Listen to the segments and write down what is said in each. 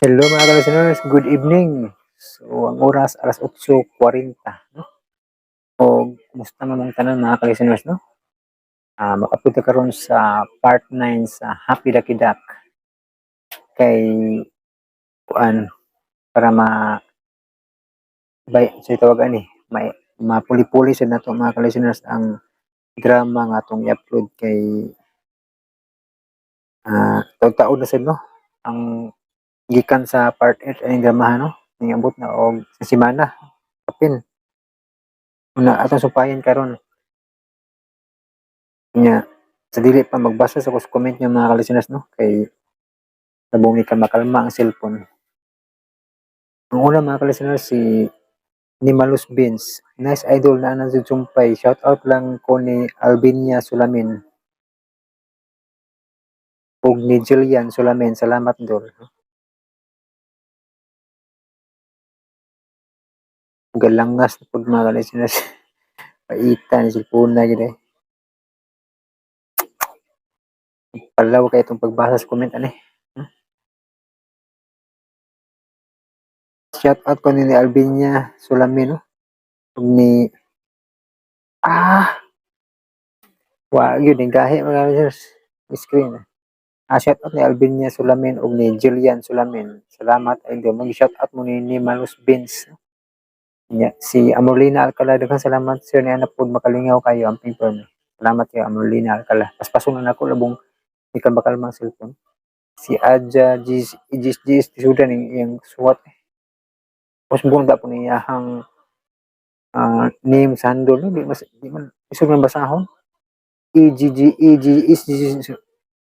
Hello mga listeners, good evening. So, ang oras alas 8:40, no? O, kumusta namang tanan mga listeners, no? Makapunta karon sa part 9 sa Happy Ducky Duck kay kuan para bay sa tawag ani, may mapuli-puli sa nato mga listeners ang drama nga atong i-upload kay taud-taon na sad no. Ang gikan sa part 8 ay drama no, niabot na og sa semana. Kapin una atong supayan karon nya sa dili pa magbasa sa comment niyo mga listeners no kay sabong ni ka makalma ang cellphone. Ang una mga listeners si Nimalus Beans. Nice idol na anang sumpay. Shout out lang ko ni Albinia Sulamin. Ug ni Jillian Sulamin. Salamat dol. Galangas na pud mga listeners. Paita ni cellphone na gid eh. Palaw kay itong pagbasa sa comment ani. Shout out ko ni Albinia Sulamin no. Ug ni wa gyud ni gahi mga listeners. Screen. Shout out ni Albinia Sulamin ug ni Jillian Sulamin. Salamat idol. Mag-shout out mo ni Nimalus Beans. Si Amorlina Alcala, daghang salamat sir ni ana pod makalingaw kayo ang paper mo. Salamat kay Amorlina Alcala. Paspason na ako labong di ka makalmang cellphone. Si Adja Gis tisudan yung suwat. Mas buong da po niya ang name sandol no di man isog man basahon. EG is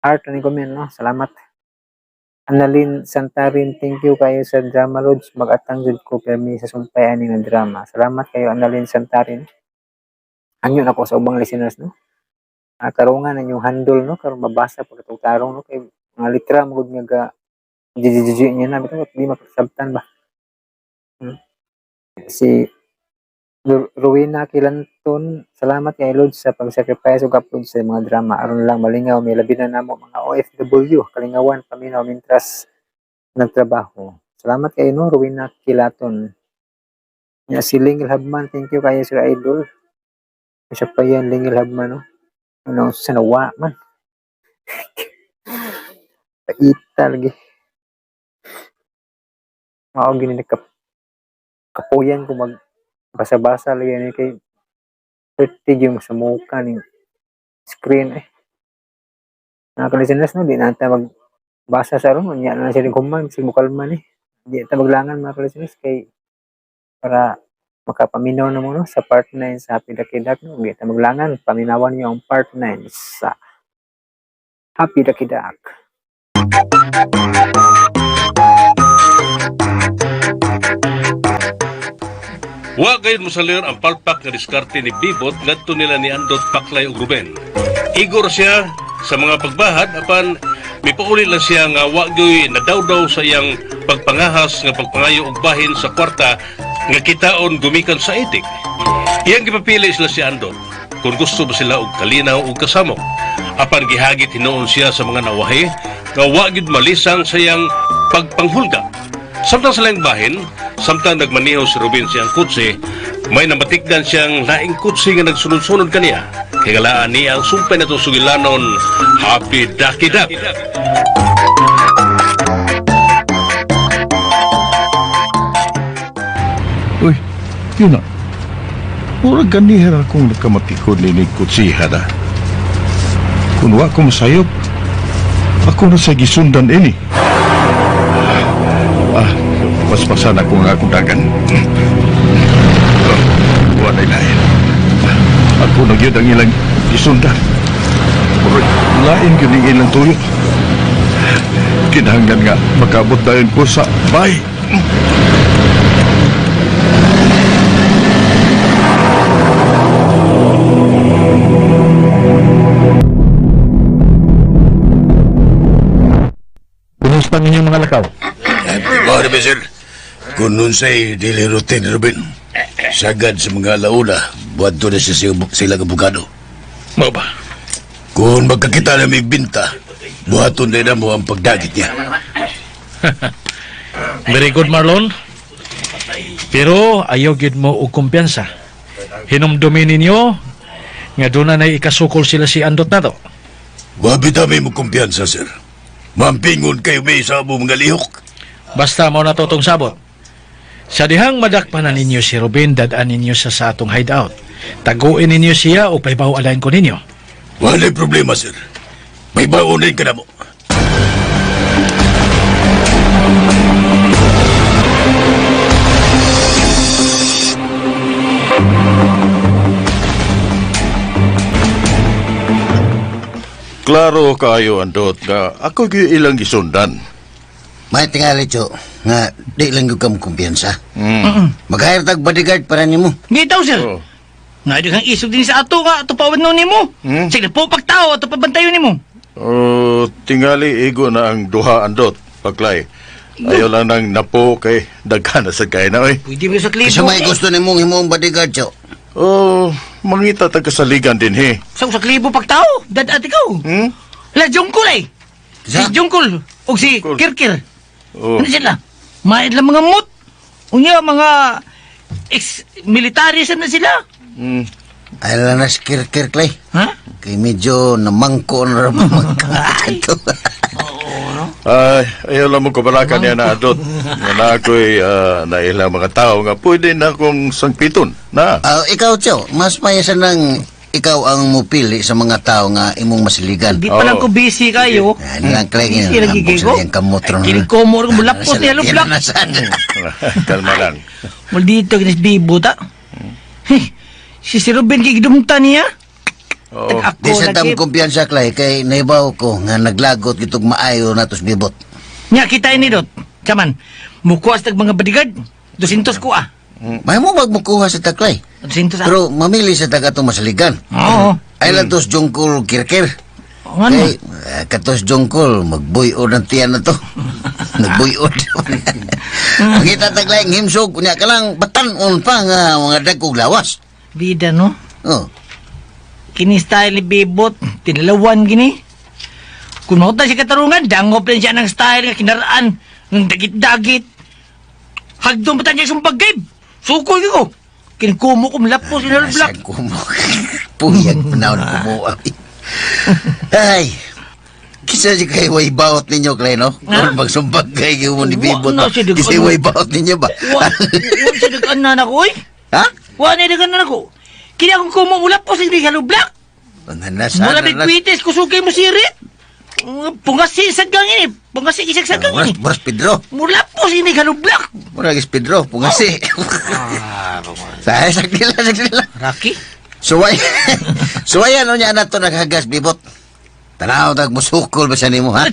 art ni comment no. Salamat. Annalyn Santarin, thank you kayo sa Drama Lodge. Mag-atang jud ko permi sa sumpay ani nga drama. Salamat kayo Annalyn Santarin. Anyo na ko sa ubang listeners no. Tarungan na yung handle no karon mabasa pag itong tarong no kay mga litra mo gud nga jiji niya na bitaw di makasabtan ba. Si Rowena Kilanton, salamat kay Lodge sa pag-sacrifice ug upload sa mga drama aron lang malingaw may labi na namo mga OFW kalingawan paminaw mintras nagtrabaho. Salamat kayo no Rowena Kilaton. Ya si Lingil Habman, thank you kayo sir idol. Siya pa yan Lingil Habman no. Ano sa nawa man. Paita lagi. Mao gini kapuyan ko mag basa-basa lagi ni kay pretty yung sa mukha ni screen eh. Nakalisinlas no, di nata magbasa sa ron, nya na siya human, si mukalman eh. Di ta maglangan mga kalisinas kay para makapaminaw na mo no, sa part 9 sa Happy Ducky Duck no. Di ta maglangan, paminawan niyo ang part 9 sa Happy Ducky Duck. Wa gayud mosalir ang palpak nga diskarte ni Bibot ngadto nila ni Andot, Paklay ug Ruben. Igor siya sa mga pagbahad apan mipauli lang siya nga wa gyoy nadawdaw sa iyang pagpangahas nga pagpangayo og bahin sa kwarta nga kitaon gumikan sa itik. Iyang gipapili sila si Andot kung gusto ba sila og kalinaw ug kasamo. Apan gihagit hinuon siya sa mga nawahi nga wa gyud malisang sa iyang pagpanghulga. Samtang sa laing bahin, samtang nagmaniho si Ruben siyang kutsi, may namatikdan siyang laing kutsi nga nagsunod-sunod kaniya. Kaya galaan niya ang sumpay na itong sugilanon, Happy Ducky Duck. Uy, yun na. Murag ganihar akong nagkamatikod ni kutsiha na. Kung wa ko masayop, ako na sa gisundan ini. Paspasan ako nga akong dagan. Wala lain. Ako na yun ang ilang isundan. Lain yun ang ilang tuyo. Kinahanglan nga makabot dayon ko sa bay. Kumusta ninyo mga lakaw? Mga Rebesel, kung nun sa'y dili routine, Ruben, sagad sa mga laula, buhat doon na silang abogado. Mo ba? Kung magkakita na may binta, buhaton din na mo ang pagdagit niya. Very good, Marlon. Pero ayaw gid mo og kumpiyansa. Hinumdumin ninyo nga doon na ikasukol sila si Andot na to. Wabitami mo kumpiyansa, sir. Mampingon kayo may sa mo mga lihok. Basta mo na to tong sabot. Sa dihang madakpanan ninyo si Ruben, dadaan ninyo sa atong hideout. Taguin ninyo siya o paibaw-alain ko ninyo. Wala'y problema, sir. May baunin ka na mo. Klaro kayo, Andot, nga ako ilang gisundan. May tingali, Cho, nga di lang yung kang kumpiyansa. Mag-hire tag bodyguard para niyo mo. Ngitaw, sir. Oh. Nga kang isog din sa ato nga, ato pawadno ni mo. Sige po, pagtao, ato pabantayo ni mo. Tingali igo na ang duha, Andot, Paklay. Ayaw lang nang napo kay daghan na sa kay na, oy. Pwede mo sa klibo. Kasi may gusto ni mong himong bodyguard, Cho. Mangita tag kasaligan din, he. Sa klibo pagtao, dad at ikaw. La, Jungkol eh. Si Sa? Jungkol, o si Jungkol. Kirkir. Oh. Ano sila? Maid lang mga mut. Unya, mga ex-military na sila. Ay lang na skir-kir, Clay. Ha? Kay medyo namangko na rin magkakato. Ay, ayaw lang mo kabalakan niya na, Andot. Nga na ako'y nailang mga tao nga pwede na akong sangpiton, na. Ikaw, Cho, mas mayasan ng ikaw ang mupili sa mga tao nga imong masiligan. Di pa lang ko busy kayo. Yan lang, Clay. Busy lagi kayo. Yung kamotron. Kinikomor ko mula po niya lublak. Kalma lang. Maldito kinis bibo ta. Si Ruben kikidumta niya. Oo. Di sa tam kumpiyansa, Clay, kay naibaw ko nga naglagot kitog maayo na tos bibot. Nya kita ini dot. Kaman, mukuas tag mga bodyguard. 200 ko ah. May mo magmukuha sa taklay. 200 ah. Pero mamili sa taga itong masaligan. Oo. Ay lang tos jungkol kirkir. Ano? Kay katos jungkol, magbuyo ng tiyan na to. Nagbuyo. Makita taglay ang himsog, kunya ka lang batanon pa nga mga dagkog lawas. Bida no. Oh. Kini style ni Bibot, tinalawan gini. Kung mauta si katarungan, dangop din siya ng style nga kinaraan, ng dagit-dagit. Hagdong batan niya sumpag game. Sukoy ko. Kinikumo ko malapos in black. Asan kumo. Puyag panahon kumo. Ay. Kisa si kayo way bawat ninyo, Clay, no? Kung magsumpag kayo mo ni Bibot, Wa na siya, kisa way bawat ninyo ba? Wa siya nag-anan ako, oy. Ha? Wa na nag-anan ako. Kini akong kumo malapos in black. Mula bigwites ko sukay mo sirit. Pungasi sa gang ini. Pungasi kisag sa gang ini. Boras Pedro. Mula po sini black. Mura gis Pedro, pungasi. Saya sakdila. Raki? Suway. Suway ano niya na to naghagas Bibot. Tanaw tag musukol ba siya nimo, ha?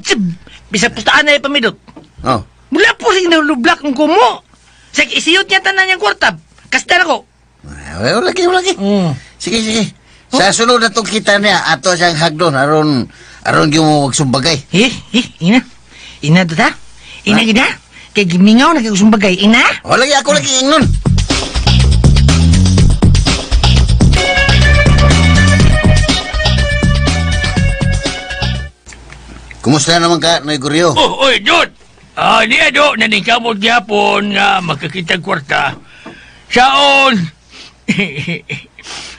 Bisa pustaan na ipamidot. Oh. Mula po sini black ang kumo. Sa isiyot niya tanan niyang kwartab. Kastan ako. Wala lagi. Sige. Sa sunod na itong kita niya, ato siyang hagdon, aron yung magsumbagay. Ina. Ina data? Ina gina? Kay gimingaw na kay sumbagay. Ina? Wala ako lagi ingnon. Kumusta naman ka, Noy Guryo? Oy, Dot! Niya, Dot, naningkamot gyapon nga makakitag kwarta. Saon?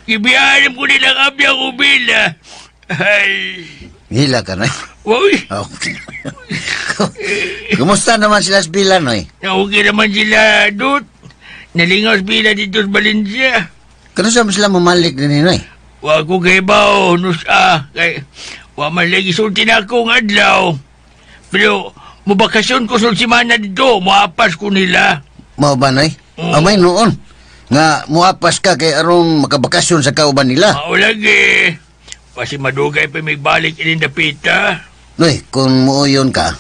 Ibiyanim ko nilang abiyang ubila. Ay... Hila ka, Noy. Uy! Oh. Kumusta naman sila sa Bila, Noy? Okay naman sila, Dot. Nalingaw sila dito sa Valencia. Kano sila mamalik din, Noy? Wa ko kay bao, nusa. Kay... Wa man lagi sulti na akong adlaw. Pero, mubakasyon ko sulsimana dito. Muapas ko nila. Mao ba, Noy? Amay noon. Nga, muapas ka kay aron makabakasyon sa kauban nila. Mao lagi. Pasi madugay pa may balik in dapita. Noy, kung muuyon ka,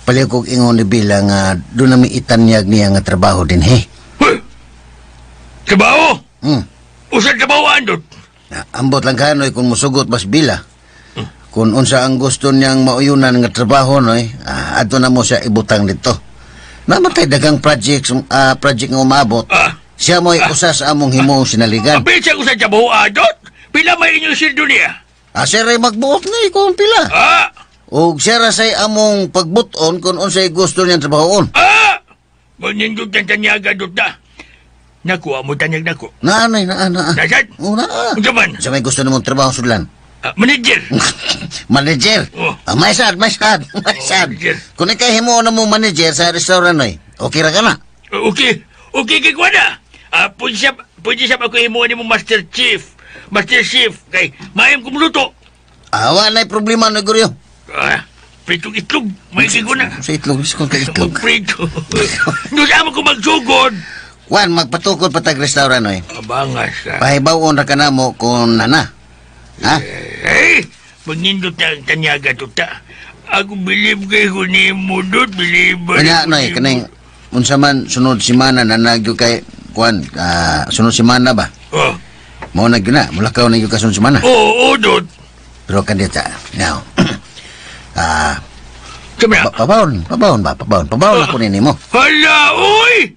paliw kong ingon ni Bila nga doon namin itanyag niya nga trabaho din, he. Huh? Trabaho? Hmm. Usa trabaho andot? Ambot lang ka, Noy, kung musugot mas Bila. Kung unsa ang gusto niyang mauyunan nga trabaho, Noy, ato na mo siya ibutang dito. Namatay dagang project nga umabot. Siya mo'y usas among himong sinaligan. Kapit siya ko sa trabaho andot? Pila may inyong sildo niya? Siya rin magbuot na kung pila. O siya ra say among pagbuton kung unsay gusto niyang trabahoon. Manindot ng tanyaga, Dota. Nakuha mo tanyag nako. Naanay, naa. Nasad? Oo, naa. Unsa man? Sa may gusto namang trabaho, Sudlan. Manager. Manager. Oh. May sad. manager. Kung ikahimo na mo manager sa restaurant, oy, okay ra ka na. Okay kay Kuwada. Pwede siya ako himuan ni mo Master Chief, kay mayam kumuluto. Awa na problema na, Guryo. Pritong itlog, may kigo na. Sa itlog, gusto kong ka-itlog. Magprito. Doon sa ko magsugod. Juan, magpatukod pa tag restaurant, oy. Abangas ka. Pahibawon ra ka na mo kung nana. Ha? Magnindot na ang tanyaga, Tuta. Ako believe kay Hunimo, Dot. Believe. Kanya, noy, kaneng, unsa man sunod simana na nagyo kay, Juan, sunod simana ba? Oh. Mao na gyud na, mulakaw na gyud ka sunod simana. Oo, Dot. Pero kandita, now, Sabi na. Pabawon ako nini mo. Hala, uy!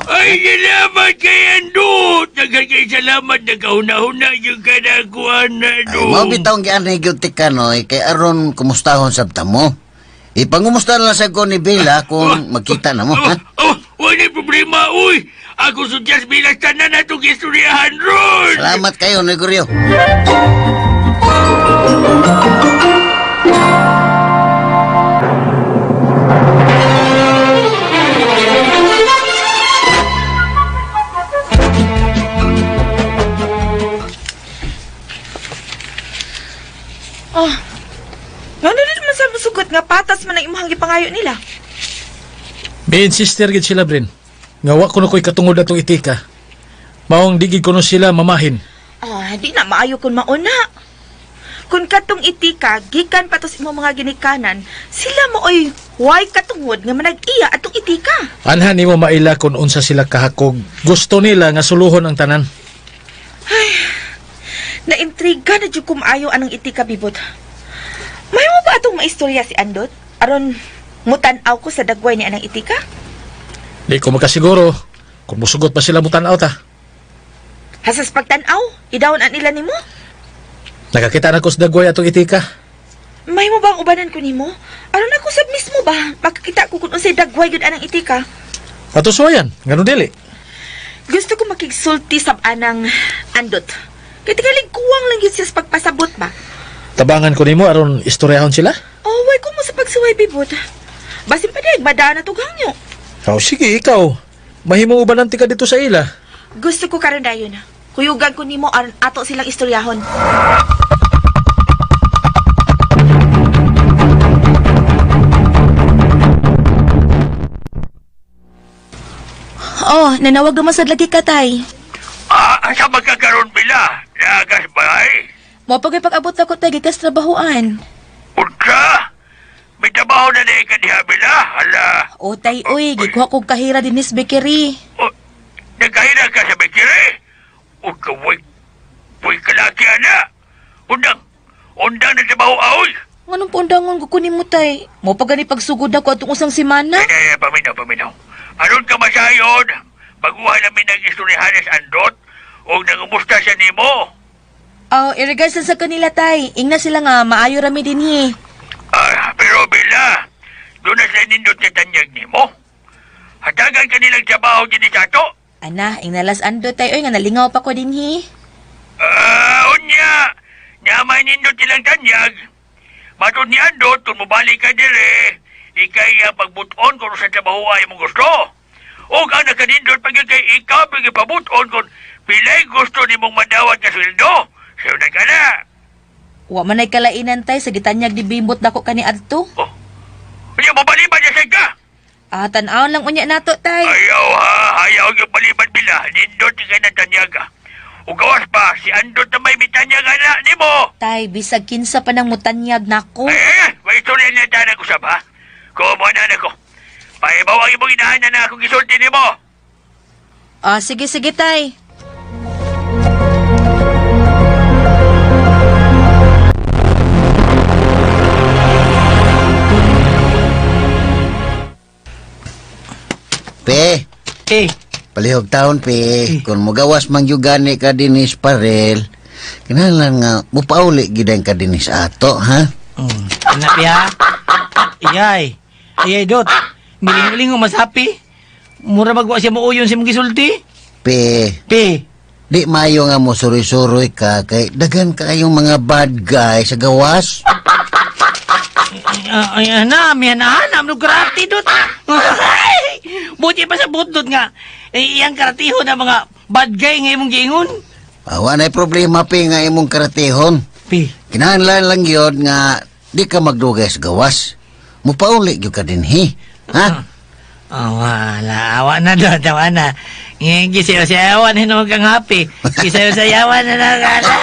Ay, salamat kay Andot! Nagkakay salamat na kauna-una yung kanakuhan na, Ay, Dot. mao bitaw ang gianay gyud tikanoy kay aron kumustahon sabta mo. Ipangumusta na lang sa ko ni Bella kung magkita na mo, ha? Wala problema, uy! Ako sudyas bilas tanan na itong istoryahan ron! Salamat kayo, Negoryo. Ano na naman sa musugot nga patas man ang imuhang gipangayo nila? May insister gid sila, Brin. Nga wa ko na ko'y katungod na itong itika. Maong digid ko na sila mamahin. Di na maayo kun mauna. Kung katong itika, gikan patos imo mga ginikanan, sila mo oy way katungod nga manag-iya atong itika. Anhan nimo maila kung unsa sila kahakog. Gusto nila nga suluhon ang tanan. Naintriga na jud kumaayo anang itika, Bibot. May mo ba atong maistorya si Andot? Aron mutan-aw ko sa dagway ni anang itika? Di ko makasiguro kung musugot pa sila mutanaw ta. Hasas pagtan-aw, idawon an nila nimo? Nakakita na ko sa dagway atong itika. May mo bang ubanan ko nimo? Aron ako sab mismo ba? Makakita ko kung unsay dagway gud anang itika. Patuswayan, ganun dili. Gusto ko makigsulti sab anang Andot. Kaya tingalig kuwang lang yun siya sa pagpasabot ba? Tabangan ko nimo aron istoryahon sila. Oh, way ko mo sa pagsuway, Bibot. Basin pa dahil madaan na to gangyo. Oh, sige, ikaw. Mahimong ubanan tika dito sa ila. Gusto ko karon dayon. Kuyugan ko nimo aron ato silang istoryahon. Oh, nanawag naman sa lagi ka, tay. Asa magkakaroon bila? Nagas ba eh? Mo pag-abot ako tay gikas trabahoan. Unsa? May trabaho na na ka diha bila? Hala. O tay uy, gikuha kog kahira din Miss Bakery. Nagkahira ka sa Bekire? O kaway. Puy kalaki ana. Undang na trabaho aoy. Anong pundangon ko kunin mo tay? Mo pagani pagsugod ako atong usang semana? Paminaw. Aron ka masayod? Baguhan namin ng istoryahan sa Andot? O nangumusta siya nimo? Regards sa kanila tay. Ingna sila nga maayo rami din hi. Pero Bella, doon na sa nindot niya tanyag nimo. Hatagan ka nilang trabaho din sa ato. Ana, ingnalas ando tay oy nga nalingaw pa ko din hi. Unya, nyamay nindot nilang tanyag. Matod ni Andot, kung mabalik ka dire, ikay pagbuton kung sa trabaho ay mong gusto. O ka nakanindot pag ikay ikaw pagipabuton kung pilay gusto ni mong madawat ka sweldo. Siya na ka na. Wa man ay kalainan tay sa gitanyag di bimbot dako kani adto. Hindi mo baliban niya sa ka? Tan-aon lang unya nato tay. Ayaw yung baliban bila. Nindot ka na tanyaga. O gawas pa, si Andot na may mitanyaga na ni mo. Tay, bisag kinsa pa nang mutanyag nako. May istorya niya dana ko sa ba? Kumuha na ko. Paibaw ang imong inahanan na akong gisulti ni mo. Sige tay. Pe, palihog taon, pe. Kung magawas mang yugani ka dinis parel, kinalan nga, mupauli gidang ka dinis ato, ha? Anak ya? Iyay, Dot. Miling-miling mo masapi. Mura magwa siya mo uyon si mong gisulti. Pe, di mayo nga mo suroy-suroy ka kay dagan kayong mga bad guy sa gawas. Ay, hanam, no karate dot. Buti pa sa butdot nga. Iyang karatiho na mga bad guy nga imong giingon. Awa na problema pe nga imong karatehon. Pi, Kinahanglan lang yun nga di ka magdugay sa gawas. Mupauli gyud ka dinhi. Ha? awa na dot, awa na. Ngayon gisayaw-sayawan, hinong kang happy. Gisayaw-sayawan na nagala.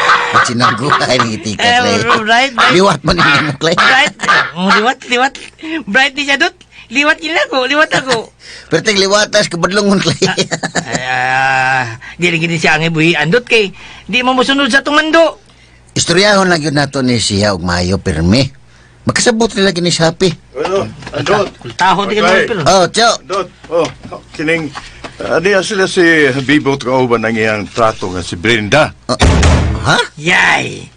Sinaguhay ni Tika Clay. Right. Liwat man ninyo mo, Clay. Bright. Liwat. Bright di siya dot. Liwat ako. Pero ting liwatas, kabadlongon, Clay. Di lagi siya ang ibuhian dot kay di mo musunod sa tumando. Istoryahon lang yun nato ni siya og maayo pirmi. Magkasabot nila gini sa happy. Andot. Kultaho di ka naman pero. Oh, Tiyo. Andot. Kining... Diya sila si Bibot kauban ang iyang trato nga si Brenda. Ha? Yay!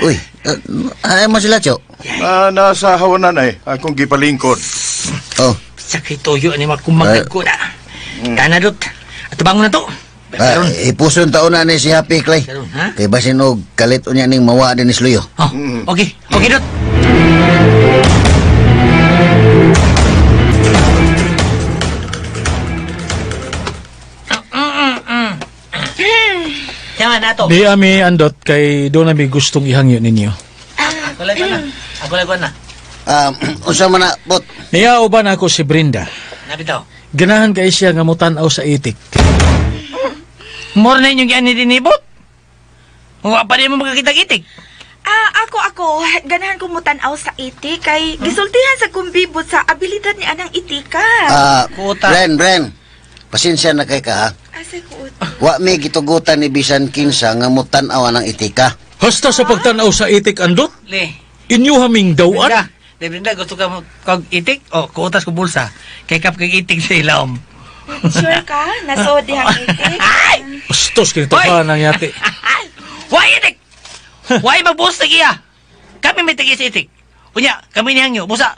Uy, ay mo sila, Tiyo. Nasa hawanan ay akong gipalingkod. Oh, Sakay toyo ni makumagad ko na. Kana dot. At bangon na to. Karon. ipuson taon na ni si Happy, Clay. Karon, ha? Kay basin og kalit unya ning mawa din ni Sluyo. Oh, okay. Okay dot. Yaman na to. Di ami andot kay doon ami gustong ihangyo ninyo. Ako lang na. Unsa man na, bot? Niya uban ako si Brenda. Nabitaw. Ganahan kay siya nga mutanaw sa itik. More na inyong yan dinibot. Huwag pa rin mo makakita-itik. Ako, ganahan kong mutanaw sa itik kay gisultihan sa kumbibot sa abilidad ni anang itika. Kuta. Bren. Pasensya na kay ka, ha? Asa ko. Wa may gitugutan ni bisan kinsa nga mutanaw ng itika. Hasta sa pagtanaw sa itik andot, Le. inyo haming dawan. Brenda, gusto ka kag-itik? O, kuutas ko bulsa. Kay kap kag itik sa ilawom. Sure ka? Nasod dihang itik? Bastos kinito pa nang yati. Why itik? Why magbuhos na iya? Kami may tagi sa itik. Unya, kami niyang nyo. Busa,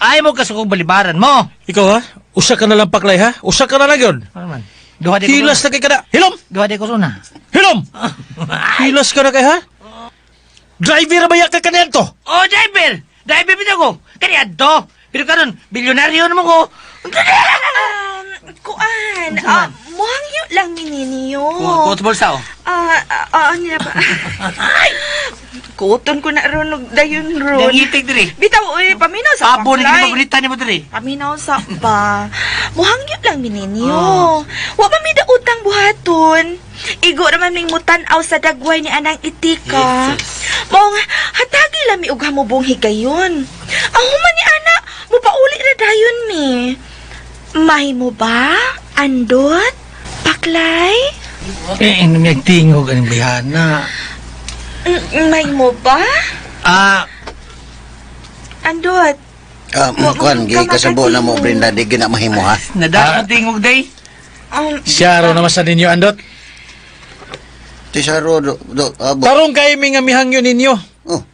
ay mo kasukong balibaran mo. Ikaw ha? Usa ka na lang paklay ha? Usa ka na lang yun. Ano man? Duha di ko Hilas na kay kada. Hilom! Duha di ko suna. Hilom! Hilas ka na kay ha? Driver ba yak ka kanyan to? Oh, driver! Driver bitaw ko. Kani adto. Pero karon, bilyonaryo naman ko. Kuan. Muhangyo lang mininyo. Kuot bulsa oh. Niya ba? Kuoton ko na ron og dayon ron. Nang itik diri. Bitaw, paminaw sa Abo ni paklay. magunita ni mo diri. Paminaw sa ba? Muhangyo lang mininyo. Wa pa mi da utang buhaton. Igo naman ming mutanaw sa dagway ni anang itika. Mong hatagi lang mi og hamubong higayon. Ang human ni ana, mupauli ra dayon mi. May mo ba? Andot? Paklay? Nagtingog ang bihana. May mo ba? Andot? Kuan, kasabo na mo, Brenda, di gina mahimo, ha? Nadak mo tingog day. Siya raw naman sa ninyo andot. Tisaro, abo. Tarong kay mi nga mihangyo ninyo. Oh,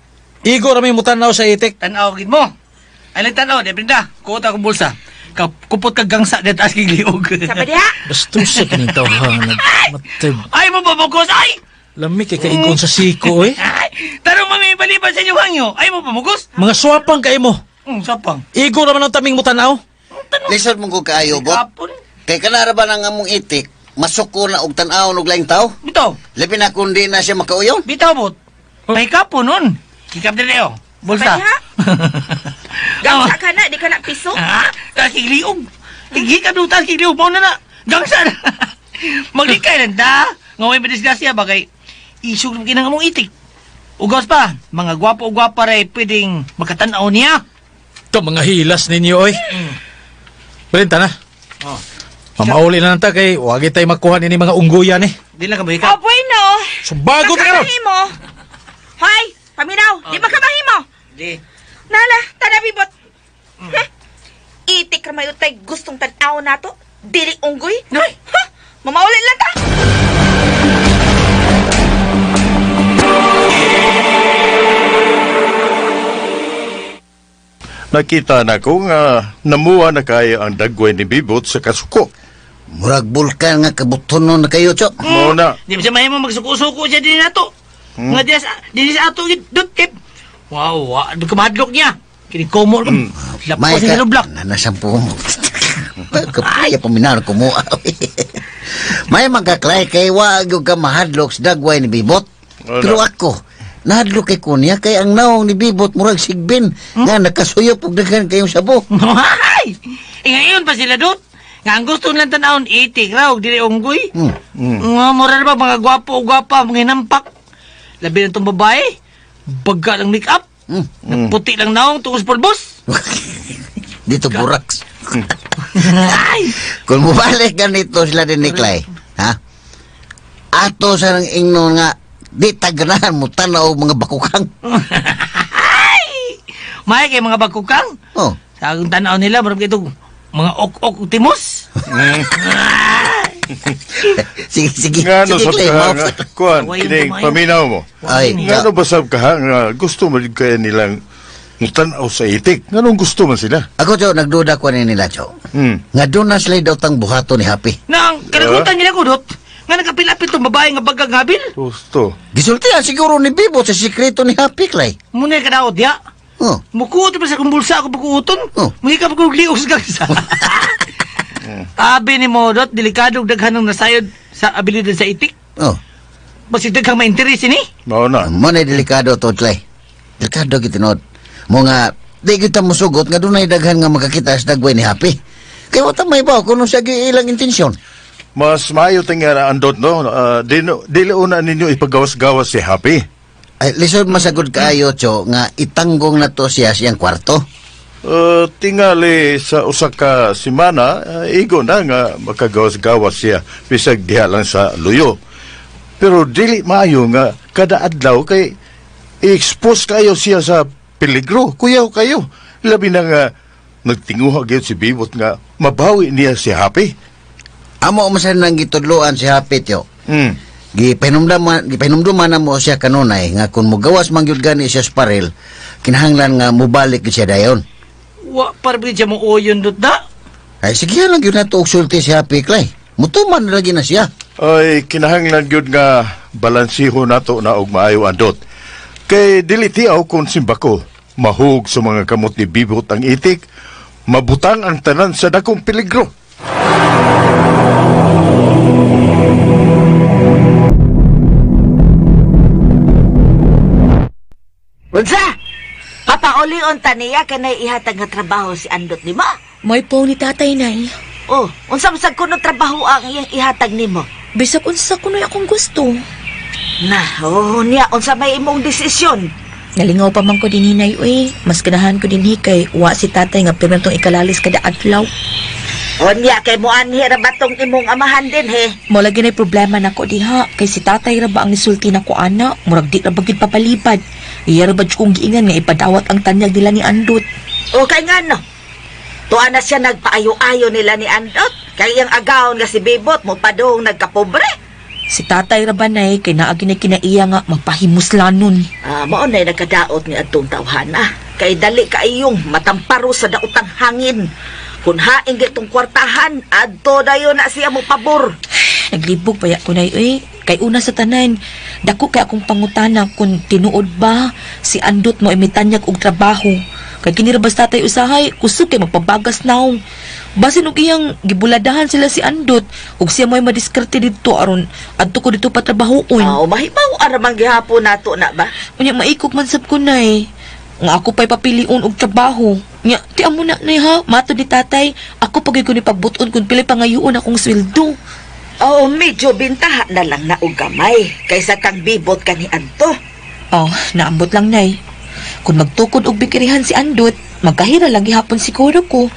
Igo rami mutanaw sa itik. Tanaw gid mo. Ay tanaw, de Brenda. Kuot akong bulsa. Kupot kag gangsa det as liog. Saba diha? Bastos sa kinito ha. Nagmatib. Ay mo babagos ay. Lami kay kaigon sa siko eh. Ay, tarong mami baliban sa inyong hangyo. Ay mo pamugos. Mga swapang kay mo. Sapang. Igo raman ang taming mutanaw. lisod mong ko kaayo, bot. Kapon. Kay kanara ba nang among itik, masuko na og tan-aw og laing tao? Bitaw. Labi na kundi na siya makauyon. Bitaw bot. May kapon nun. Kikap din oh. Bulsa. Sabay, ha? Gangsa ka na, di ka na piso. Ha? Tasig liog. Higikap nung tasig liog. Mau na na. Gangsa na. Maglikay lang da. Ngaway ba disgrasya bagay. Isog ng kinang among itik. Ugaws pa. Mga gwapo o gwapa rin pwedeng makatanaw niya. Ito mga hilas ninyo oy. Brenta na. Oh. Mamauli na nanta kay wagi tayo makuha ni mga ungguyan eh. Di lang ka mahikap. Apoy no. Subagot ka ron. Makamahi mo. Hoy, paminaw, di makamahi mo. Di. Nala, tanabibot. Itik ramay utay gustong tanaw na to. Dili unggoy. Ay. Mamaulit lang ta. Nakita na ko nga namuha na kaya ang dagway ni Bibot sa kasuko. Murag bulkan nga kabutonon na kayo, Chok. Mao na. Di ba siya mahimo magsuko-suko siya din nato. Nga di sa ato dot tip. Wow, doon ka mahadlok niya. Kini komo ko. Lapo May sa lublak. nanasampu mo. Kapaya paminaw ko mo. May magkaklay kay wag yung ka mahadlok sa dagway ni Bibot. Pero ako, nahadlok kay kunya kay ang naong ni Bibot murag sigbin nga nakasuyop og daghan kayong sabo. Ay! Ngayon pa sila dot. Nga ang gusto nilang tanawon, itik raw, dili unggoy. Nga mura na ba, mga gwapo-gwapa, mga nampak. Labi na itong babae, baga lang make-up. Puti lang naong, tungos pulbos. Dito buraks. Ay! Kung mubalik ganito sila din ni Clay, ha? Ato sa nang ingnon nga, di taganahan mo tanaw mga bakukang. Ay! May kay mga bakukang. Oh. Sa akong tanaw nila, marami ito, mga ok-ok timos. Sige, Nga no sige, sab Clay. ka Mao. nga, kuan, Away yung kining kamay. paminaw mo. Ay, Nga no ba sab ka nga gusto mo kaya nilang mutanaw sa itik? Nga nung gusto man sila? Ako, Cho, nagduda ko nila, Cho. Nga doon na sila daw tang buhato ni Happy. Nang kalagutan nila ko dot, nga nagkapilapit itong babae nga bagang habil. Gusto. Gisultihan siguro ni Bibo sa sikreto ni Happy, Clay. Muna ka daw, diya. Oh. Mukuot pa sa kumbulsa ako pagkuuton. Oh. Muli ka pagkuglios ka sa. Abi ni Modot, delikadong daghan ng nasayod sa abilidad sa itik. Oh. Basi daghang ma-interest ni. Mao na. Mo na delikado to, Clay. Delikado gitinod. Mo nga, di kita musugot nga doon ay daghan nga makakita sa dagway ni Happy. Kaya wata may ba kung siya ilang intensyon. Mas maayo tingara andot no. Dili una ninyo ipagawas-gawas si Happy. Ay, lisod masagod kaayo, Cho, nga itanggong na to siya siyang kwarto. Tingali sa usa ka semana, igo na nga makagawas-gawas siya bisag diha lang sa luyo. Pero dili maayo nga kada adlaw kay i-expose kayo siya sa peligro. Kuyaw kayo. Labi na nga nagtinguha gyud si Bibot nga mabawi niya si Happy. Amo masan nang gitudloan si Happy, Cho. Gipahinumduman na mo siya kanunay nga kung mugawas mangyud gani siya sa paril, kinahanglan nga mubalik siya dayon. Wa parbi siya mo oyon dot da. Ay, sige lang yun na to og sulti si Happy, Clay. Mutuman na lagi na siya. Ay kinahanglan gyud nga balansiho nato na og maayo andot. Kay dili tiaw kung simbako mahug sa mga kamot ni Bibot ang itik, mabutang ang tanan sa dakong peligro. Unsa? Papauli-on taniya kanay ihatag nga trabaho si Andot nimo? May po ni tatay nay. Oh, unsa masag kuno trabaho ang iyang ihatag nimo? Bisag unsa kunoy akong gusto. Na, niya unsa may imong desisyon? Nalingaw pa man ko din hinay, uy. Mas ganahan ko din kay wa si tatay nga pirma tong ikalalis kada adlaw. Niya kay mo anhi ra batong imong amahan din he. Mo lagi na problema nako diha kay si tatay ra ba ang nisulti nako ana, murag di ra bagid papalipad. Iya ra ba kong giingan nga ipadawat ang tanyag nila ni Andot. O kay ngano? Tuwa na siya nagpaayo-ayo nila ni Andot. Kay iyang agawon nga si Bibot mo padung nagkapobre. Si tatay ra ba nay kay naagi na kinaiya nga magpahimuslanon. Mao na nagkadaot ni atong tawhana. Kay dali kaayong matamparo sa daotang hangin. Kung haing gitong kwartahan, adto dayon na siya mo pabor. Naglibog paya ko nay, uy. Kay una sa tanan, dako kay akong pangutana kung tinuod ba si Andot mo imitanyag og trabaho. Kay kinirabas tatay usahay, kusog kay magpabagas naong. Basin og iyang gibuladahan sila si Andot ug siya mo'y madiskarte dito aron adto ko dito patrabahoon. Mahibaw aramang gihapon nato na ba? Unya maikog man sab ko nay. Nga ako pa'y papiliun og trabaho. Nya, ti amo na nay ha, mato ni tatay, ako pagay ko ni pagbuton kung pili pangayoon akong sweldo. Medyo bintaha na lang na og gamay kaysa kang Bibot kani adto. Naambot lang nay. Kung magtukod og bikirihan si Andot, magkahira lang gihapon siguro ko.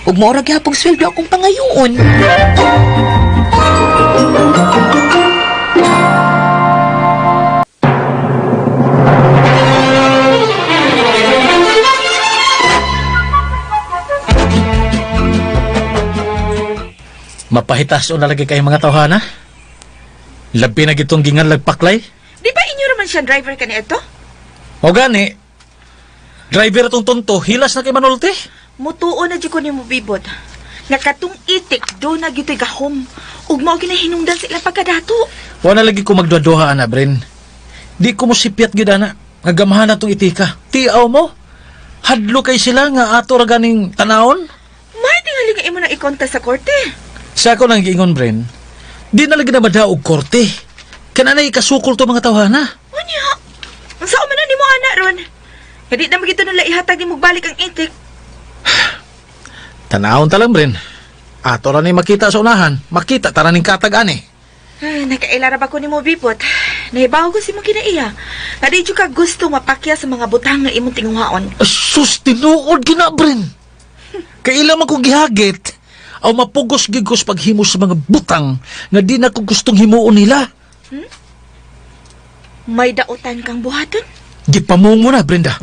Ug mao ra gihapong sweldo akong pangayoon. Mapahitas o nalagi kayo mga tawhana? Labi na gitong gingan lagpaklay? Di ba inyo naman siya driver kani adto? O gani, driver itong tonto, hilas na kay Manolti? Mutuo na di ko ni mo Bibot. Nga katong itik do na gyud gahom. Ug mao ginahinungdan sa ilang pagkadato. Wala lagi ko magduha-duha, ana, Bren. Di ko mo sipiat gyud ana. Ngagamahan na tong itika. Tiaw mo? Hadlo kay sila nga ato ra ganing tanawon? May tingali nga imo na ikonta sa korte. Sa ako nang giingon, Bren. Di na lagi na madaog korte. Kananay ikasukol to mga tawhana. Unya. Unsa man na nimo ana ron? Kadi na magito nila ihatag nimo balik ang itik. Tanawon ta lang, Bren. Ato ra ni makita sa unahan. Makita tara ning katag ani. Ay, nakailara ba ko nimo bipot? Nahibaw ko si mo kinaiya. Nga di jud ka gusto mapakya sa mga butang nga imong tinguhaon. Sus, tinuod gina, Bren. Kailan man ko gihagit, aw mapugos gigos paghimo sa mga butang nga di na ko gustong himuon nila. May dautan kang buhaton? Gipamungo na, Brenda.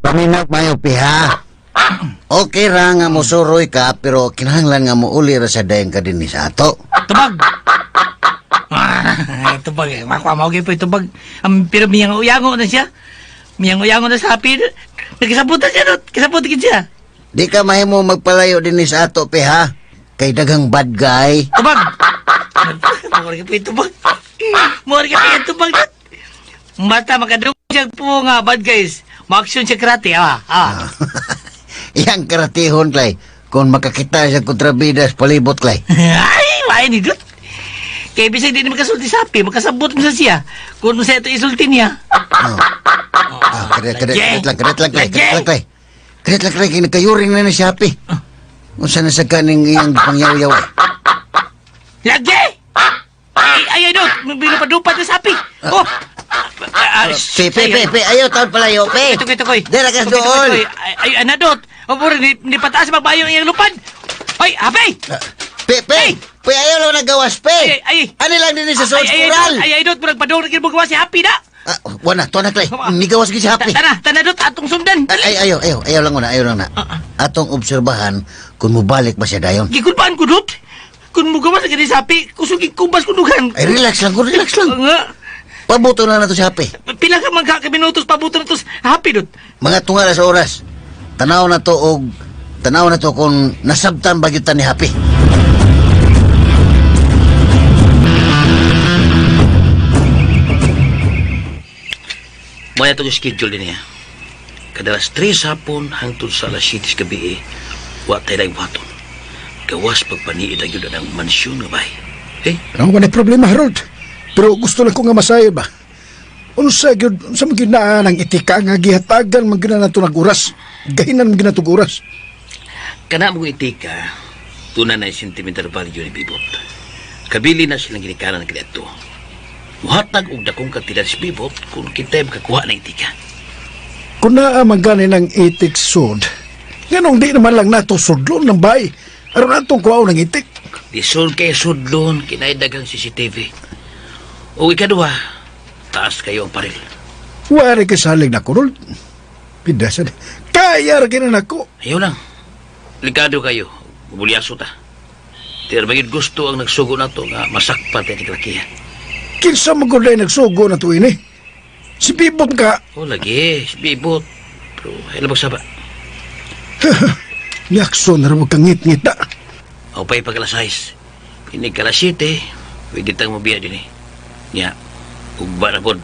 Paminaw mayo piha. Okay ra nga mosuroy ka pero kinahanglan nga mo uli ra sa dayon ka dinhi sa ato. Tubag! Tubag eh. Makuha po tubag. Pero miyang uyango na siya. Miyang uyango na sa hapi. Nagkisabutan siya, Dot. Kisabutan siya. Di ka mahimo magpalayo dinhi sa ato piha. Kay daghang bad guy. Tubag! Mawari ka po yung tubag. Mawari ka po yung tubag, Dot. Mata, makadung siya po nga, bad guys. Ma-action siya karate, Iyang karatihon, Clay. Kung makakita siya kontrabidas, palibot, Clay. Ay, main ni Dot. Kaya bisag di na makasulti sa api, makasabot mo sa siya. Kung sa ito isulti niya. Kadit lang, Clay. Kadit lang, Clay. Kinakayuring na siya, api. Unsa na sa kaning iyang pangyaw-yaw, eh. Lagi! Ay, Dot. Binupadupat na sa api. Oh! Pe, ayaw taon palayo, pe. Ito, koy. Dira ka doon. Ay, anadot. O, puro, ni pataas magbayo ang iyang lupad. Ay, abay! Pe, ayaw lang nagawas, pe. Ay. Ano lang din sa source coral? Ay, Dot. Murag padong rin mo gawa si Happy na. Wana, to na, Clay. Nigawas ki si Happy. Tana, Dot. Atong sundan. Ayaw lang na. Atong obserbahan kung mubalik ba siya dayon. Gikulpaan ko, Dot. Kung mo gawa sa ganyan si Happy, kusugin kumbas kundugan. Ay, relax lang. Nga. Pabuto na to si Happy. Pila ka magkakaminutos, pabuto na to Happy, Dot. Mga tungala sa oras. Tanaw na to kung nasabtan ba yun ni Happy. Maya ito yung schedule din niya. Kadalas 3 hapon hangtod sa alas 7 gabi wa tayo lang waton. Gawas pagpaniid ang yun ng mansyon nga bay. Ano ba na problema, Harold? Pero gusto lang ko nga masaya ba? Unsa maging na ng itika nga gihatagan magina na ito oras. Gahinan magina ito oras. Kana mong itika, tunan na yung sentimental value ni Bibot. Kabili na silang ginikanan ng kinato. Muhatag og dakong katila si Bibot kung kita makakuha ng itika. Kung naamang gani ng itik sud, ganong di naman lang nato sudlon ng bay. Aron natong kuhaw ng itik. Disol kay sudlon, kinaidagang CCTV. O ikaduha, taas kayo ang paril. Wari kasalig na kurol. Pidasan. Kaya rin na ako. Ayaw lang. Likado kayo. Bubulyaso ta. Pero bagid gusto ang nagsugo na to nga masakpan tayo ni Klakiya. Kinsa magulay nagsugo na to ini. Si Bibot ka. O lagi, si Bibot. Pero ayaw magsaba. Yakso na rin kang ngit-ngit na. Ako pa'y pagkalasayis. Pinig kalasite, pwede tang mabiya din eh. Nya, ugba na pod.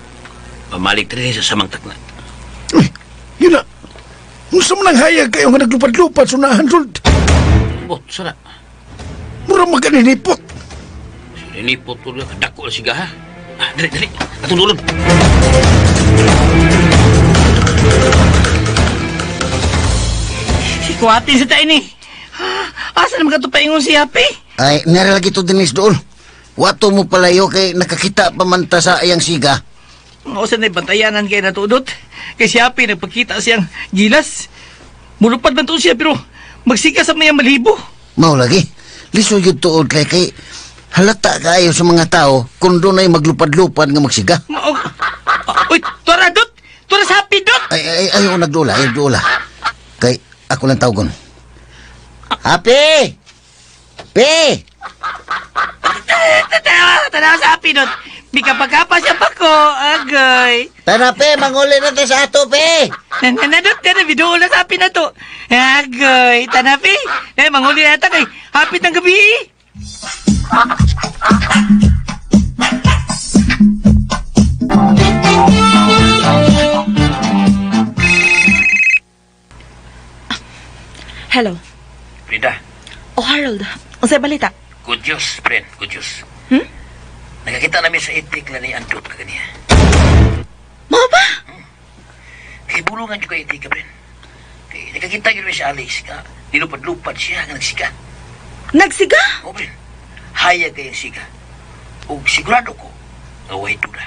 Pamalik rin sa samang takna. Ay, yun na. Gusto mo nang hayag kayo nga naglupad-lupad sunahan, Rold. Bot, sana. Murang maganinipot. Sinipot ko na kadako na siga ha. Dali. Atong dulon. Si Kuwatin sa tayo ni. Asa naman ka ito paingon si Happy? Ay, naralagi to dinis doon. Wato mo palayo kay nakakita pa man ta sa ayang siga. O sa bantayanan kayo natudot. Kay si Happy nagpakita siyang gilas. Mulupad man to siya pero magsika sa mayang malibo. Mao lagi. Liso yun tuod kay halata kayo sa mga tao kung doon ay maglupad-lupad nga magsiga. Uy, tora Dot! Tora sa Happy, Dot! Ayaw nagdula. Kay ako lang tawgon. Happy! Pe! Tanawa sa Happy, Dot! Bika-pagkapa siya pa ko. Agay. Tara, pe, manguli na tayo sa ato, pe. Nanadot ka na, video na sa api na to. Agay, tanapi. Manguli na ta kay hapit ng gabi. Hello. Frida, Oh, Harold. Unsay balita? good news, friend, good news. Hmm? Nakakita namin sa itik na ni Andot ka ganiya. Mao ba? Kay bulungan yung kay itik ka, friend. Kay nakakita yun si Alex ka, nilupad-lupad siya nga nagsika. Nagsiga? O, friend, hayag kayang sika. O sigurado ko, away ito na.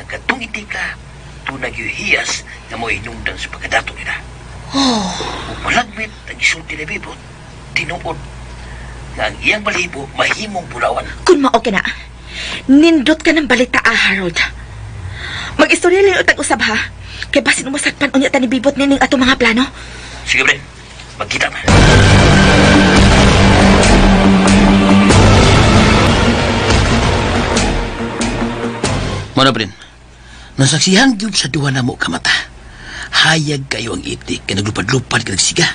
Nagkatong itik ka, tunag yung hiyas na mo inungdan sa pagkadato nila. Oh. Kung malagmit ang isulti na bibot, tinuod nga ang iyang balibo mahimong bulawan. Kung mao ka na, nindot ka ng balita, Harold. Mag-istorya lang yung tag-usab, ha? Kay basin umasagpan unya ta ni bibot nining ato mga plano. Sige, Bren. Magkita na. Muna, Bren. Nasaksihan yun sa duwa na mo kamata. Hayag kayo ang itik ka naglupad-lupad ka nagsiga.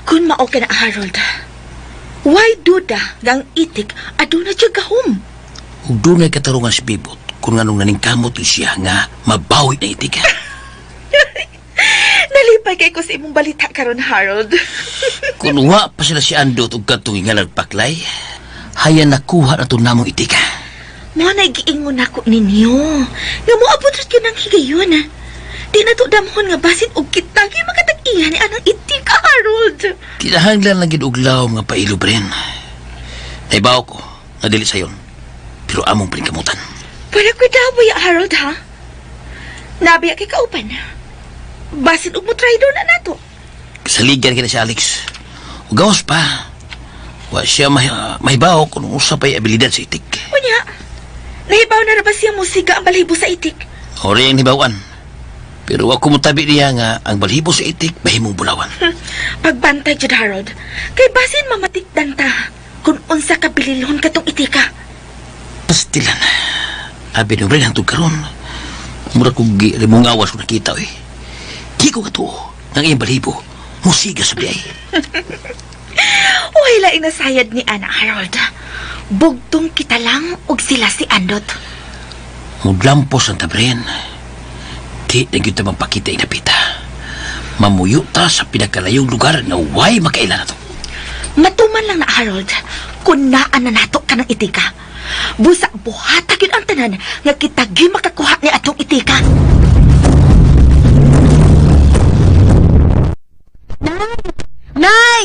Kung mao ka na, Harold, why duda nga ang itik aduna siya gahom? Ug doon ngay katarungan si Bibot kung anong naningkamot yun siya nga mabawi na itik. Nalipay kay ko sa imong balita karon, Harold. Kung wa pa sila si Andot ug katong nga nagpaklay, hayan nakuha na ito namong itika. Mo na giingon ako ninyo. Nga mo abot yun ng higayon. Di na to damhon nga basin og kitagi makatag-iya ni anang itik, Harold. Kinahanglan lang ginuglaw nga pailo, Bren. Naibaw ko, nadili sayon. Pero among pinikamutan. Para ko daboy, Harold, ha? Nabiya kay kaupan. Basin og mo traidor na nato. Saligan kita si Alex. O gawas pa. Wa siya mahibaw kung usa pa'y abilidad sa itik. Unya, nahibaw na ba siya musika ang balahibo sa itik? Ori ang hibawan. Pero ako mutabi niya nga ang balhibo sa itik bahimong bulawan. Pagbantay jud, Harold. Kay basin mamatikdan ta kung unsa ka bililhon katong itika. Pastilan. Abi no rin ang tugkaron. Mura kong rimong awas ko nakita eh. Di ko katuo ng iyong balhibo. Musiga sa biyay. Wala inasayad ni Ana, Harold. Bugtong kita lang og sila si Andot. Mudlampos ang tabren. Di na kita magpakita inapita. Mamuyo ta sa pinakalayong lugar na way makailan na to. Matuman lang na, Harold, kung naan na nato ka ng itika. Busa buhata yun ang tanan nga kita gi makakuha ni atong itika. Nay!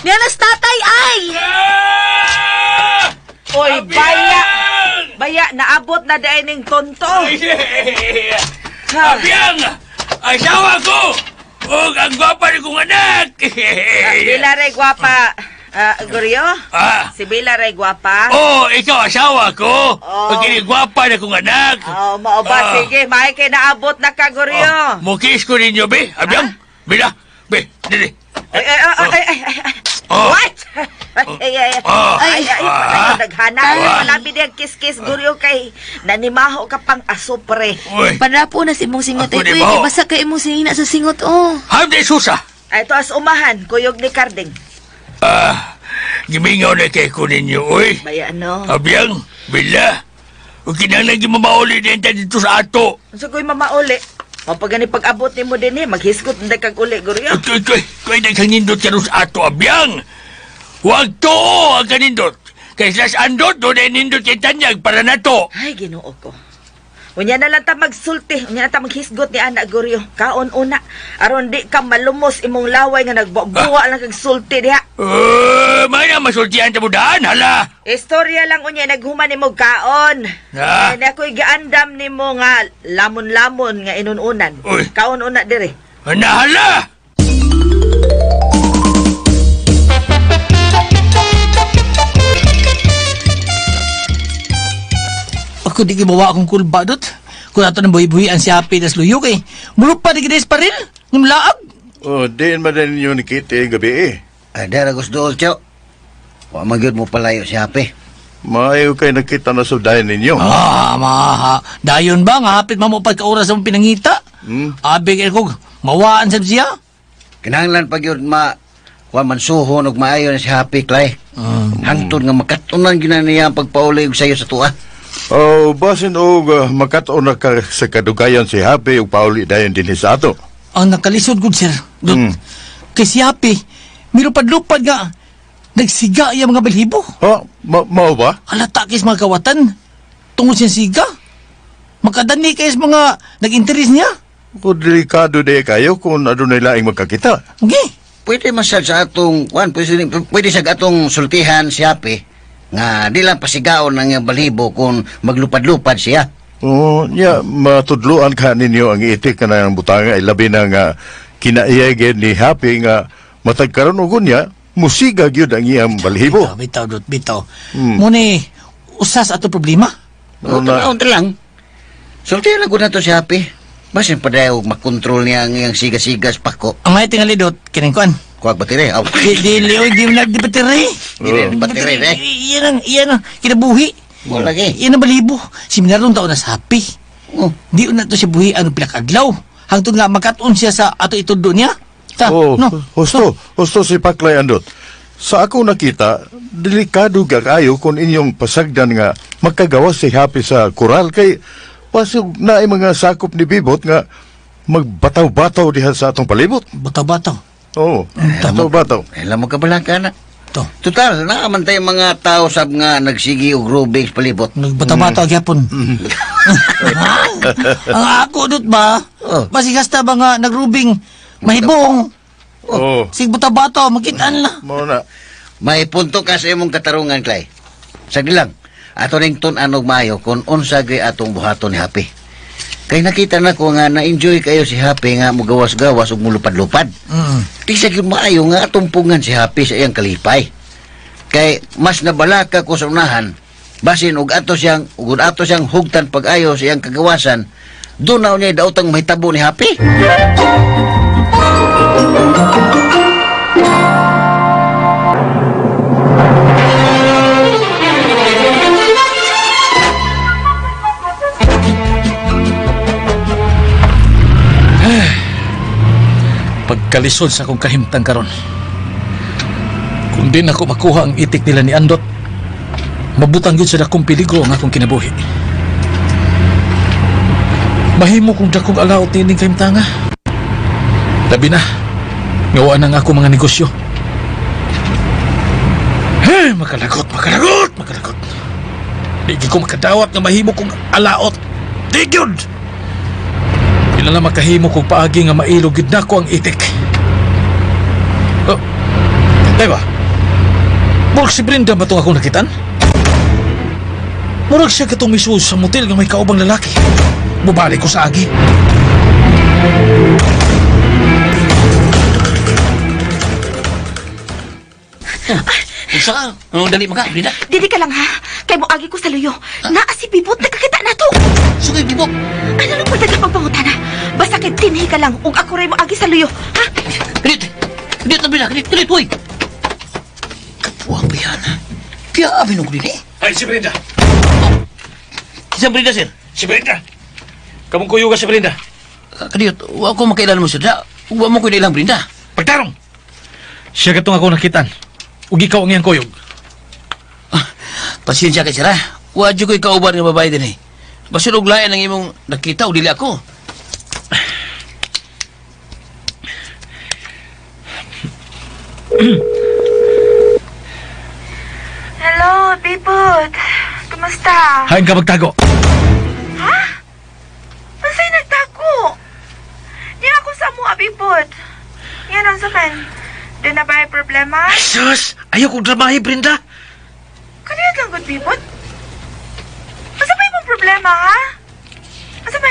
Niyanas tatay, ay! Oy, baya! Baya, naabot na dahil ng tonto. Abiyang! Asawa ko! Huwag ang gwapa ni kong anak! Bila ray gwapa. Guryo? Si Bila ray gwapa? Oh, ikaw asawa ko! Pag gwapa na kong anak! Oh, mao ba? Sige, may kay naabot na ka, Guryo. Mukis ko ninyo, be? Abiyang? Bila? Be, dili. Ay. What? Ay, naghana. Malabi din kiss-kiss, Guryo, kay nanimaho ka pang asupre. Panapo na si imong singot. Ako Ito di ba? basa kay imong singina sa singot, oh. Hamdi susa! Ay, ito as umahan, kuyog ni Carding. Gimingaw na kay ko ninyo, oy. Baya, ano? Abiyang, Bila. Huwag kinahanglan gimabauli din tayo dito sa ato. So, ko'y mamauli. O pag gani pag-abot ni mo din maghisgot na kag uli, Guryo. Kaya nagkanindot ka rin sa ato, Abiyang. Huwag to, ang kanindot. Kaya sa andot, doon ay nindot kay Tanyag para na to. Ay, ginoo ko. Unya na lang ta magsulti, unya na ta maghisgot ni anak Guryo. Kaon una, aron di ka malumos imong laway nga nagbuwa lang kag sulti diha. May na masultihan sa budaan, hala. Istorya lang unya naghuman nimo kaon. Ay ako'y gaandam nimo nga lamon-lamon nga inununan. Uy. Kaon una dire. Hala! Ako di gibawa akong kulba dot. Kung ato nang buhi-buhian si Happy das luyok eh. Mulok pa di gides pa rin. Ng laag. Oh, din man din yun nakita gabi eh. Ay, dara gusto, Olcho. Wa magyud mo palayo si Hape. Maayo kay nakita na sudayan ninyo. Maha. Dayon ba nga hapit mamupad ka oras sa pinangita? Abi kay ko mawaan sa siya. Kinahanglan pag yun kuha man suhon og maayo na si Happy, Clay. Hangtod nga makatunan gina niya ang pagpauli og sayo sa tuwa. Oh, basin og makataon na ka sa kadugayan si Happy ug pauli dayon din sa ato. Ang nakalisod gud sir. Kay si Happy, milupad-lupad nga nagsiga iya mga balhibo. Ha? Mao ba? Halata kay mga kawatan. Tungod siya siga. Makadani kay mga nag-interes niya. Kung delikado de kayo kung adunay laing magkakita. Okay. Pwede masal sa atong pwede sa atong sultihan si Happy nga di lang pasigaon ang iyang balhibo kung maglupad-lupad siya. Oh, matudluan ka ninyo ang itik na ng butanga ay labi na nga kinaiyagin ni Happy nga matagkaroon ugon niya, musiga gyud ang iyang balhibo. Bitaw. Muni, usas ato problema. Unta lang. Sultihan lang ko na to si Happy. Basin pa daw makontrol niya ang iyang siga-sigas pako. Ang may tingali dot, kinengkuan. Kuwag batire. Di mo nagdibatiri. Batire, eh. Iyan ang kinabuhi. Wala lagi. Iyan ang balibo. Seminarong taon na sa Happy. Di na to siya buhi anong pilakadlaw. Hangtod nga makatuon siya sa ato itudo niya. Husto si Paklay Andot. Sa ako nakita, delikado kayo kung inyong pasagdan nga magkagawas si Happy sa koral kay pasog na ay mga sakop ni Bibot nga magbataw-bataw diha sa atong palibot. Bataw-bataw? Oo, bataw-bataw. Alam mo kabalaka na. To. Total, naaman tayo mga tao sab nga nagsigi og Rubik's palibot. Nagbataw-bataw gyapon. Ang ako dut ba? Masigasta ba nga nagrubing mahibong? Sig bataw-bataw, makitaan na. Muna. May punto ka sa imong katarungan, Clay. Sagdi lang. Ato ring tun-anog maayo kung unsa gay atong buhaton ni Happy. Kay nakita na ko nga na-enjoy kayo si Happy nga mugawas-gawas ug mulupad-lupad. Di sa gyud maayo nga atumpungan si Happy sa iyang kalipay. Kay mas nabalaka ko sa unahan, basin og ato siyang hugtan pag-ayo sa iyang kagawasan, doon na niya daotang mahitabo ni Happy. Pagkalisod sa akong kahimtang karon. Kung di na ako makuha ang itik nila ni Andot, mabutang yun sa dakong peligro ang akong kinabuhi. Mahimo kong dakong alaot ni kahimtanga. Labi na, ngawaan ang ako mga negosyo. Makalagot. Di ko makadawat nga mahimo kong alaot. Di yun! Ilan na makahimo kong paagi nga mailog gid nako ang itik. Diba? Murag si Brenda ba itong akong nakitan? Murag siya katong misus sa motel nga may kaubang lalaki. Bubalik ko sa agi. Saan? Dali mga, Brenda. Dili ka lang ha. Kay mo agi ko sa luyo. Naa si Bibot, nagkakita na to. Sugay, Bibot. Ano lang pagdagang pagpangutana? Basta kay tinhi ka lang ug ako rin mo agi sa luyo. Ha? Ganit na, Brenda. Ganit, uy. Kapuang ba yan, ha? Kaya abin ko din, eh. Ay, si Brenda. Si Brenda, sir. Si Brenda. Kamong kuyo ka si Brenda. Kaniyot, huwag ko makailan mo, sir. Huwag mo ko ilang, Brenda. Pagtarong. Siya katong ako nakitan. Ug ikaw ang iyang kuyog. Pasensya kay sir, ha? Huwag ko ikauban ng babae din, eh. Basta uglayan ang imong nakita o dili ako. Hello, Bibot. Kumusta? Hain ka magtago. Ha? Masay nagtago? Yan ako sa mua, Bibot. Yan ang saman. Di na ba yung problema? Sus! Ayaw kong dramahe, Brenda. Kanina lang, good Bibot. Masa ba yung problema, ha? Masa ba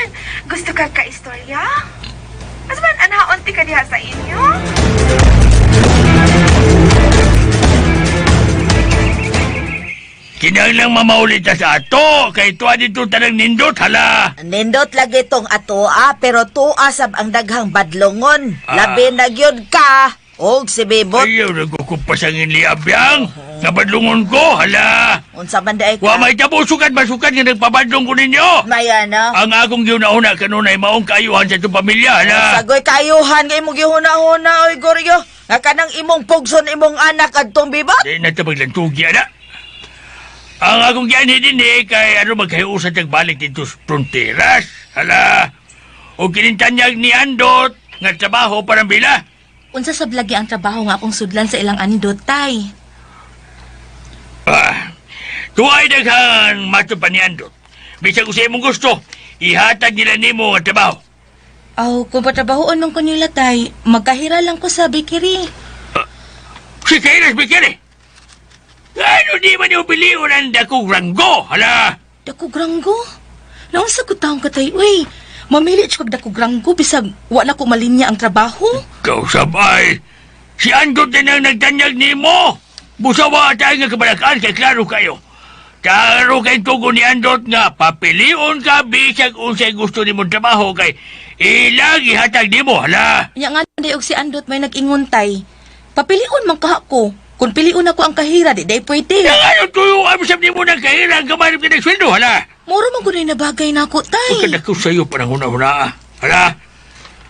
gusto ka ka-istorya? Masa ba anaon ti ka diha sa inyo? Kinailang mamaulit na sa ato, kay tuwa dito tanang nindot, hala. Nindot lagi tong atoa, pero tuasab ang daghang badlongon. Labi na gyud ka. Og si Bibot. Ayaw, nagkukumpas ang inliabyang. Nabadlungon ko, hala. Unsa man day Wa ka? may tabo sukat-basukat nga nagpabadlong ko ninyo. Maya na. Ang akong giuna-una kanunay maong kaayuhan sa itong pamilya, hala. Sagoy kayuhan kay mo gihuna-huna oy Goryo. Nga kanang imong pugson imong anak adtong bibot. Di na ito maglantugya na. Ang akong gianhi din kay ano magkahiusan tiyag balik dito sa fronteras. Hala. O kinintanyag ni Andot nga trabaho parang bila. Unsa sa blagi ang trabaho nga akong sudlan sa ilang andot, tay? Tuway daghang mato pa ni Andot. Bisag kung sa imong gusto, ihatag nila nimo nga trabaho. Aw, kung patrabahoon man ko nila, tay, magkahira lang ko sa bakery. Si Kairas Bikiri. Ano di man yung piliun ang dakong ranggo, hala. Dako granggo? Naunsa ko taong katay, uy. Mamili siya kag dako granggo, bisag wala ko malinya ang trabaho. Kau sabay. Si Andot na nang nagtanyag nimo. Busawa tayo nga kabalakaan kay klaro kayo. Klaro kay tugon ni Andot nga papilion ka bisag unsay gusto nimong trabaho kay ilang ihatag nimo, hala. Nya nga dayog si Andot may nag-inguntay. Papilion man kaha ko. Kung piliun ako ang kahira, di day pwede. Yang ano tuyo ang masab nimo ng kahirang kamarip ka ng sweldo, hala. Muro man gunay na bagay na ako, tay. Pagkada ko sa'yo parang huna-huna, hala.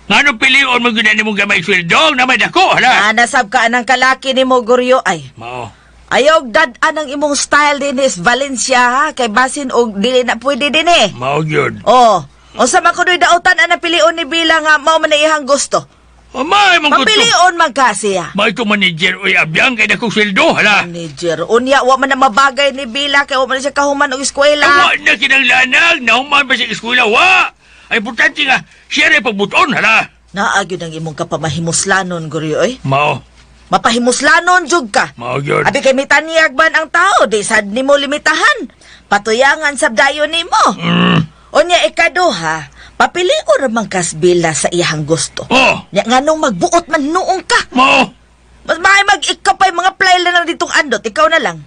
Nga nung pilion mo gina nimong gamay sweldo, naman ako, hala. Nasab ka anang kalaki ni mo Goryo ay. Mao. Ayaw dad-an ang imong style din is Valencia ha kay basin og dili na pwede din eh. Mao yun. Oh, unsa man kunoy dautan ana pilion ni Bila nga mao man na iyang gusto. May mong gusto. Papilion man kasi ha. May ito manager o abiyang kay dakong sweldo, hala. Manager, unya wa man na mabagay ni Bila kay wa man na siya kahuman og eskwela. Wa na kinanglanag, nahuman pa sa eskwela, wa. Ay importante nga, siya rin pagbuton, hala. Naagyo ang imong kapamahimuslanon Goryo oy. Mao. Mapahimuslanon jud ka. Mao yun. Abi kay mitanyag ban ang tao, di sad nimo limitahan. Patuyangan sa dayon nimo. Unya ikaduha, papilion ra man kas Bila sa iyang gusto. Oh. Nya nganong magbuot man noong ka. Mao. Mas maay mag-ikapay mga play lang ditong andot, ikaw na lang.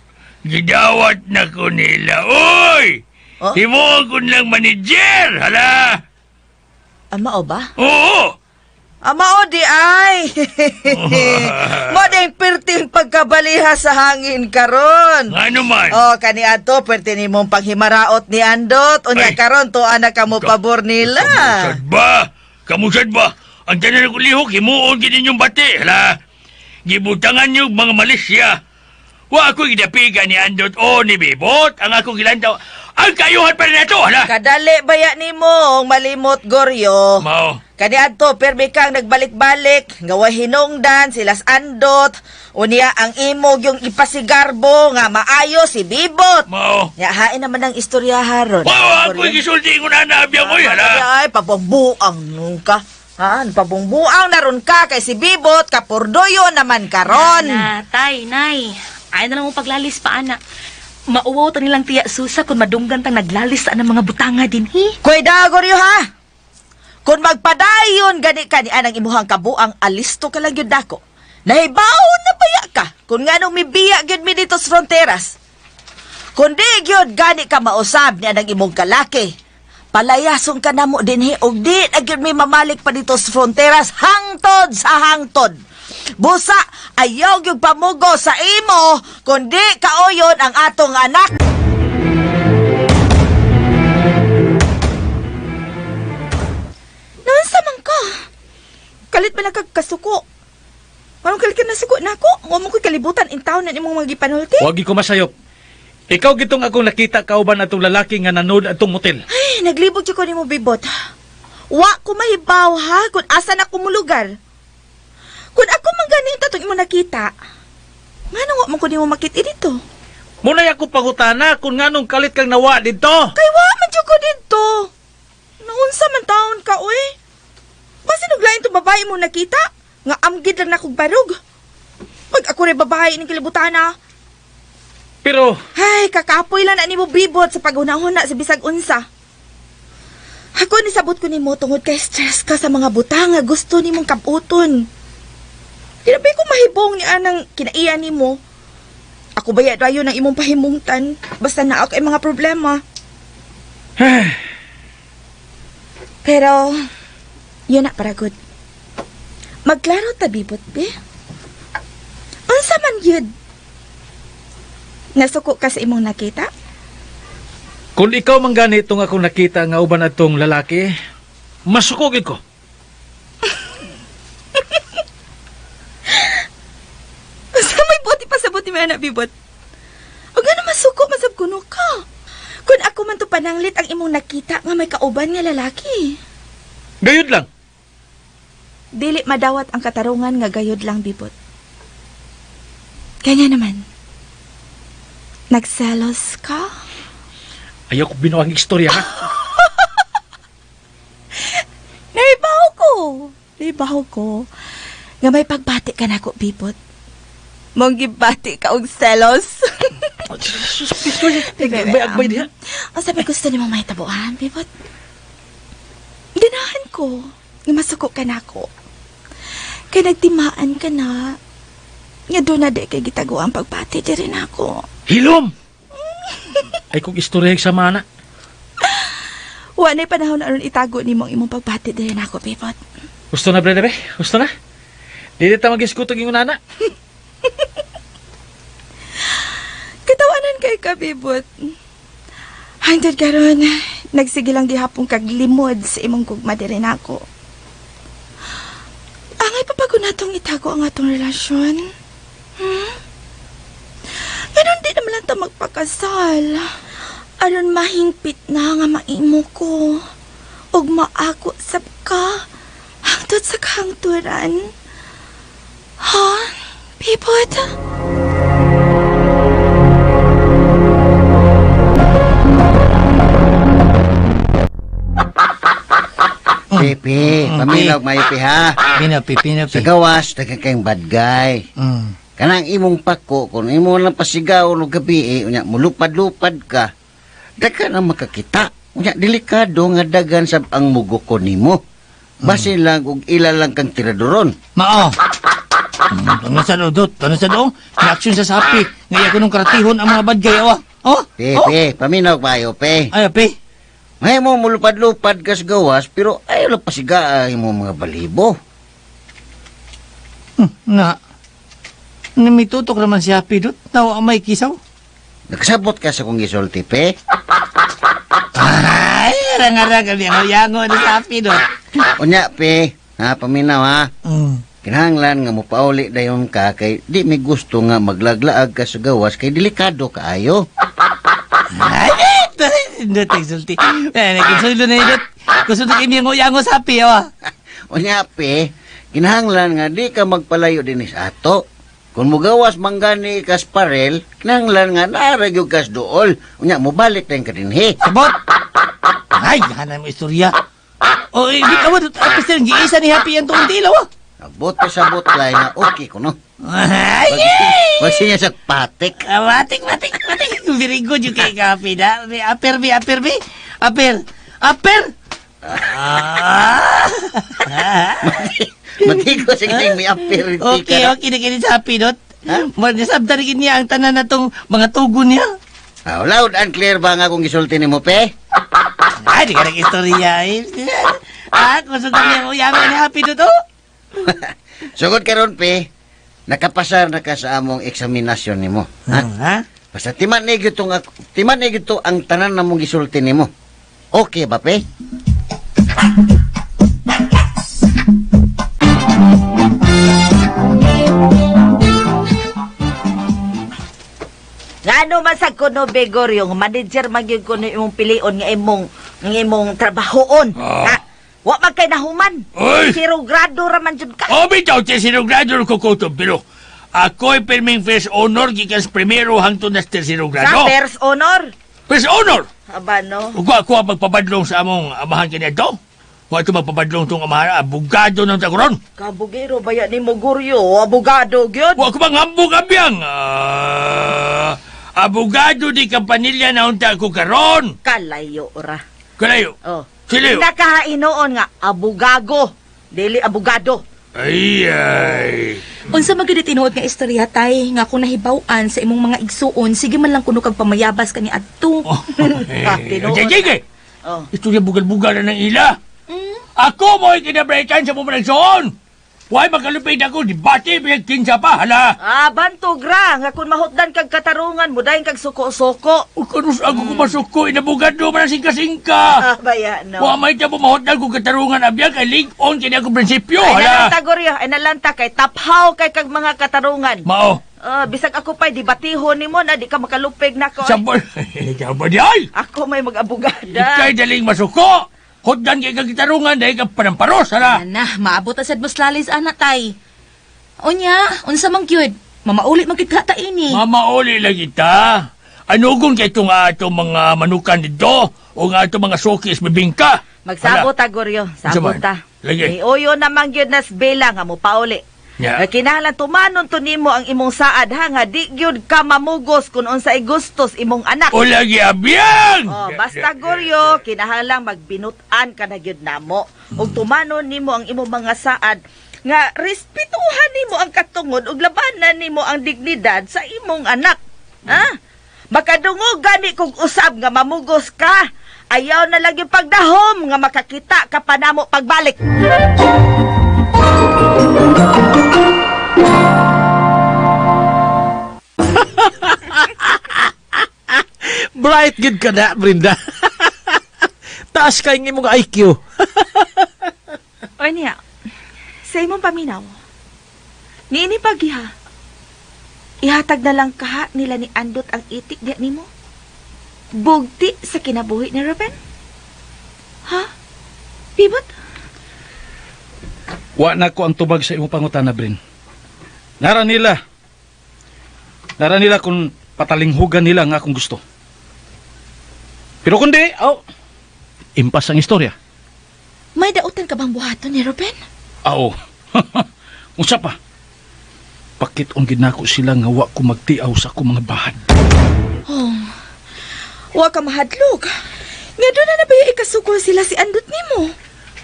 Gidawat na ko nila, oy! Oh? Himo ko lang manager, hala. Ama o ba? Oo. Ama o di ay. Mo ding perting pagkabaliha sa hangin karon. Ano man? Oh, kani ato perti nimong panghimaraot ni Andot. Unya Ay. karon to anak ka mo pabor nila. Kamusad ba? Kamusad ba? Ang tanan ko lihok, himuon gini yung bati, hala. Gibutangan niyo mga Malaysia. Wa ako gidapigan ni Andot o ni Bibot. Ang akong gilantaw. Ang kayuhan pa rin na ito, hala. Kadali baya nimo malimot Goryo. Mao. Kani adto permi kang nagbalik-balik nga wa hinungdan silas Andot. Unya ang imog yung ipasigarbo nga maayo si Bibot. Mao. Ya hain naman ang istorya haron. Wow, ako gisulti ko na nabiyang mo, hala. Ay, pabungbuang nung ka. Ha, pabungbuang na ron ka kay si Bibot kapurdoyo naman karon. tay, nay. Ay na lang mo paglalis pa, anak. Mauwaw ta nilang tiya susa kung madunggan tang naglalis sa mga butanga din, hi. Koy Goryo ha. Kung magpadayon gani ka ni anang imuhang kabuang alisto ka lang yun dako. Nahibaon na baya ka kung nga nung mibiya gyud mi dito sa fronteras. Kung di gyud gani ka mausab ni anang imong kalaki. Palayason ka na mo dinhi og di na gyud mi mamalik pa dito sa fronteras hangtod sa hangtod. Busa, ayaw gyud pamugo sa imo kundi kaoyon ang atong anak. Naunsa man ka? Kalit ba nagkagkasuko? Anong kalit ka nasuko na ako? Huwag mo ko'y kalibutan in taon na imong mga gipanulti? Wagi ko masayop. Ikaw gitong akong nakita kauban atong lalaki nga nanood atong motel. Ay, naglibog ko ni mo, Bibot. Wa ko mahibaw ha kung asan ako mo lugar. Kung ako man ganito itong imo nakita, nga nang wa man ko ni mo makiti dito. Munay ako pangutana kung nganong kalit kang nawa dito. Kay wa man dyan ko dito. Naunsa man taon ka, uy. Basta naglain to babae mo nakita, nga amgid lang na kong barog. Pag ako rin babae ng kilibutana. Pero, Ay, kakapoy lang na ni mo Bibot sa paghunahuna sa bisag unsa. Ako nisabot ko ni mo tungod kay stress ka sa mga butang nga gusto ni mong kaputon. Tinabi ko mahibong ni anang kinaiyan ni mo. Ako ba yun ang imong pahimungtan? Basta na ako ay mga problema. Pero, yun na para good. Magklaro ta Bibot, be? Unsa man yun? Nasuko ka sa imong nakita? Kung ikaw man ganit itong akong nakita nga uban atong lalaki, masukogin ko. Basta may buti pa sa buti may anak, bibot. O gano'n masuko, masab kuno ka. Kung ako man to pananglit ang imong nakita nga may kauban nga lalaki. Gayud lang. Dili madawat ang katarungan nga gayod lang, bibot. Kanya naman. Nagselos ka? Ayaw ko binuang istorya, ha? Naibaw ko. Nga may pagbati ka na ko, bibot. Mong gibati ka og selos. Agbay diha. Ang sabi gusto ni mong may tabuhan, bibot. Ganahan ko. Nga masuko ka na ko. Kaya nagtimaan ka na. Nga doon na di kay gitago ang pagbati di rin ako. Hilom! Ay kung istorya sa mana. Wanay panahon na ron itago ni mong imong pagbati di rin ako, bibot. Gusto na, brother, be? Gusto na? Dili ta mag-iskutog yung nana. Katawanan kay ka, bibot. Hangtod karon, nagsige lang gihapon kag limod sa imong gugma di rin ako. Angay pa ko natong itago ang atong relasyon. Ganon di naman lang ta magpakasal. Aron mahingpit na nga maimo ko. Ug maako sab ka. Hangtod sa kahangturan. Ha? Bibot? Pipi, paminaw mayo pi ha. Pinapi. Sa gawas, daga kayong bad guy. Kanang imong pako, kung imo lang pasigaw no gabi, unya mulupad-lupad ka, daga na makakita. Unya delikado nga dagan sab ang mugoko nimo. Base lang ug ila lang kang tiradoron. Mao. Ano sa dodot? Ano sa doong? Inaksyon sa sapi. Ngaya ko nung karatihon ang mga badgay, awa. Oh? Pipi, paminaw mayo pi. Ay, api. May mo mulupad-lupad ka sa gawas, pero ayaw lang pasiga mo mga balibo. Na. Namitutok naman si Happy dot. Nawa may kisaw. Nagsabot ka sa kong gisulti, pe. Ay, arang-arang kami ang yango ni Happy dot. Unya, pe. Ha, paminaw ha. Kinahanglan nga mo pauli dayon ka kay di may gusto nga maglaglaag ka sa gawas kay delikado kaayo. Ay, dot exulti. Nagkinsulo na dot. Gusto na kami ang yango sa Happy, awa. Unya, pe. Kinahanglan nga di ka magpalayo din sa ato. Kung mugawas manggani kas parel, kinahanglan nga naaragyo kas dool. Unya, mubalik tayong kadinhi. Sabot! Ay, gahanan mo istorya. O, hindi ka mo, tapos yung giisa ni Happy ang tuong tilaw, ah. Abot pa sa botlay nga okay ko, no? Ay! Wag siya sa patik. Matik. Very good yung kay Happy, na. Aper. Matigo sa kining may apir. Okay, na sa Happy, dot. Manisabda rin niya ang tanan na tong mga tugon niya. Loud and clear ba nga kung gisulti ni mo, pe? Ay, di ka nag-istorya, eh. Kung sundang niya mo, yaman ni Happy, dot, oh. Sugod ka ron, pe. Nakapasar na ka sa among eksaminasyon ni mo. Ha? Basta timan na gito ang tanan na mong gisulti ni mo. Okay ba, pe? Ngano man sa kuno Begor yung manager magyud kuno imong pilion nga imong trabahoon. Ha? Wa man kay nahuman. Zero grado ra man jud ka. O, bitaw, tercero grado ko kutob, pero ako'y pirming first honor gikas primero hangtod na tercero Sa grado. first honor. First honor! Aba no. Ug ako ang magpabadlong sa among amahan kanito. Wa ito magpabadlong tong amahan, abogado ng taguron. Kabugero baya ni mo guryo, abogado gyud. Wa ko mangambog abiyang. Abogado di kampanilya na unta ko karon. Kalayo ra. Kalayo. Oh. Siliyo. Nakahainoon nga abogago, dili abogado. Ay. Unsa magid tinuod nga istorya tay nga kung nahibaw-an sa imong mga igsuon sige man lang kuno kag pamayabas kani adto. Tinuod. Jige. Oh. Istorya bugal-bugal na ng ila. Ako mo ikinabrikan sa pumanagsoon. Why makalupay na ko, di bati, biyag kinsa pa, hala. Bantog ra, nga kung mahutdan kag katarungan mo, dahin kag suko-suko. O kanus ako kumasuko, inabugad do man ang singka-singka. Baya, no. Wa may tabo mahutdan ko katarungan abiyag, kay lig-on kaya ako prinsipyo, Ay hala. nalanta, Goryo, ay nalanta kay taphaw kay kag mga katarungan. Mao, Bisag ako pa'y di batihon ni mo na di ka makalupig na ko. sabon, ikaw ba di ay? Ako may mag-abugada. Ikay daling masuko. Hutdan kay kag katarungan, dahil ka panamparos, hala. Ana, maabot asad mo slalis anak tay. Unya, unsa man gyud? Mamauli man kita ta ini. Mamauli lang kita. Anugon kay itong atong mga manukan dito o nga itong mga sukis bibingka. Magsabot ta, Goryo. Sabot ta. Lagi. Uyo naman yun nas bela nga mo pauli. Yeah. Kinahanglan tumanon to nimo ang imong saad ha nga di gyud ka mamugos kung unsay gustos imong anak. O lagi abiyang! Basta Goryo, kinahanglan magbinutan ka na gyud namo. Ug tumanon nimo ang imong mga saad nga respetuhan nimo ang katungod ug labanan nimo ang dignidad sa imong anak. Ha? Makadungog gani kung usab nga mamugos ka. Ayaw na lang yung pagdahom nga makakita ka pa namo pagbalik. Bright good ka na, Brenda. Taas ka yung imong IQ. O niya, sa imong paminaw, niini pagiha, ihatag na lang kaha nila ni Andot ang itik diya nimo? Bugti sa kinabuhi ni Ruben? Ha? Bibot? Wa na ko ang tubag sa imong pangutana, Brin. Nara nila kung patalinghugan nila nga akong gusto. Pero kundi, impas ang istorya. May dautan ka bang buhaton ni Ruben? Unsa pa? Pakit ong ginako sila nga wa ko magtiaw sa akong mga bahad. Wa ka mahadlok. Nga doon na ba yung ikasukol sila si Andot nimo?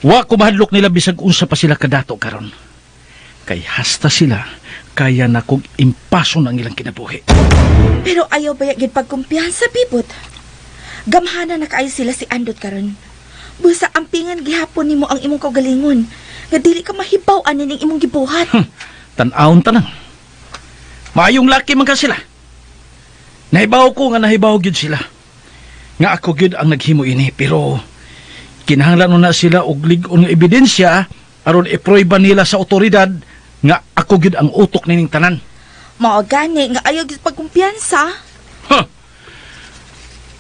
Wa ko mahadlok nila bisag unsa pa sila kadato karon. Kay hasta sila kaya na kong impason ang ilang kinabuhi. Pero ayaw ba yung pagkumpiyansa, Bibot? Gamhana na kaayo sila si Andot karon. Busa ampingan gihapon nimo ang imong kaugalingon. Nga dili ka mahibaw anin imong gibuhat. Tan-awon tanang. Maayong laki man ka sila. Nahibaw ko nga nahibaw gyud sila. Nga ako gyud ang naghimo ini, pero kinahanglan na sila og lig-on nga ebidensya aron iproyba nila sa otoridad nga ako gyud ang utok nining tanan. Mao gani nga ayaw gyud pagkumpiyansa.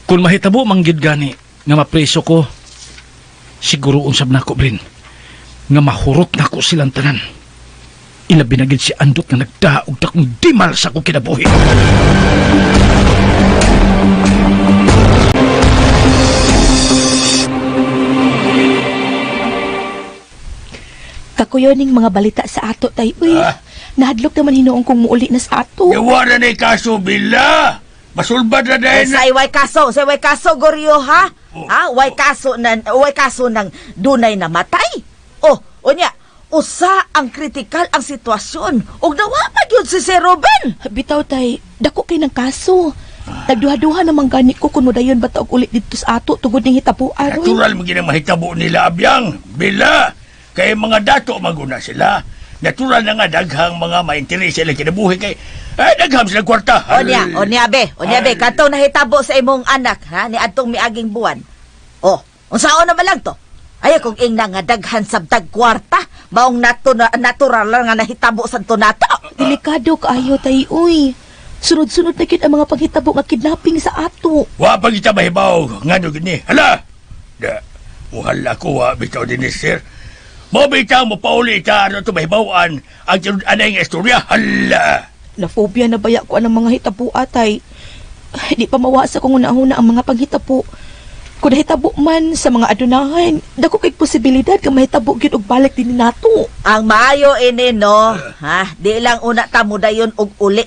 Kung mahitabo man gyud gani nga mapreso ko, siguro unsab nako, Brin, nga mahurot nako silang tanan. Ilabi na gyud si Andot nga nagdaog ta kong dimal sa akong kinabuhi. Kakuyoning mga balita sa ato tay. Uy, nahadlok naman hinoong kung muuli na sa ato. Yawa na na kaso, Bila. Masulbad na dahil na. Sa way kaso, Goryo, ha? Way kaso ng dunay na matay. Unya, usa ang kritikal ang sitwasyon. Ug nawa pa gyud si Ruben. Bitaw tay, dako kay ng kaso. Nagduha-duha naman gani ko kuno dayon bata og ulit dito sa ato tugod ning hitapuan. Natural mo ginang mahitabo nila, Abyang. Bila. Kay mga dato maguna sila. Natural na nga daghang mga mainteres sila kinabuhi kay dagham sila kwarta. Onya be, kadto nahitabo sa imong anak, ha? Ni adtong miaging buwan. Unsaon na ba lang to? Ay kung ingna nga daghan sabtag kwarta, maong natural lang nga nahitabo sa tunata. Delikado kaayo tay, uy. Sunod-sunod na gid ang mga panghitabo nga kidnapping sa ato. Wa pa kita mahibaw, ngano gini. Hala. Muhala ko bitaw din sir. Mo bitaw mo pauli ka ano to mahibawan ang anay nga istorya. Hala. Nafobia na baya ko ang mga hitabo atay. Di pa mawasa kung una-una ang mga panghitabo. Kung nahitabo man sa mga adunahan, dako kay posibilidad ka mahitabo gyud og balik din nato. Ang maayo ini no, di lang una ta mo dayon og uli.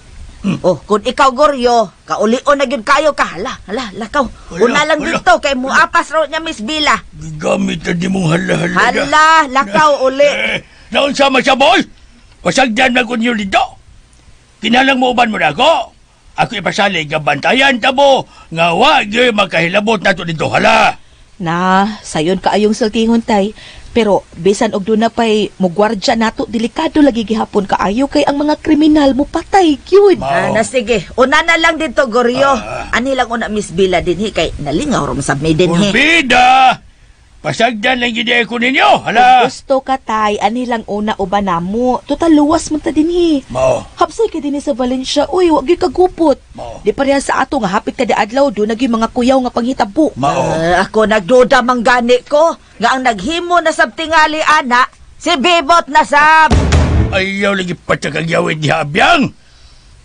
Kung ikaw Goryo, kaulion na gyud kayo ka. Hala, lakaw. Una lang dito kay muapas raw niya Miss Bila. Gamit na di mong hala. Hala, lakaw uli. Naon sama siya boy? Pasagdan na ko niyo dito. Kinalang mo uban mo na ako. Ako ipasali nga bantayan tabo nga wag makahilabot nato dito hala. Na, sayon kaayong sultingon tay. Pero bisan og duna pay mo gwardya nato, delikado lagi gihapon kaayo kay ang mga kriminal mo patay gyud. Na sige, una na lang dito, Goryo. Ani lang una Miss Bila dinhi kay nalingaw rom sa may dinhi. Urbida! Pasagdan lang gid ko ninyo. Hala. Gusto ka tay, ani lang una uban namo. Total luwas man ta dinhi. Mao. Hapsay ka dinhi sa Valencia. Uy, wag gyud kagupot. Di pareha sa ato nga hapit kada adlaw do nagi mga kuyaw nga panghitabo. Ako nagduda manggani ko nga ang naghimo na sab tingali ana si Bibot na sab. Ayaw lagi patsakagyawid niya, Abyang.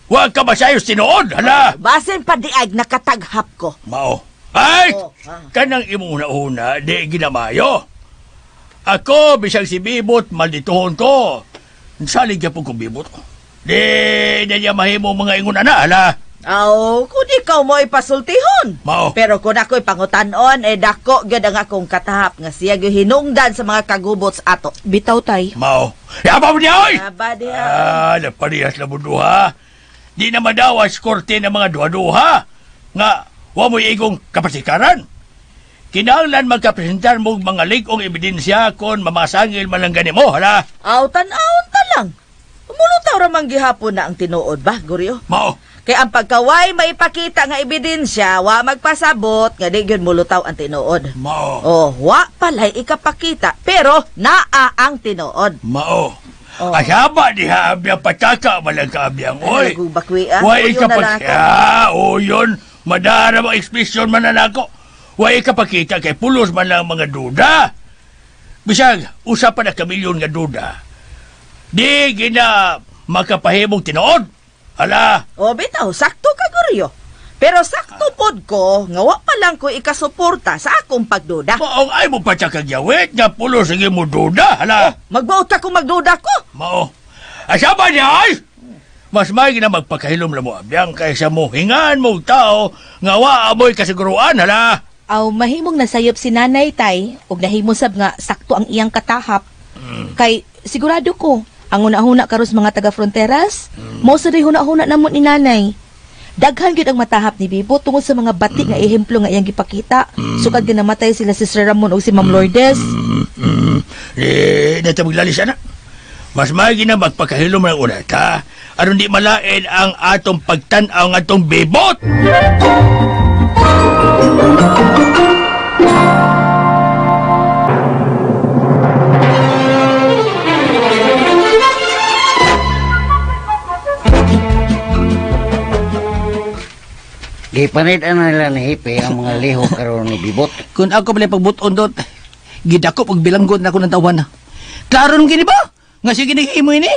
Huwag ka masayos tinuod, hala. Basin pa diag nakataghap ko. Mao. Ay! Kanang imong una, di ginamayo. Ako, bisang si Bibot, maldituhon ko. Salig ka po kong Bibot. Di niya mahimo mga ingon na, hala. Aw, kung ikaw mo ipasultihon. Mao. Pero kung ako'y pangutanon, dako gyud ang akong katahap nga siya gyud hinungdan sa mga kagubots ato. Bitaw tay. Mao. Yabaw niya, oy! Aba diha. Naparihas na mo duha. Di na madawas korte ng mga duha-duha. Nga, wa mo igong kapasikaran. Kinahanglan magkapresentar mo mga ligong ebidensya kung mamasangil man lang gani mo, hala. Aw, tan-awon ta lang. Umulutaw ramang gihapon na ang tinuod ba, Goryo? Mao. Kaya ang pagkaway maipakita nga ebidensya, wa magpasabot, nga di gyud mulutaw ang tinuod. Mao. Oh, wa palay ikapakita, pero naa ang tinuod. Mao. Asaba diha abiyang pataka malang kaabiyang, oy. Bakwi ah. Wa Uyo na lang ako. ikapakita. O yun, madara ang ekspresyon man na nako. Wa ikapakita kay pulos man lang mga duda. Bisag, usapan na kamilyon nga duda. Di gina makapahimong tinuod. Hala. O bitaw, sakto ka, Goryo. Pero sakto pod ko, nga wa pa lang ko ikasuporta sa akong pagduda. Maong ay mo pa siya kagyawit nga pulos sige mo duda. Hala. Magbaot ka kung magduda ko. Mao. Asaba niya ay! Mas may na magpakahilom na mo abiyang kaysa mo hingan mo tao nga wa amoy kasiguruan, hala. Aw mahimong nasayop si nanay tay ug nahimo sab nga sakto ang iyang katahap. Kay sigurado ko ang una-huna karos mga taga fronteras, mo sa huna-huna namon ni nanay. Daghan gyud ang matahap ni Bibo tungod sa mga batik nga ehemplo nga iyang gipakita. Sukad nga namatay sila si Sir Ramon ug si Ma'am Lourdes. Natabiglalis na. Mas may na magpakahilom ng una ta. Aron di malain ang atong pagtanaw ng atong Bibot. Gipanit na nila ni Hipe ang mga liho karon ni Bibot. Kung ako pala pagbuton dot, gidako pag bilanggot na ako ng tawan na. Karon gini ba? Nga sige naghimo ini.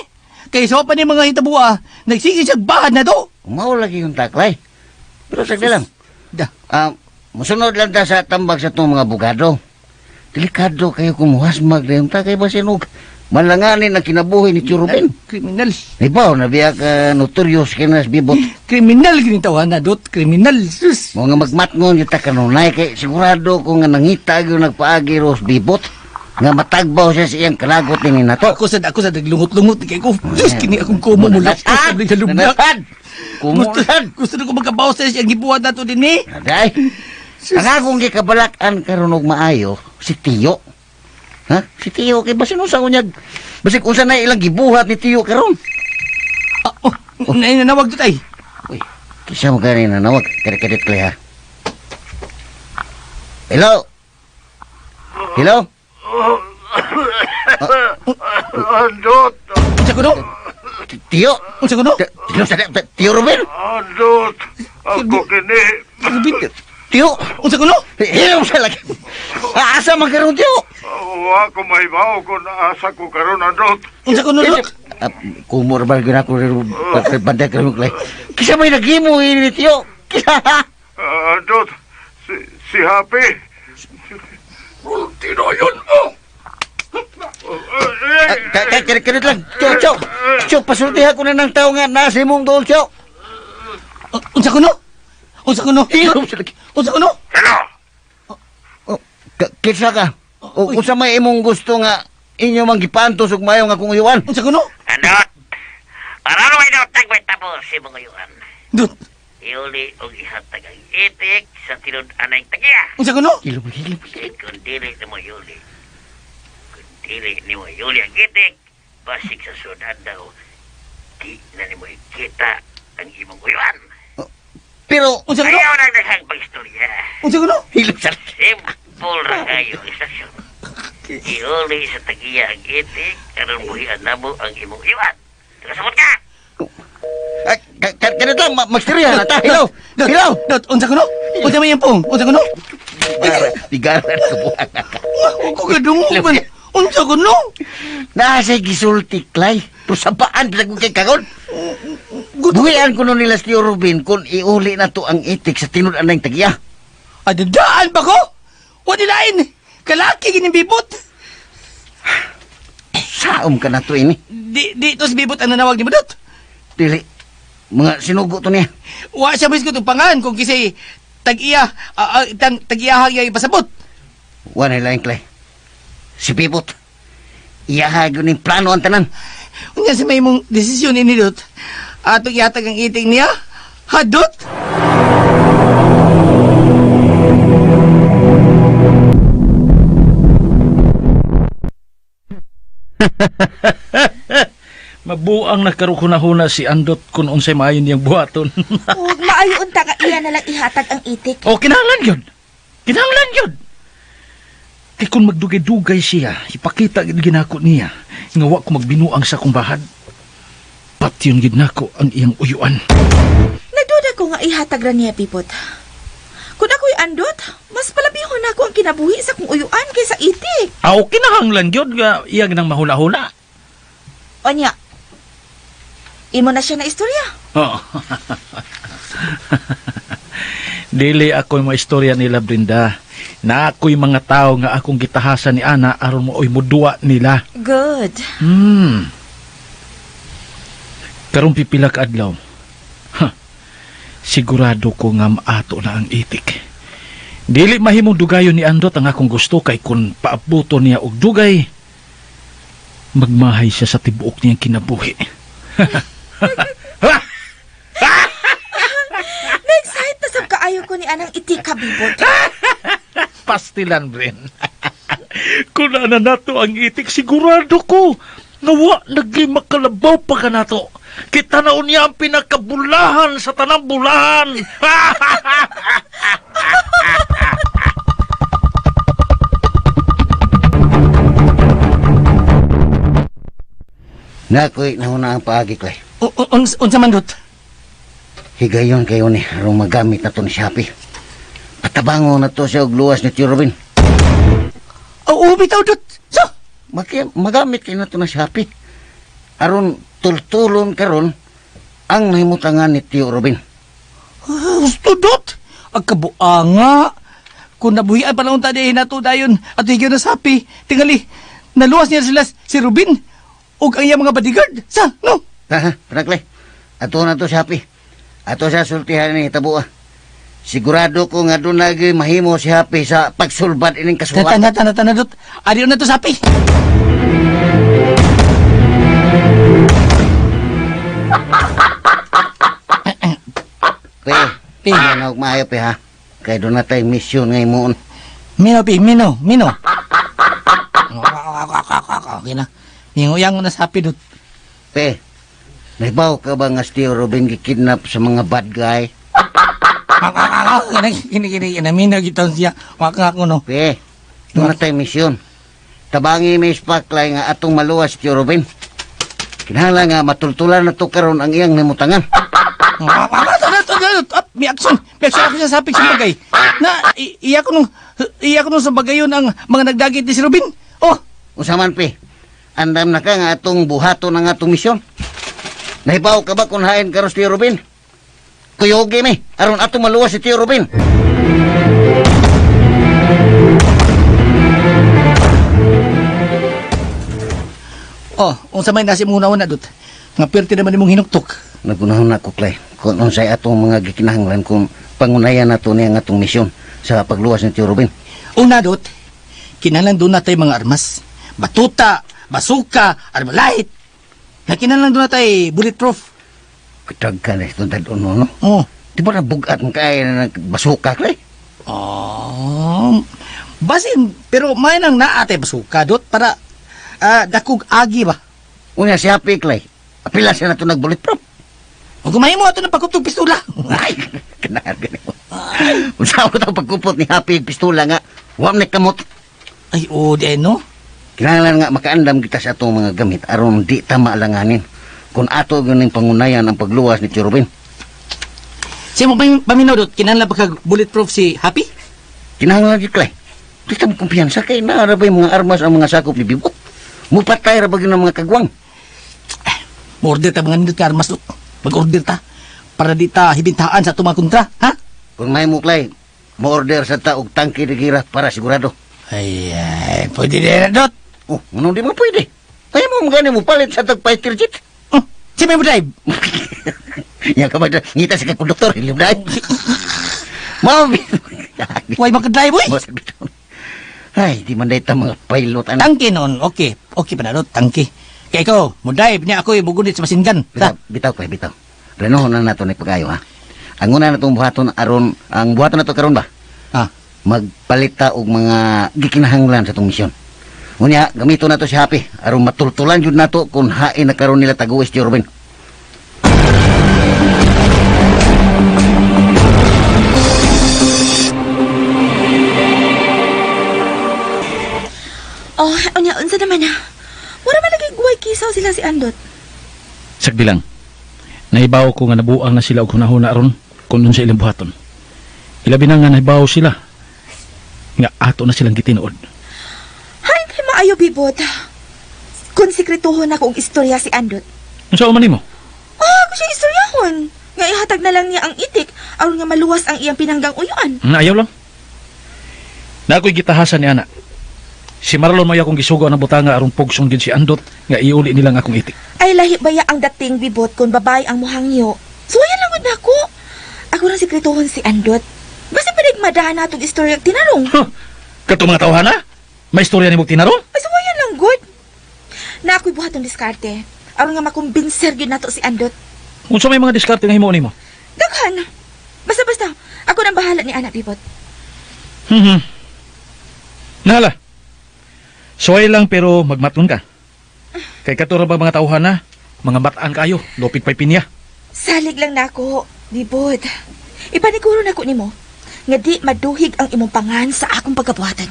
Kay so pa ni mga hitabua, nagsige siya bahad na to. Mao lagi yung taklay. Pero sagdi lang. Da. Musunod lang ta sa tambag sa itong mga bugado. Delikado kayo kumuhasmag na yung takay basinog. Malanganin ang kinabuhi ni Churubin. Kriminal. Ibaw, nabiya ka notorious kinas Bibot. Kriminal ginitawan na dot. Kriminal. Sus. Mga magmatngon yung takanunay kay sigurado kung nga nangitag yung nagpaagi ros Bibot. Nga matagbaw siya sa iyang kalagot ni nato. Ako sa naglungot-lungot kay ko. Sus, kini akong kumo mula. Nanasad! Kumulan! Gusto na ko magkabaw sa siyang gibuhat na to din eh. Aday! Ang akong gikabalakan karon og maayo, si Tiyo. Ha? Si Tiyo, kay basin unsa unyag. Basig unsa na ilang gibuhat ni Tiyo karon. Nanawag to tay. Uy, kisa mo gani nanawag. Kadit-kadit ko ha. Hello? Hello? Andot! Unsa ko no? Tiyo? Unsa ko no? Tiyo Ruben? Andot! Ako kini! Ruben? Tiyo? Unsa ko no? Hilaw sa lagi. Asa man karon Tiyo? Wa ko mahibaw kung asa ko karon, Andot! Unsa ko no? Kumur ba gina ko banday karon klay. Kisa may naghimo ini Tiyo? Kisa? Andot! Si Happy! Tino yun! Kadit lang. Tiyo, pasultihan ko na ng tao nga nasa mong doon, Tiyo. Unsa ko no? Unsa ko no? Unsa ko no? Kisa ka? O kung sa may imong gusto nga inyo mang gipantos ug mayo nga kung uyuan. Unsa ko no? Andot! Para may daw tagway tapos si mga uyuan. Dut! Iuli og ihatag ang itik sa tinod anay tagiya. Unsa ko no? Hilom. Kung dili na mo iuli. Kung dili ni mo yuli ang itik, basig sa sudan daw, di na ni mo ikita ang imong uyuan. Pero, Unsa ko? Ayaw nang daghang pagstorya. Unsa ko no? hilot sa... Simple ra kayo ang istasyon. Iuli sa tagiya ang itik, karon buhian na mo ang imong uyuan. Tagasabot ka! Ganito, magstorya na ta. Hilaw! Hilaw! Dot, unsa ko no? Unsa man yan pong? Unsa ko no? Bigaran ka buwan ka. Huwag ko kadungog man. Unsa ko no? Nasa gisulti, Clay. Pusapaan, pinag kay kagon. Buhian ko nun nila si Tio Rubin kung iuli na to ang itik sa tinudan ng tagiya. Adadaan ba ko? O nilain? Kalaki ginibibot? Saom ka na to ini. Di to si bibot ang nanawag ni Badot. Dili. Mga sinugo to niya. Wa siya bis ko itong pangan kung kisay tag-iya, tag-iya hagya ipasabot. Wala lang, Clay. Si Pipot. Iyahag yun yung plano ang tanan. Unya si may mong desisyon ini Dot. Atong ihatag ang iting niya. Ha, Dot? Mabuang nagkaruhuna-huna si Andot kung unsay maayon niyang buhaton. Huwag maayo unta ka iya na lang ihatag ang itik. O, kinahanglan yun. Kinahanglan yun. Kaya kung magdugay-dugay siya, ipakita ginako niya, nga wa ko magbinuang sa kong bahad. Pati yun ginako ang iyang uyuan. Nagduda ko nga ihatag ra niya, Pipot. Kung ako'y andot, mas palabihon ako ang kinabuhi sa kong uyuan kaysa itik. Aw, kinahanglan yun nga iyang nang mahula-hula. Onya, imo na siya na istorya. Oh. Dili ako yung mga istorya nila, Brenda. Na ako'y mga tao nga akong gitahasan ni Ana aron mo oy mudua nila. Good. Karong pipila ka adlaw. Sigurado ko nga maato na ang itik. Dili mahimong dugayon ni Andot ang akong gusto kay kung paabuto niya og dugay, magmahay siya sa tibuok niyang kinabuhi. Na-excite na sab kaayo ko ni anang itik ka, Bibot. Pastilan, Bren. Kung na nato ang itik, sigurado ko nga wa naging makalabaw pa ka nato. Kita na unya ang pinakabulahan sa tanang bulahan. Nakoy nahuna ang paagi, Clay. Unsa man, Dot? Higayon kayo ni arong magamit na to ni Shopee. Patabango na to siya og luwas ni Tio Robin. Oo, bitaw, Dot. So? Magamit kayo na to na Shopee. Aron tultulon karon ang nahimutangan ni Tio Robin. Gusto, Dot. Agkabuanga. Kung nabuhian pa lang tadi na to dayon at higyan na sapi, tingali, naluwas niya sila si Rubin o ang iyang mga bodyguard. Sa, no? Panaklay, ato na to Shopee. Ato sa sultihan ni Tabua. Sigurado ko nga doon lagi mahimo si Happy sa pagsulbad ining kasuwa. Tana, Dot. Adiyo na to sapi. Pe, yan maayo pe ha. Kaya doon na tayo mission ngay moon. Mino. Okay na. Ninguyang na sapi, Dot. Pe, nahibaw ka ba nga si Tio Robin gikidnap sa mga bad guy? Kini, mino gitawon siya. Waka ko, no? Pe, doon na tayo mission. Tabangi may spaklay nga atong maluwas si Tio Robin. Kinahanglan nga matultulan na to karon ang iyang namutangan. May aksyon ako sa sapik sa bagay. Na, iya ko nung sa bagayon ang mga nagdagit ni si Robin. Oh! Usaman, pe. Andam na ka nga atong buhato na nga atong misyon. Nahibaw ka ba kung hain karos Tio Robin? Kuyogi mi, aron atong maluwas si Tio Robin. Oh, unsa may nasi muna Dot. Nga perti naman imong hinuktok. Nagunahon na ko, Clay. Kung unsay atong mga gikinahanglan kung pangunayan nato niya nga atong misyon sa pagluwas ni Tio Robin. Una, Dot, kinalang doon natin mga armas. Batuta, basuka, armalite. Na kinalang doon natin bulletproof. Kitag ka na itong dadon mo, no? Oh. Di ba nabugat mo kaya na nagbasuka, Clay? Oh, basin, pero may nang naate basuka, Dot, para dakog agi ba? Unya si Happy, Clay. Apila siya na ito nag-bulletproof. Huwag kumain mo ito ng pagkutog pistola. Ay, kanahan ka mo. Kung saan ko pagkupot ni Happy pistula nga, huwag na kamot. Ay, di no? Kinahanglan nga makaandam kita sa atong mga gamit aron di ta maalanganin. Kung ato yun yung pangunayan ang pagluwas ni Cherubin. Siya mo ba yung paminaw dot? Kinahanglan ba kag bulletproof si Happy? Kinahanglan lagi, Clay. Di ta mo kumpiyansa kay naarabay mga armas ang mga sakop ni Bibot. Mupatay ra ba yun ang mga kagwang. Order ta mga nindot ka armas dot. Mag-order ta. Para di ta hibintaan sa tumang kontra, ha? Kung may mo, Clay, mo-order sa ta og tangke de gira para sigurado. Ay, pwede din na dot. Oh, anong di mo pwede? Kaya mo magani mo palit sa tag-fighter jet. Si may mo drive. Yan ka ba, ngita si kagkonduktor, ilim na ay. Why makadrive, boy? Ay, di man dahi ta mga pilot. Tangke noon, okay. Okay pa na dot, tangke. Kaya ikaw, mo drive niya ako bugunit sa masingan. Bitaw, Clay, bitaw. Renohon na nato ni pagayo, ha? Ang una na itong buhaton aron, ang buhaton na ito karon ba? Magpalita og mga gikinahanglan sa itong misyon. Ngunya, gamito na to si Happy, aron matultulan yun na to kung hain na karon nila taguwis si Robin. Oh, unsa naman na? Mura malagay guway kisaw sila si Andot. Sagdi lang. Nahibaw ko nga nabuang na sila og hunahuna aron kung dun sa ilang buhaton. Ilabi na nga nahibaw sila. Nga ato na silang gitinuod. Hay kay maayo bibot. Kung sikretuhon ako og istorya si Andot. Unsa man nimo? Ako siya istoryahon. Nga ihatag na lang niya ang itik aron nga maluwas ang iyang pinanggang uyuan. Ayaw lang. Na ako'y gitahasan ni ana. Si Marlon mo akong gisugo ng butanga aron pugsong gid si Andot nga iuli nilang akong itik. Ay lahi baya ang dating bibot kung babae ang muhangyo. Suwayan lang gud nako. Ako rin sikretuhon si Andot. Basta pinagmadahan na itong istorya tinarong. Kato mga tawhana? May istorya ni mong tinarong? Ay suwayan lang gud. Na ako'y buhatong diskarte. Aron nga makumbinser gid nato si Andot. Unsa may mga diskarte nga himuon nimo? Daghan. Basta ako nang bahala ni anak bibot. Nala. Suway lang pero magmaton ka. Kay katura ba mga tauhana, mga bataan kayo, lupit pa'y pinya. Salig lang nako, bibot. Ipaniguro nako nimo nga di maduhig ang imong pangan sa akong pagkabuhatan.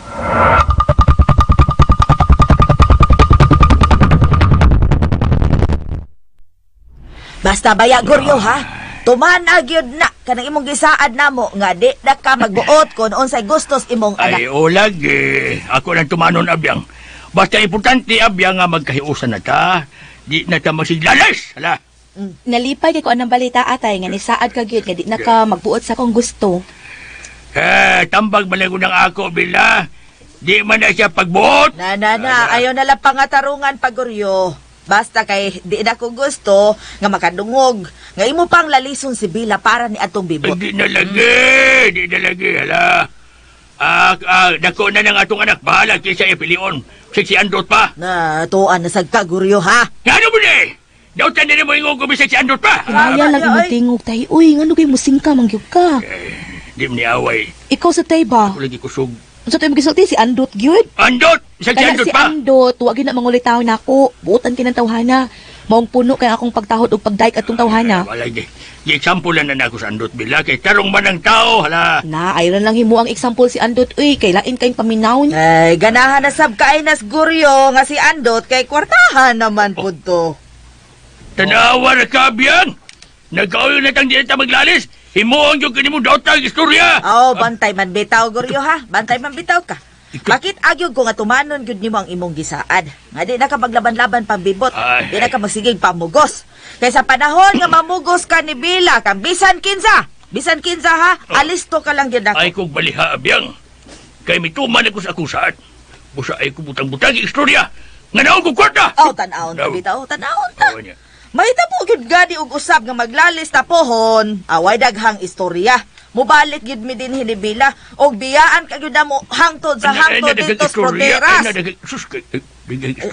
Basta baya, Goryo, ha? Tumanag yun na kanang imong gisaad namo nga di na ka magbuot kung unsay gustos imong anak. Ay, ulag ako lang tumanon, abyang. Basta importante, abyang, nga magkahiusan na ta. Di na ta masiglalas, hala. Nalipay kay ko anang balita atay nga nisaad ka gyud nga di na ka magbuot sa akong gusto. Tambag balago ng ako, Bila. Di man na siya pagbuot. Na, ayaw na lang pangatarungan, Pagoryo. Basta kay di na ko gusto nga makadungog. Nga imo pang lalison si Bila para ni atong bibot. Di na lagi, hala. Dako na ng atong anak. Bahala kaysa ipilion. Si Andot pa. Na, tuan na sagka, Goryo, ha? Ano mo na Dautan na mo ingong kumisa si Andot pa. Kaya lagi mo tingog tay. Uy, ngano kay musingka mangyog ka? Di mo ni away. Ikaw sa tay ba? Ako lagi kusog. Unsa tay magisulti si Andot gyud? Andot! Isa si Andot si pa. Andot, wa gyud na mangulitaw nako. Buotan kinang tawhana. Maong puno kay akong pagtahod og pagdaik atong tawhana. Walay di. Gi-example na ako sa Andot, Bila. Kay tarong man ang tao, hala. Na, ayron lang himo ang example si Andot. Uy, kay lain kayong paminawon. Ay, ganahan na sab kainas Goryo nga si Andot kay kwartahan naman pud to. Tanawa na kabiyang. Nagkauyo na tang di na maglalis. Himuon yung kanimo daotang istorya. Bantay man bitaw, Goryo, ha? Bantay man bitaw ka. Bakit agyog ko nga tumanon gyud nimo ang imong gisaad? Nga di na ka maglaban-laban pambibot. Di na ka magsigig pamugos. Kay sa panahon nga mamugos ka ni Bila kang bisan kinsa, ha? Alisto ka lang gyud ako. Ay kong baliha, abiyang. Kay mituman ako sa akusaad. Busa ay ko butang-butang istorya. Nga naon ko kwarta. Tanawon ta bitaw, tanawon ta. Mahitabo gyud gani og usab nga maglalis ta pohon. Away daghang istorya. Mubalik gyud mi din hinibila og biyaan ka gyud mo hangtod sa hangtod dito sa fronteras.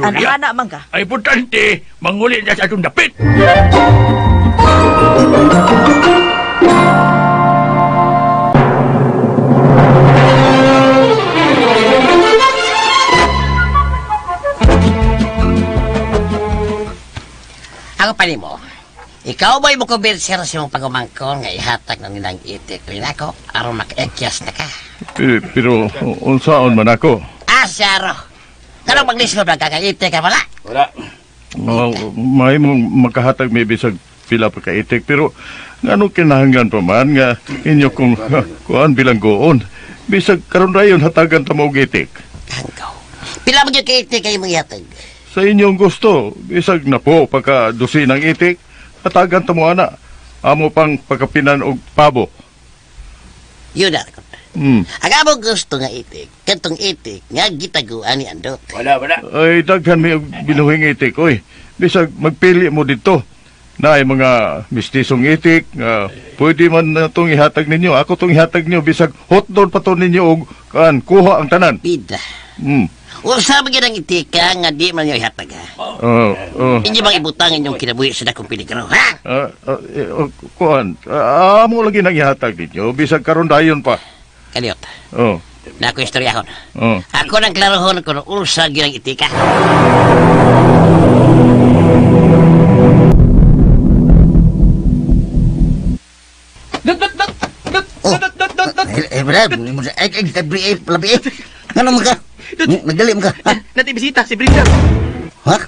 Ana man ka. Ay importante manguli na sa atong dapit. Ako pa mo. Ikaw ba'y mo kumbensya sa mong pagumangkon nga ihatag ng nilang itik rin ako aron maka-ekyas na ka. Pero unsaon man ako? Asyaro! Kanong maglisod ng kakaitik ka wala? Wala. May mong makahatag may bisag pila pa kaitik pero ngano kinahanglan pa man nga inyo kung kuan bilang goon bisag karon dayon hatagan ta mo og itik. Pila mo yung kaitik kayo mong ihatag? Sa inyong gusto bisag na po pagka dusinang itik hatagan ta mo ana amo pang pagkapinan og pabo. Yun na. Hmm. Ang amo gusto nga itik, kantong itik nga gitaguan ni Andot. Wala. Ay daghan may og binuhing itik oy. Bisag magpili mo dito. Na ay mga mistisong itik nga pwede man na itong ihatag ninyo. Ako itong ihatag ninyo bisag hotdog pa to ninyo og kuha ang tanan. Pida. Hmm. Usa ba ng itika nga di man yung ihatag ha? Hindi bang ibutang inyong kinabuhi sa dakong piligro, ha? Kuhan, amo lagi nang ihatag ninyo bisag karon dayon pa. Kaliot. Oh. Na ako istoryahon. Oh. Ako nang klarohon kung ulsa ginang itika. Brad, labi eh. Ngano mo ka? Nagdali mo ka? Nati bisita si Brenda. Ha?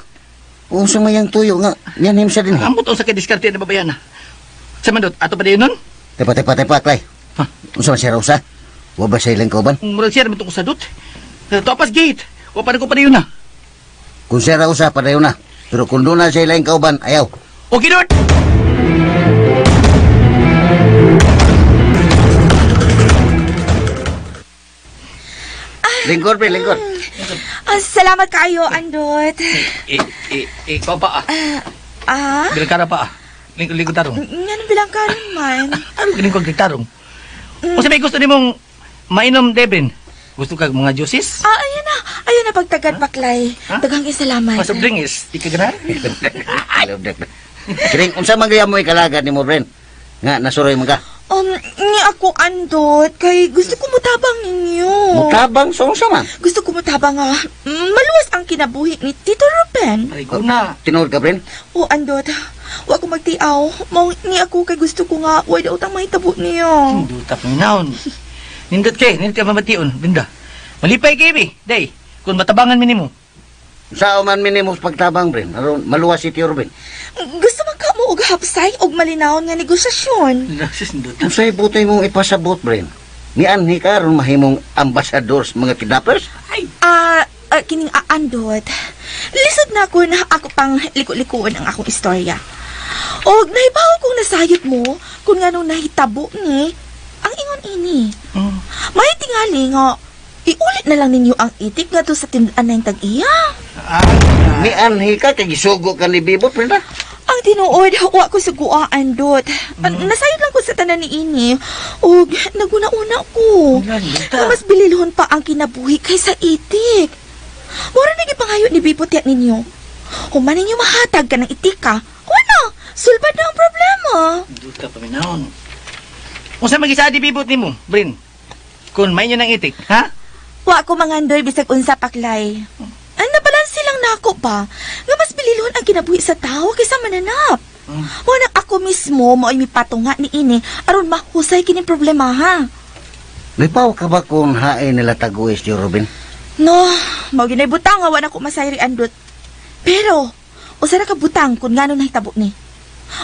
Unsa may ang tuyo nga? Yan him siya din eh. Ambot sa kadiskarte na babayan na. Sa mandot, ato pa din nun? Tepa, Clay. Unsa man siya raw sa? Wa ba siya ilang kauban? Murag siya naman itong kusadot. Topas gate. O pa ko pa din na. Kung siya raw sa, padayo na. Pero kung doon na siya ilang kauban, ayaw. Okay, Lord! Lingkod, pre, lingkod. Salamat kayo, Andot. Ikaw pa Bilang kara pa Lingkod tarong. Nga bilang ka rin man. Ano lingkod tarong? O sa may gusto ni mong mainom, Debrin? Gusto ka mga juices? Ayun na pagtagad baklay. Daghang salamat. Masab dringis, di ka gana? Kiring, unsa man gaya mo ikalagad ni mo, Bren? Nga, nasuroy mo ka. Nga ako, Andot, kay gusto ko mutabang ninyo. Mutabang? So, unsa man? Gusto ko mutabang nga, maluwas ang kinabuhi ni Tito Ruben. Ay, ko na. Tinuod ka, Bren? Andot, wa ko magtiaw. Ni ako kay gusto ko nga, way daw utang mahitabo niyo. Dutak mo naon. Nindot ka mamation, Binda. Malipay kay Bi, day. Kung matabangan minimo. Sao man minimum pagtabang, Bren? Aron maluwas si Tio Ruben. Gusto man ka mo og hapsay og malinawon nga negosasyon. Unsay butoy mong ipasabot, Bren? Nianhi ka ron mahimong ambasador sa mga kidnappers? Kining Andot. Lisod na ko na ako pang liko-likuon ang akong istorya. Og nahibaw kong nasayot mo kung nga nung nahitabo ni ang ingon ini. May tingali nga iulit na lang ninyo ang itik nga to sa tindaan na yung tag-iya. Nianhi ka kay gisugo ka ni Bibot, Bren? Ang tinuod, wa ko sa guaan, Dot. Nasayod lang ko sa tanan ni ini. O, naguna-una ko. Mas bililhon pa ang kinabuhi kaysa itik. Mura na gipangayo ni Bibotiak ninyo. Human ninyo mahatag ka ng itika. Wala, sulbad na ang problema. Duta pa minahon. Kung saan mag-isa di Bibot ni mo, Brin? Kung may nyo ng itik, ha? Wa ko mangandoy bisag unsa paklay. Nabalansi lang nako pa. Nga mas bililhon ang kinabuhi sa tao kaysa mananap. Wanang ako mismo mo ay mipatunga ni ini aron mahusay kini problema ha. Lipaw ka ba kung hain nila taguis, Tio Ruben? No, mao ginay butang nga wala ko masayri Andot. Pero usa ra ka butang kun ngano nahitabo ni.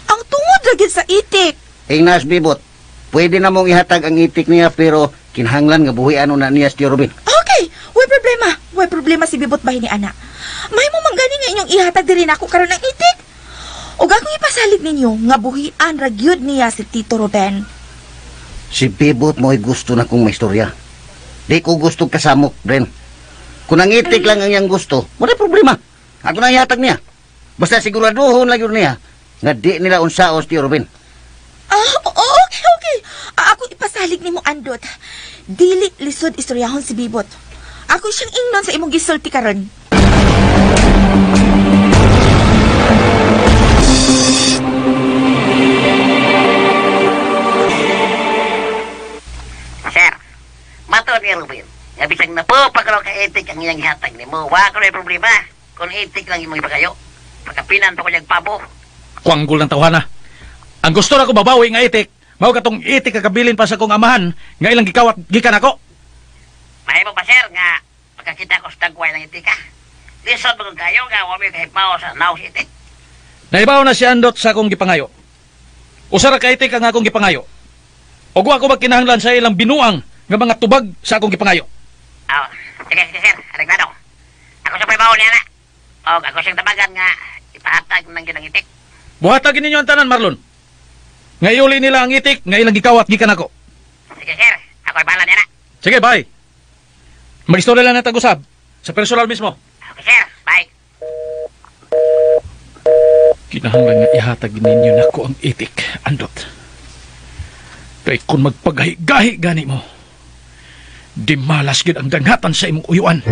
Ang tungod ra gyud sa itik. Ignas Bibot, pwede na mong ihatag ang itik niya pero kinahanglan nga buhi ano na niya si Tio Ruben. Okay, way problema. Way problema si Bibot bahin ni ana. May mo manggani nga inyong ihatag diri nako karon ang itik. Ug akong ipasalig ninyo nga buhian ra gyud niya si Tito Ruben. Si Bibot mo'y gusto na kong maistorya. Di ko gusto kasamok, Bren. Kung ang itik lang ang iyang gusto, wala problema. Ako na ihatag niya. Basta siguraduhon lang yun niya nga di nila unsaos, Tio Ruben. Okay. Ako ipasalig nimo Andot. Dili lisod istoryahon si Bibot. Ako siyang ingnon sa imong gisulti karon. Sir, mato ni Ruben. Nga bisag na po pagkaro ka etik ang iyang ihatag ni mo. Wa ko na problema. Kung etik lang imong ipagayo. Pagkapinan pa ko niyang pabo. Kwanggol ng tawhana. Ang gusto na ko babawi nga itik, mao katong itik kakabilin pa sa kong amahan, nga ilang gikawat gikan ako. Mahimo ba, sir, nga pagkakita ko sa dagway ng itika? Lisod mo kayo nga wami kahipaw sa naos itik. Naibaw na si Andot sa akong gipangayo. Usara ka itik ang akong gipangayo. O ako magkinahanglan sa ilang binuang nga mga tubag sa akong gipangayo. Oh, sige, sir. Arreglado. Ako sa paybaw niya na. O, ako siyang tabagan nga ipahatag ng ginang itik. Buhatagin ninyo ang tanan, Marlon. Nga iuli nila ang itik, nga ilang gikawat gikan ako. Sige, sir. Ako ay bala niya na. Sige, bye. Mag-istorya lang na tag-usab. Sa personal mismo. Okay, sir. Bye. Kinahanglan nga ihatag ninyo na ko ang itik, Andot. Kaya kung magpagahi-gahi gani mo, di malas gid ang dangatan sa imong uyuan.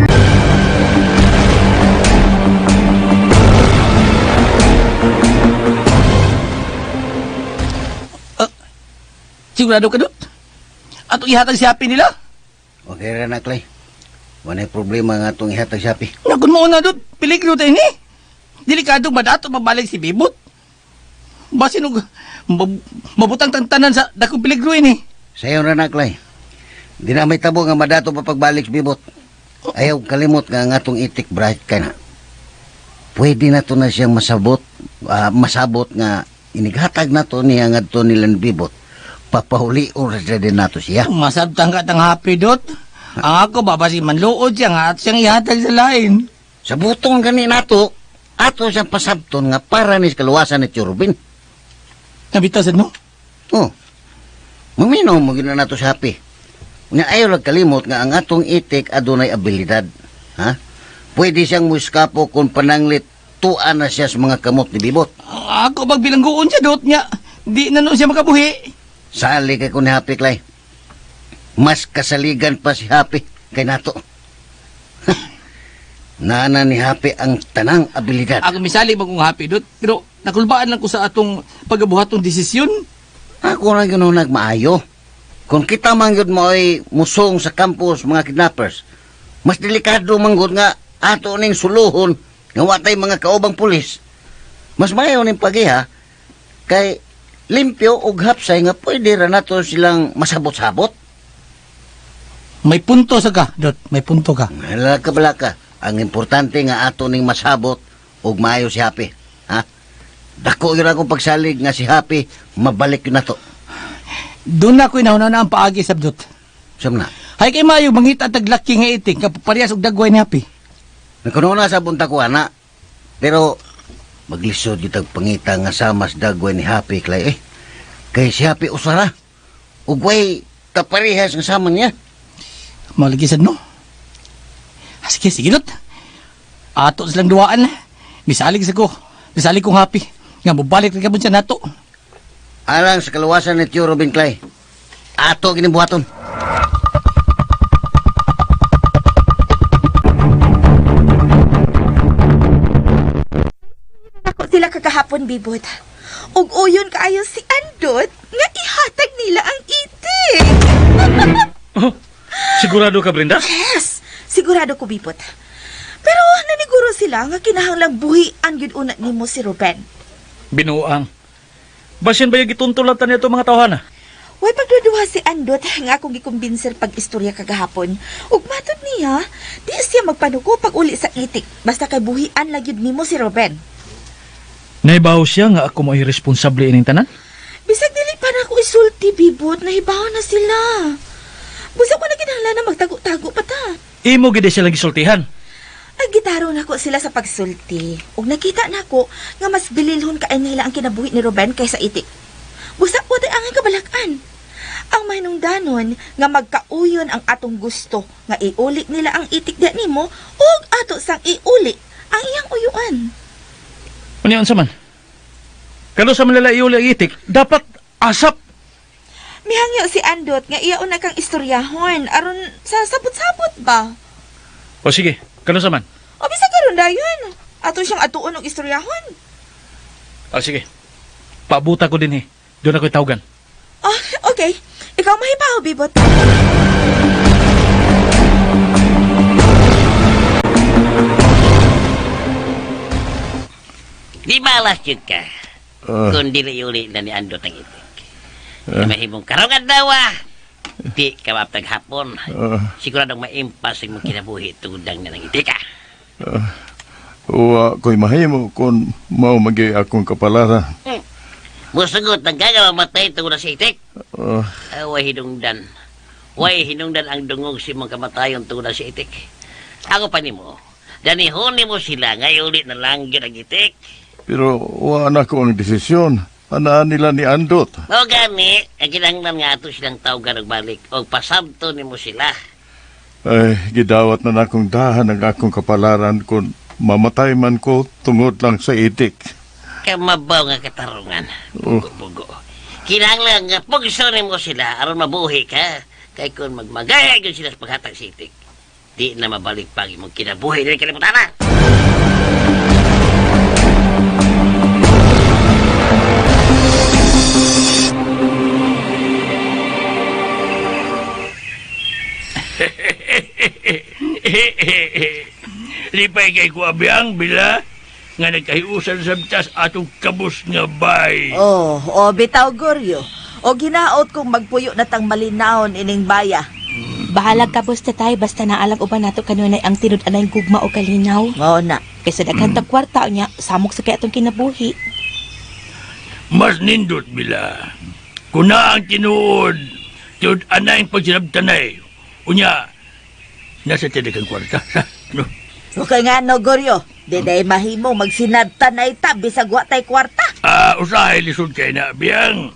Sigurado ka, Dot? Atong ihatag si Happy nila? Okay ra na, Clay. Walay problema nga itong ihatag si Happy. Nakon mo na, Dot. Peligro tayo ni. Delikado ba dato mabalik si Bibot? Basin og mabutang tantanan sa dakong peligro ini. Sayo ra na, Clay. Di na may tabo nga madato pa pagbalik si Bibot. Ayaw kalimot nga ang atong itik bright ka na. Pwede na to na siyang masabot nga inighatag na to niya nga to nilang Bibot. Papahuli o sa din nato siya. Masabtang ka tang Happy, Dot. Ang ako babasi manluod siya nga at siyang ihatag sa lain. Sa butong gani nato, ato siyang pasabton nga para ni kaluwasan ni Churubin. Nabitasan mo? Oh. Maminaw mo gina nato sa Happy. Nga ayaw lang kalimot nga ang atong itik adunay abilidad. Ha? Pwede siyang muskapo kung pananglit tuan na siya sa mga kamot ni Bibot. Ako magbilangguon siya, Dot niya. Di na no siya makabuhi. Sali kay ko ni Happy, Clay. Mas kasaligan pa si Happy kay nato. Nana ni Happy ang tanang abilidad. Ako misali bagong Happy, Dot. Pero nakulbaan lang ko sa atong pagabuhatong desisyon. Ako na gano'n nagmaayo. Kung kita manggod mo ay musong sa campus mga kidnappers, mas delikado manggod nga ato ning suluhon nga watay mga kaubang pulis. Mas mayo ning pagiha kay limpyo og hapsay nga pwede ra nato silang masabot-sabot. May punto sa ka, Dot. May punto ka. Balaka. Ang importante nga ato ning masabot og maayo si Happy. Ha? Dako ira ko pagsalig nga si Happy mabalik yun nato. Doon na ko inauna na ang paagi, Sabdot. Siyam na. Hay kay mayo mangita taglaki nga iting kaparehas og dagway ni Happy. Nakununa sa bunta ko, ana. Pero maglisod kitag pangita nga samas dagway ni Happy, Clay. Kay si Happy usara. Ugway kaparehas nga sama niya. Malagisan no? Sige, sige, Dot. Ato silang duwaan. Misalig sa ko. Misalig kong Happy. Nga mabalik rin ka mo siya nato. Alang sa kaluwasan ni Tio Robin, Clay. Ato ginibuhaton. Ako sila kagahapon, Bibot. Ug uyon kaayo si Andot nga ihatag nila ang itik. Oh, sigurado ka, Brenda? Yes, sigurado ko, Bibot. Pero naniguro sila nga kinahanglang buhian gyud una nimo si Ruben. Binuang. Basin ba yung gituntulatan niya itong mga tawhana? Way pagduduha si Andot nga akong gikumbinser pag-istorya kagahapon. Ug matod niya, di siya magpanuko pag uli sa itik basta kay buhian lang gyud nimo si Ruben. Naibaw siya nga ako mo irresponsable ining tanan? Bisag dili pa na ako isulti, Bibot, nahibaw na sila. Busa ko na kinahanglan na magtago-tago pa ta. Imo gid sila gisultihan. Ay, gitaro na ko sila sa pagsulti. Ug nakita na ko nga mas bililhon kaay nila ang kinabuhi ni Ruben kaysa itik. Busa ko tay ang kabalakan. Ang manungdanon nga magkauyon ang atong gusto nga iuli nila ang itik da nimo ug ato sang iuli ang iyang uyuan. Unyan sa man? Kano sa manila iuli ang itik, dapat asap. Mihangyo si Andot nga iya una kang istoryahon aron sa sabot-sabot ba? O sige, kano sa man? O bisa karon dayon. Ato siyang atuon og istoryahon. O sige, paabuta ko din doon ako'y tawgan. Oh, okay. Ikaw mahibaw, Bibot. Di malas yun ka. Kung dili-uli na ni Andot ang itik. Mahimong karong adlaw di ka maptag hapon. Siguradong maimpas ang mong kinabuhi tungdang na ng itika. Ko'y mahimo kung mao magi akong kapalaran. Musugot ng gagamamatay tungod sa itik. Way hinungdan. Way hinungdan ang dungog si mong kamatayon tungod sa itik. Ako pa nimo. Danihon nimo sila ngayon ulit na lang yun ang itik. Pero wala ko ang desisyon. Anaan nila ni Andot. O gani, ang kinahanglan nga ato silang tawag balik o pasabto nimo sila. Ay, gidawat na akong dahan ang akong kapalaran kung mamatay man ko tungod lang sa itik. Kamabaw nga katarungan. Bugo-bugo. Kinahanglan nga pugso nimo sila aron mabuhi ka. Kay kung magmagaya yun sila sa paghatag sa itik, di na mabalik pag imong kinabuhi din kalimutan na. Lipay kay Kuabiyang, bila nga nagkahiusan sa bitas atong kabus nga bay. Bitaw Goryo. O ginaot kong magpuyo na tang malinahon ining baya. Bahalag ka, boss, tatay. Basta naalang uban nato kanunay ang tinud-anay gugma o kalinaw. Oo na. Kaysa daghan tag kwarta niya, samok sa kaya itong kinabuhi. Mas nindot, bila. Kuna ang tinuod, tinud-anay ang pagsinabtanay. Unya, nasa tinagang kwarta. No? Okay nga no, Goryo. Diday mahimo magsinabtan na ita, bisag wa tay kwarta. Usahay lisod kay na, biyang.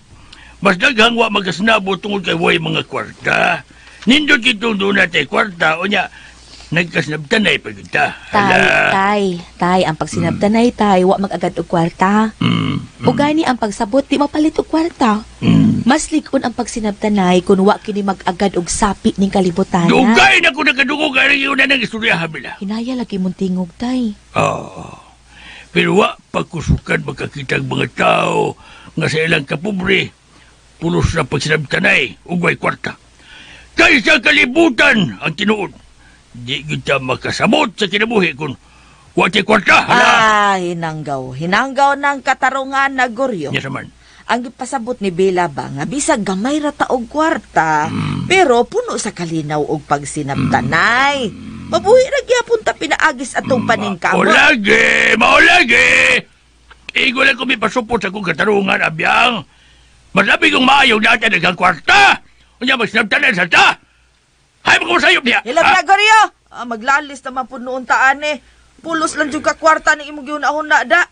Mas daghang wa magkasnabo tungod kay way mga kwarta. Nindot kitong doon natin kwarta, o niya, nagkasnabtanay pa kita. Tay, ang pagsinabtanay, tay, wa mag-agad og kwarta. O gani ang pagsabot, di mapalit og kwarta. Mas likon ang pagsinabtanay kung wa kini mag-agad og sapi ning kalibutan. Dugay na ko nakadungog ang yun na ng istorya habila. Hinaya lagi mong tingog, tay. Pero wa pagkusukan magkakitang mga tao nga sa ilang kapobre, pulos na pagsinabtanay, ugway kwarta. Kaysa kalibutan ang tinuod. Di kita makasabot sa kinabuhi kung wati kwarta. Hinanggaw. Hinanggaw ng katarungan na Goryo. Yes, man. Ang ipasabot ni Bela ba nga bisag gamay ra ta og kwarta, pero puno sa kalinaw og pagsinabtanay. Mabuhi ra gyapon ta pinaagis atong paningkamot. Maulagi! Igo lang kung may pasupot sa kong katarungan, abiyang. Masabi kong maayaw natin ang kwarta. Kanya magsinabtanan sa ta. Hay mo sayop niya. Hilag na, Goryo. Maglalis naman po noon taan Pulos lang yung kakwarta ni imong giunahon na da.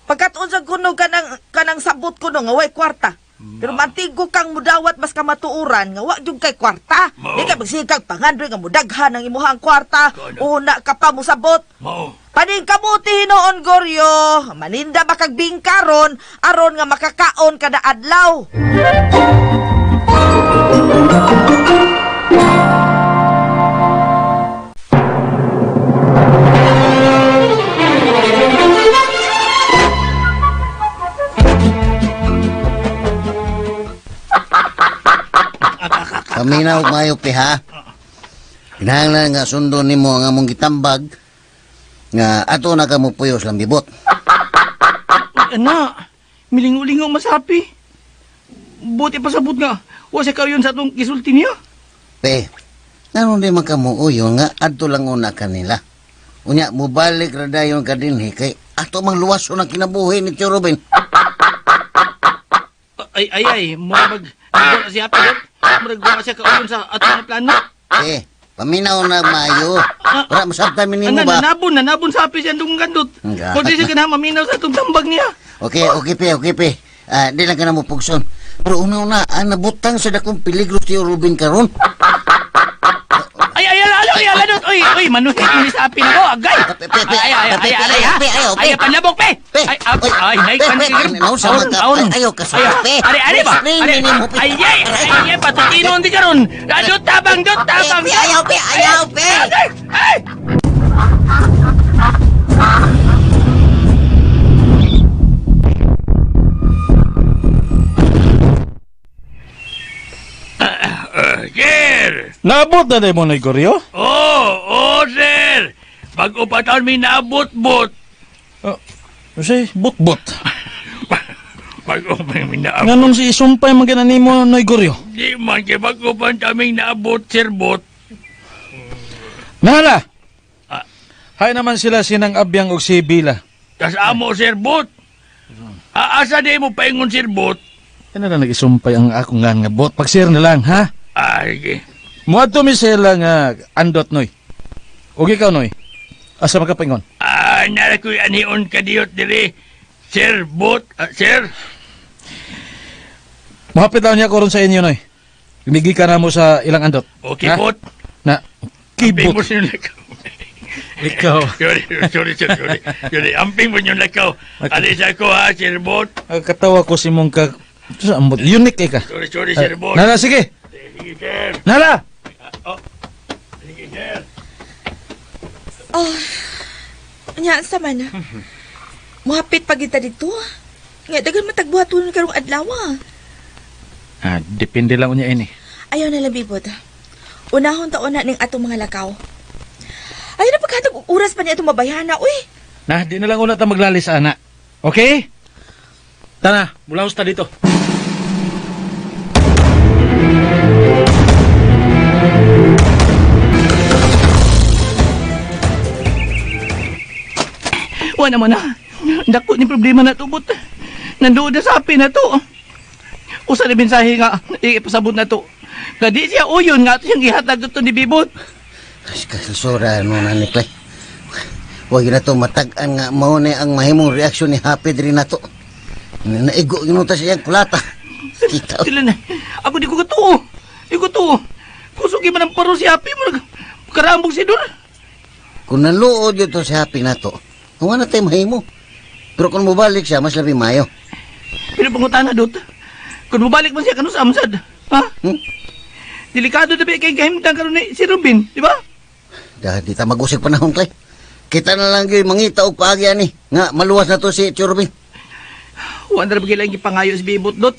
Pagkatuon sa kuno kanang sabot kuno nga way kwarta. Pero mantigo kang mudawat mas kamatuuran nga wa yung kay kwarta. Di ka magsigag pangandoy nga mudaghan ang imuhang kwarta. Una ka pa mo sabot. Paning kamuti hinoon, Goryo. Maninda makagbingkaron aron nga makakaon kada adlaw. Paminaw mayo ha. Kinahanglan nga sundo nimo ang among gitambag nga ato na kamo puyos lang bibot. Ana, milingo-lingo masapi. Buti pasabot nga. Wasa kayo sa atong kisulti niya. Pe, nanon di man kamo uyo nga adto lang una kanila. Unya mubalik ra dayon ka dinhi kay ato mang luwaso ng kinabuhi ni Tio Ruben. Ay, murag nagwa siya pa. Murag siya kauyon sa atong plano. Paminaw na mayo. Wala masabtan mi nimo ba? Nabon sapi siya dung gandot. Kung di siya ka na maminaw sa itong tambag niya. Okay, pe. Di lang ka na mo pugson. Pero una-una, nabutang sa dakong peligro si Ruben karon. Aladot. Oy, manuhit mo ni sapi na ko. Agay. Ay, panlabok, pe. Ay, Ayaw ka sa pe. Ari ba? Ay, patutinon di karon. Dot tabang. Ayaw, pe. Ay! Sir! Nabot na mo na Goryo? Oo, sir! Pag-upatan may nabot-bot. Kasi, bot-bot. Bago pa yung naabot. Nganon si isumpay maganan nimo Noy Goryo. Di man kay bago pa kaming naabot, Sir Bot. Nala. Hay naman sila sinang Abyang og si Bila. Tas amo, Sir Bot. Asa di mo paingon, Sir Bot? Ano na nag-isumpay ang akong nga bot. Pag-share na lang, ha? Ay, Muadto mi sila nga andot, Noy. Og ikaw, Noy. Asa makapaingon? nara ko'y anion kadiyot diri, Sir Bot, Sir. Mahapit lang niya ko ron sa inyo, Noy. Lumigi ka na mo sa ilang andot. Okay, ha? Bot. Na, kibot. Amping mo sinong lakaw. Ikaw. Sorry, Sir. Amping mo yung lakaw. Alis ako, ha, Sir Bot. Katawa ko si mong ka... Ito sa ambot. Unique ka. Sorry, Sir Bot. Nala, sige. Sige, Sir. Nala! Sige, Sir. Oh, nya sa man. Muhapit pa kita dito. Nga dagan matagbuhaton karong adlaw. Depende lang unya ini. Ayaw na labibot. Unahon taon na ning atong mga lakaw. Ayaw na pagkatag oras pa niya itong mabayana, uy. Na, di na lang una ta maglalis, ana. Okay? Tana, mula ta dito. Wa naman na. Dako ni problema na to, Bot. Nandoon na sa api na to. Usa na mensahe nga ipasabot na to. Nga di siya uyon nga ito siyang ihatag ito ni Bibot. Kasura, ano na ni Clay. Huwag na to matag-an nga mao na ang mahimong reaksyon ni Happy rin na to. Naigo yun ta siyang kulata. Sila na. Ako di ko katuo. Di ko to. Kusugi man ang paro si Happy mo. Karambog si Dor. Kung naluod yun to si Happy na to, huwag na tayo mahimo. Pero kung mabalik siya, mas labi mayo. Pinapangutan na, Dot. Kung mabalik man siya, kanus amsad. Ha? Delikado na ba kay kahimtang karon ni si Robin, di ba? Dahil di ta mag-usig panahon, Clay. Kita na lang yung mangita o paagya ni. Nga, maluwas na to si Churubin. Huwag na ba kailang ipangayo si Bibot, Dot?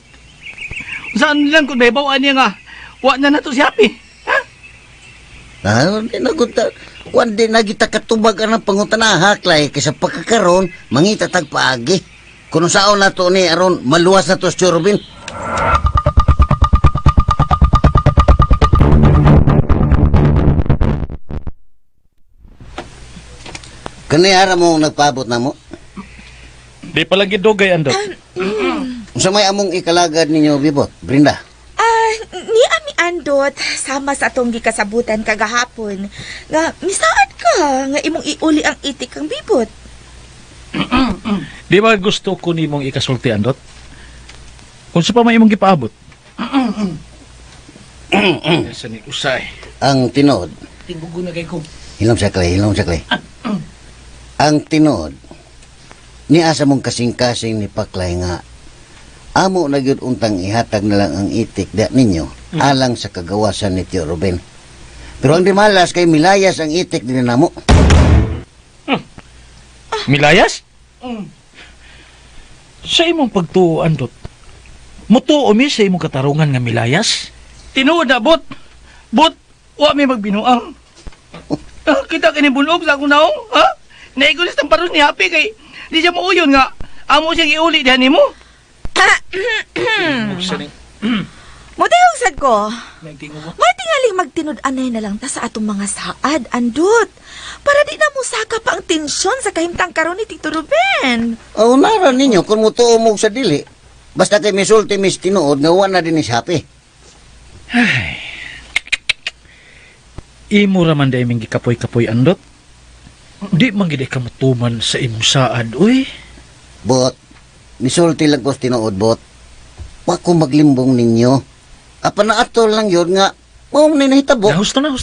Saan nilang kung naibawaan niya nga, huwag na to si Happy. Di na guta. Huwag di na kita katubag ang pangutana, Clay. Kaysa pagkakaroon, mangita tagpaagi. Kung saan na to ni Aron, maluwas na to si Churubin. Kaniyara mo nagpaabot na mo? Di pala gidugay, andot. Sa may among ikalagad ninyo, Bibot, Brinda? Ni Ami Andot, sama sa atong gikasabutan kagahapon. Nga, misaad ka, nga imong iuli ang itik kang Bibot. Di ba gusto ko ni mong ikasulti, andot? Kung sa pa may imong gipaabot. Sa ni usay. Ang tinod. Tigugo na kay ko. Hilom sa Clay. Ang tinod, ni asa mong kasing-kasing ni Paklay nga, amo na gyud untang ihatag na lang ang itik da ninyo, alang sa kagawasan ni Tio Ruben. Pero ang di malas kay milayas ang itik din namo. Milayas? Sa imong pagtuo, andot, mutuo mi sa imong katarungan nga milayas? Tinuod na, Bot. Bot, huwag may magbinuang. Kita kinibunog sa akong naong, ha? Naigulis ng paros ni Happy kay di siya mauyon nga. Amo siyang iuli diyan mo. Mutayong sad ko. Matingaling magtinud-anay na lang ta sa atong mga saad, Andot. Para di na mo saka pa ang tensyon sa kahimtang karon ni Tito Ruben. O naran ninyo kung mutuo mo sa dili. Basta kay misulti mis tinuod nga wala na din ni Happy. Ay. Imo raman da imong gikapoy-kapoy, andot. Di man gid ka matuman sa imong saad, uy. Bot, misulti lang ko tinuod, Bot. Wa ko maglimbong ninyo. Apa na atol lang yun nga, mao na nahitabo. Husto na.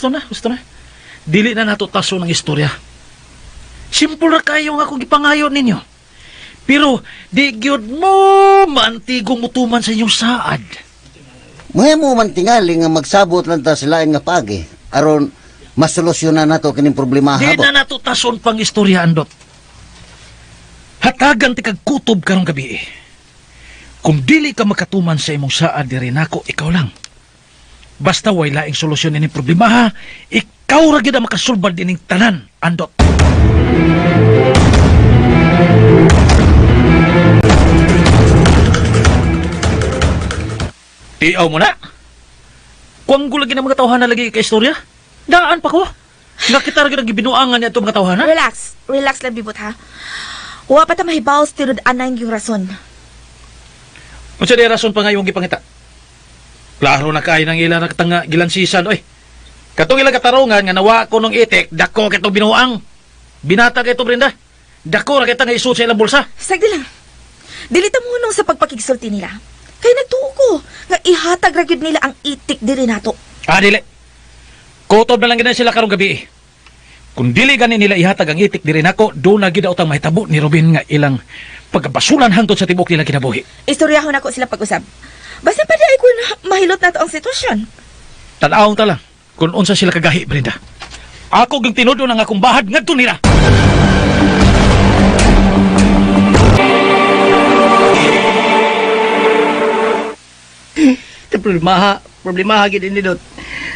Dili na nato taso ng istorya. Simple ra kayo nga akong gipangayon ninyo. Pero di gyud mo mantigong mutuman sa inyong saad. Maya mo man tingali nga magsabot lang ta sa lain nga pagi. Aron masolusyonan nato kining problema Di habo. na nato tason pang istorya, andot. Hatagan ti kag kutob karong gabi. Kung dili ka makatuman sa imong saad diri nako, ikaw lang. Basta way laing solusyon ining problema, ha? Ikaw ra gyud ang makasulbad ining tanan, andot. Iyaw mo na. Kung ko lagi na mga tawhana lagi ka istorya, daan pa ko. Nga kita lagi nagibinuangan niya itong mga tawhana. Relax. Relax lang, Bibot, ha? Wa pa ta mahibaw sa tinod anang yung rason. Kung siya di rason pa nga yung gipangita. Klaro na kayo ng ilang nakatanga gilansisan, oy. Katong ilang katarungan nga nawa ko nung itik, dako kitong binuang. Binata kay ito, Brenda. Dako na kita nga isuot sa ilang bulsa. Sagdi lang. Dilita mo nung sa pagpakigsulti nila. Kaya nagtuo ko nga ihatag ra gyud nila ang itik diri nato. Dili. Kutob na lang ganyan sila karong gabi. Kung dili ganin nila ihatag ang itik diri nako, doon na gid utang mahitabo ni Robin nga ilang pagkabasulan hangtod sa tibok nila kinabuhi. Istoryahon ako sila pag-usab. Basta pa di ay kung mahilot na to ang sitwasyon. Tanawang ta lang kung unsa sila kagahi, Brenda. Ako gang tinudo ng akong bahad ngadto nila. Problemaha gid ni Dot.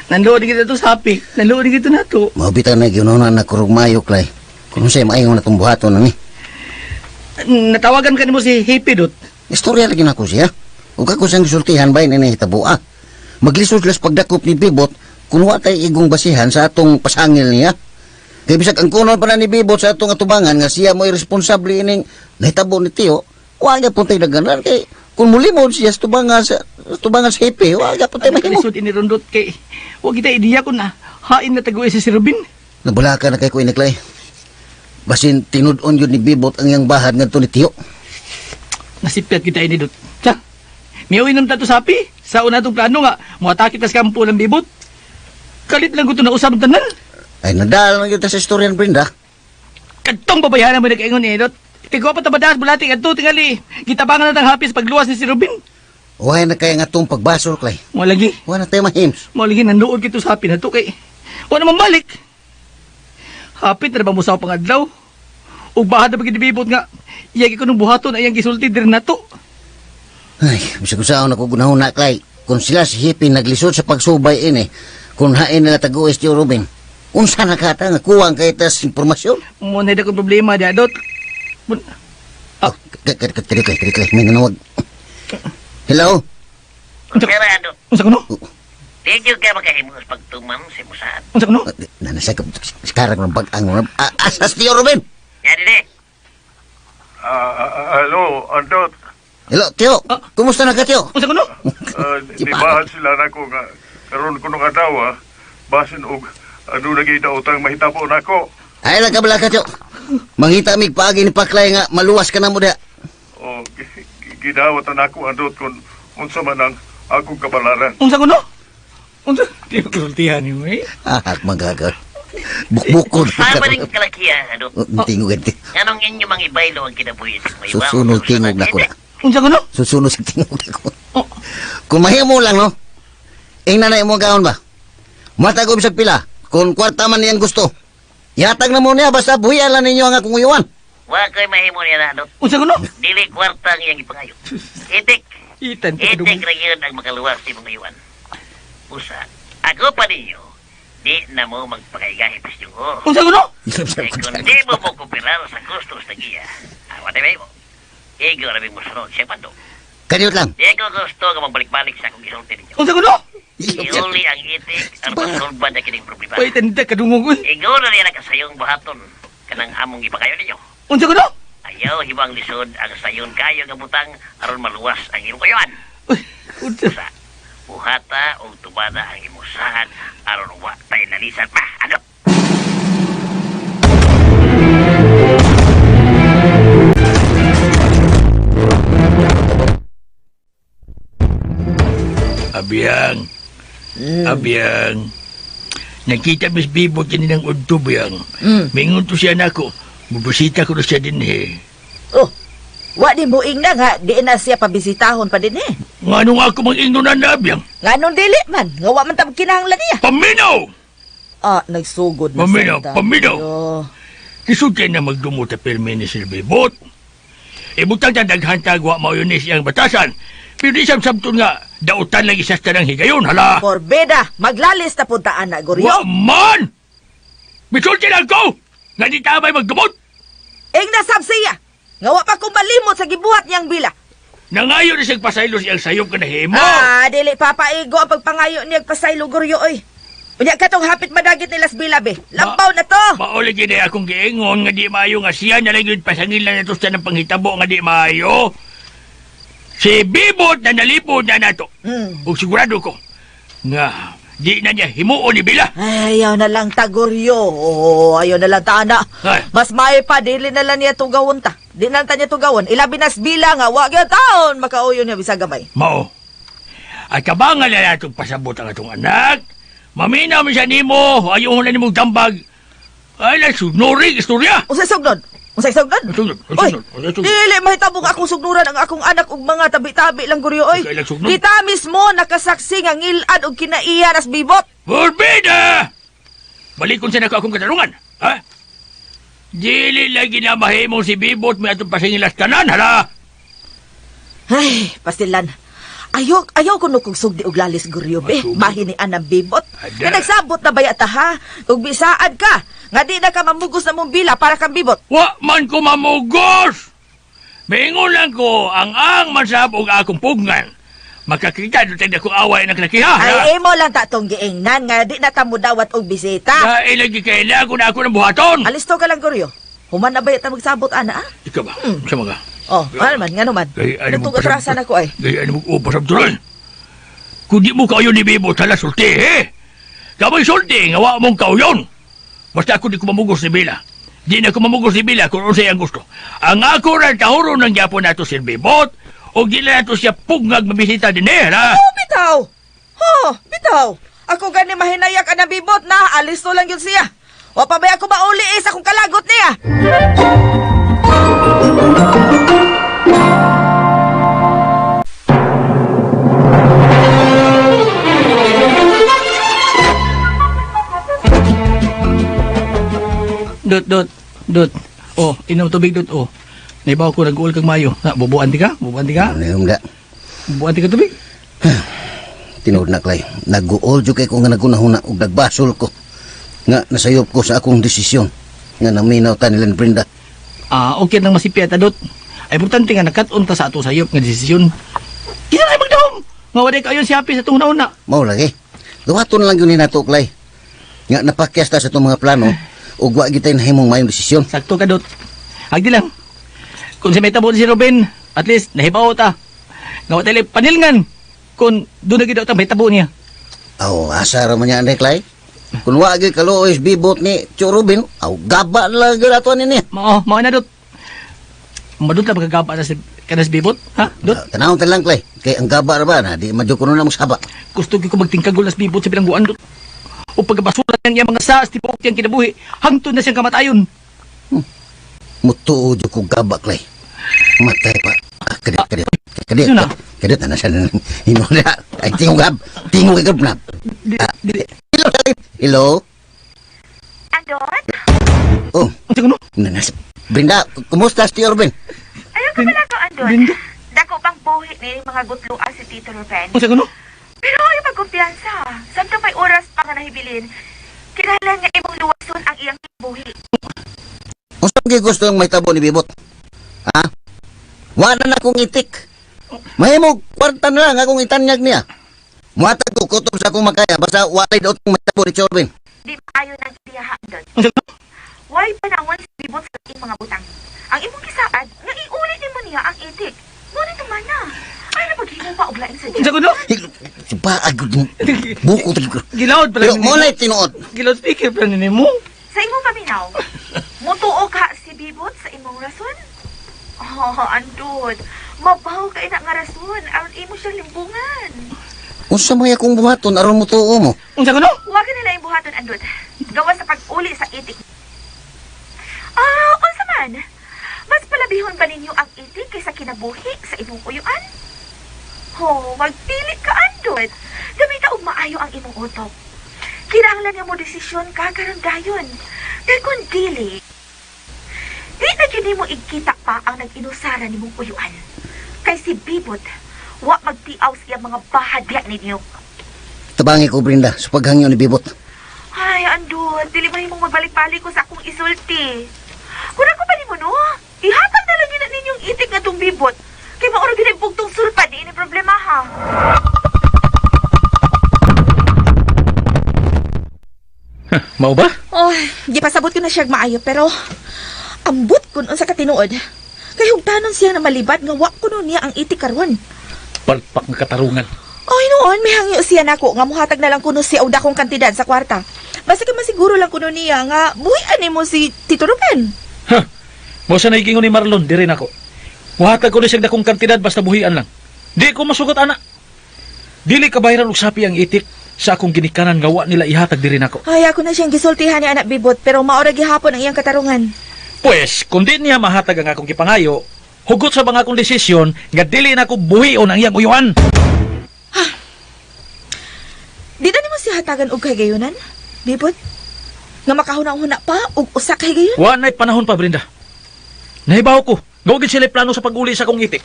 Nandoon gid to sa happy. Nandoon gid na to. Mabita na ginunan na kurog mayok lay. Kung siya maayo na itong buhaton na ni. Natawagan ka nimo si Happy Dot. Istorya lagi na ko siya. Huwag ako siyang gisultihan ba ni hitabo Maglisod-las pagdakop ni Bibot kung wa tay igong basihan sa atong pasangil niya. Kaya bisag ang kunon pa na ni Bibot sa atong atubangan nga siya mo irresponsable ining nahitabo ni Tio. Wa nga puntay daganan kay kung muli mo siya sa tubangan sa Happy, wa nga puntay mahimo. Lisod ini rondot kay wa kita ideya ko na hain na taguy si Robin. Nabula ka na kay ko iniklay. Basin tinud-on yun ni Bibot ang iyang bahad ngadto ni Tio. Nasipyat kita ini Dot. Sa miyaw inom tato sapi. Sa una itong plano nga, muatake tas kampo ng Bibot. Kalit lang ko ito na usap tanan. Ay, nadal lang yun sa istoryan, Brenda. Kantong babayaran mo na kaingon ni Dot. Ikaw pa tabadaas bulati at tingali. Gitabangan na ng hapis pagluwas ni si Robin. Huwag na kaya nga itong pagbasol, Clay. Mo lagi. Huwag na tayo mahims. Mo lagi nandoon kito sa hapi na to kay. Huwag naman balik. Hapit na ba mo sa pangadlaw? Ug bahad na Bibot nga. Iyagi ko nung buhaton ay ang gisulti din na to. Ay, bisag usaon ako gunahon na, Clay. Kung sila si Hippie naglisod sa pagsubay ini, kung hain nila taguis Tio Robin, unsa na kata nga kuwang kay tas informasyon? Mo na ko problema dia Dot. Kiri, may nanawag. Hello? Mirado, Unsa kuno? di ka makahimos pagtuman si Musaan. Unsa kuno? Nanasay ka sekarang ng pag-ang asas Tio Robin. Yan din Hello, Andot. Hello, Tio. Kumusta na ka, Tio? Unsa kuno? Di ba sila na ko nga karon ko nung adawa, basin og ano lagi daw utang mahitabo na ko. Ay, nagkabala ka, Tio. Mangita mig paagi ni Paklay nga maluwas ka na mo da. O gidawatan ako Andot kung unsa man ang akong kabalaran. Unsa kuno? Unsa? Di ko sultihan ni mo eh. Magagal. Bukbukod. Sama rin kalakiya, ano? Tingog. Anong inyo mga ibaylo ang kinabuhi sa mga iba? Susunod tingog na ko na. Unsa kuno? Susunod sa tingog na ko. Kung mahimo lang, no? Ing nanay mo gaon ba? Matagom sa pila. Kung kwarta man niyang gusto. Yatag na mo niya, basta buhiyan lang ninyo ang akong uyuan. Wa ko'y mahimo niya na, ano? Unsa kuno? Dili kwarta ang iyang ipangayo. Itik. Itan Itik ra yun ang makaluwas si mga iwan. Usa, ako pa ninyo, di na mo magpakaigahi pistyong ko. Unsa kuno? Eh, kung di mo mo kupirar sa gusto sa giya, awa na mo. Ego na mo sunod siya pa to. Kanyot lang. Di ko gusto ka magbalik-balik sa akong gisulti ninyo. Unsa kuno? Iuli ang itik, ang pasulban na kining problema. Wait, hindi kadungog ko. Ego na niya nakasayong buhaton, kanang among ipakayo ninyo. Unsa kuno? Ayaw hibang lisod ang sayon kayo nga butang aron maluwas ang imong kayuan. Unsa? Sa buhata o tubada ang imusahan aron wa tay nalisan pa. Ano? Abiyang. Abiyang. Nakita Miss Bibot yan ng udto, Biyang. Mingon to siya na ako. Bubusita ko na siya din eh. Oh, wa din buing na nga, di na siya pabisitahon pa din eh. Nga nung ako mang-ingnunan na, Abiyang. Nga nung dili man, nga wa man tab kinahanglan niya. Paminaw! Ah, nagsugod na Paminaw, sa paminaw. tayo. Kisutay na magdumot sa pirmi ni Sir Bibot. Ibutang na daghantag wa mao yun siyang batasan. Pero di sabsabton nga, dautan lang isas ka ng higayon, hala. Forbeda, maglalis na puntaan na, Goryo. Wa man! Misulti lang ko! Nga di tamay magdumot! Ing nasab siya, nga wa pa kong malimot sa gibuhat niyang bila. Nangayo na siyang pasaylo siyang sayop ka na himo. Dili papaigo ang pagpangayo niya pasaylo guryo oy. Unya katong hapit madagit ni Las Bilabe. Lampaw na to. Mauli gid akong giingon nga di maayo nga siya na lang yun pasangilan na to sa ng panghitabo nga di maayo. Si Bibot na nalipod na nato. Ug sigurado ko nga di na niya himuon ni Bila. Ayaw na lang taguryo. Ayaw na lang tana. Mas may pa dili na lang niya tugawon ta. Di na lang ta niya tugawon. Ilabi nas Bila nga wa gyud taon makauyo niya bisag gamay. Mao. Ay kabangal na natong pasabot ang atong anak. Maminaw mi siya nimo, ayaw na nimong tambag. Ay, nasunuring istorya. Unsay sugnod? Oy, dili mahitabo nga akong sugnuran ang akong anak ug mga tabi-tabi lang guryo oy. Kita mismo nakasaksi nga ngil-an og kinaiya nas Bibot. Forbida! Balikon sa nako akong katarungan, ha? Dili lagi na mahimong si Bibot may atong pasingilas tanan, hala? Ay, pastilan. Ayaw ko nukong sugdi og lalis guryo be. Bahin ni anang Bibot. Nga nagsabot na baya ta ha? Ug bisaan ka. Nga di na ka mamugos na mong Bila para kang Bibot. Wa man ko mamugos! Maingon lang ko ang mansab og akong pugnan. Makakita doon tayo akong away na kinakiha. Ay, imo lang ta tong giingnan nga di na ta mo dawat og bisita. Ilagi kaila ko na ako ng buhaton. Alisto ka lang guryo. Human na baya ta magsabot ana ah? Ikaw ba? Sa mga? Oh, ano man, nga naman. Natong atrasan ako ay. Gaya mo ko pasab tuloy. Kung di mo kauyon ni Bibot, hala sulti eh. Kamay sulti, nga wa mong kauyon. Basta ako di ko mamugos ni Bila. Di na ko mamugos ni Bila kung unsay ang gusto. Ang ako rin kahuro ng Japon nato si Bibot, o di na nato siya pugngag mabisita din eh, ha? Oh, bitaw! Oh, bitaw! Ako gani mahinayak ang Bibot na, alis to lang yun siya. O pa ba ako mauli sa kung kalagot niya? Dot. Oh, inom tubig, Dot. Oh, naibaw ko nag-uol kag mayo. Bubuan ti ka? Ano yung da? Bubuan ti ka tubig? Tinood na, Clay. Nag-uol dyo kay ko nga nagunahuna ug nagbasol ko. Nga nasayop ko sa akong desisyon. Nga naminaw ta nila ni Brenda. Okay nang masipya ta, Dot. Ay, importante nga nakat-on ta sa ato sayop nga desisyon. Kisa na magdahom! Nga waday ka ayon si Happy sa itong nauna. Mao lagi. Gawaton lang yun ni nato, Clay. Nga napakyas ta sa itong mga plano ug wa gitay nahimong mayong desisyon. Sakto ka, Dot. Agdi lang. Kung si may tabo si Ruben, at least nahibaw ta. Nga watay panilngan. Kung doon na gidaw ta may tabo niya. Asa ra man niya, Clay. Kung wa gyud kaluoy Bibot ni Tio Ruben, gaba lang gyud ato ni. Mao na, Dot. Madot na magagaba na si kanas Bibot, ha? Dot. Tanawon ta lang, Clay. Kay ang gaba ra ba na di madyo kuno na mo saba. Gusto ko magtingkagol nas Bibot sa bilangguan, Dot. O pagkabasura niyang mga saas, tipo tiyang kinabuhi, hangtod na siyang kamatayon. Mutuo dyo ko gaba, Clay. Matay pa. Kadit. Ano siya na hinula. Ay, tingog gab na. Hello? Andon? Oh. Nanas. Brenda, kumusta si Tio Ruben? Ayaw ka pala ko, Andon. Dako pang buhi ni mga gutluan si Tito Ruben. Pero ay magkumpiyansa. Saan ka may oras pa nga nahibilin? Kinahanglan nga imong luwason ang iyang buhi. Kung saan kayo gusto yung may tabo ni Bibot? Ha? Wala na akong itik. Mahimog, kwarta na lang akong itanyag niya. Muhatag ko, kutob sa akong makaya, basta walay daw itong may tabo ni Tio Ruben. Di maayo ng tiyahaan doon. Why panawon si Bibot sa iyong mga butang? Ang imong kisaad, nga iulit mo niya ang itik. Ngunit naman na. Ay, napaghimo pa og laing sa Diyos. Sipa, agad buko talaga. Gilawad pala pero mo na tinuod. Gilawad speaker pala ni mo. Sa imong paminaw, mutuo ka si Bibot sa imong rason? Oh, Andod. Mabaw ka ina nga rason. Aron imo siyang limbungan. Unsa may akong buhaton aron mo tuo mo? Unsa kuno? Huwag ka nila yung buhaton, Andod. Gawa sa pag-uli sa itik. Unsa man? Mas palabihon ba ninyo ang itik kaysa kinabuhi sa imong uyuan? Magpili ka, Andod. Gamita og maayo ang imong utok. Kinahanglan nga mo desisyon ka karon dayon. Kay kung dili, di na gini mo igkita pa ang nag-inusara nimong uyuan. Kay si Bibot, wa magtiaw siya mga bahadya ninyo. Tabangi ko, Brenda, sa paghangyo ni Bibot. Ay, Andod, dili mahimong magbalik-balik ko sa akong isulti. Kung ako pa ni mo, no? Ihatag na lang yun na ninyong itik nga tong Bibot. Kay maura ginibugtong Atong sulpa, di ini problema ha. Mao ba? Oh, gipasabot ko na siya maayo, pero ambot kun unsa ka tinuod. Kay hugdanon siya na malibad nga wa kuno niya ang itik karon. Palpak nga katarungan. Oy noon, may hangyo siya nako nga muhatag na lang kuno siya og dakong kantidad sa kwarta. Basta ka masiguro lang kuno niya nga buhi mo si Tito Ruben. Ha? Mao sa naigingon ni Marlon, di rin ako. Muhatag ko na siyang dakong kantidad basta buhian lang. Di ko masugot, ana. Dili kabayaran og sapi ang itik sa akong ginikanan nga wa nila ihatag di rin ako. Ay, ako na siyang gisultihan ni anak Bibot, pero maora gihapon ang iyang katarungan. Pues, kung di niya mahatag ang akong gipangayo, hugot sa mga akong desisyon nga dili na ako buhion ang iyang uyuan. Di na mo siya hatagan og kahigayunan, Bibot? Nga makahunang-huna pa og usa kahigayon? Wa na'y panahon pa, Brenda. Nahibaw ko, gawagin sila plano sa pag-uli sa akong itik.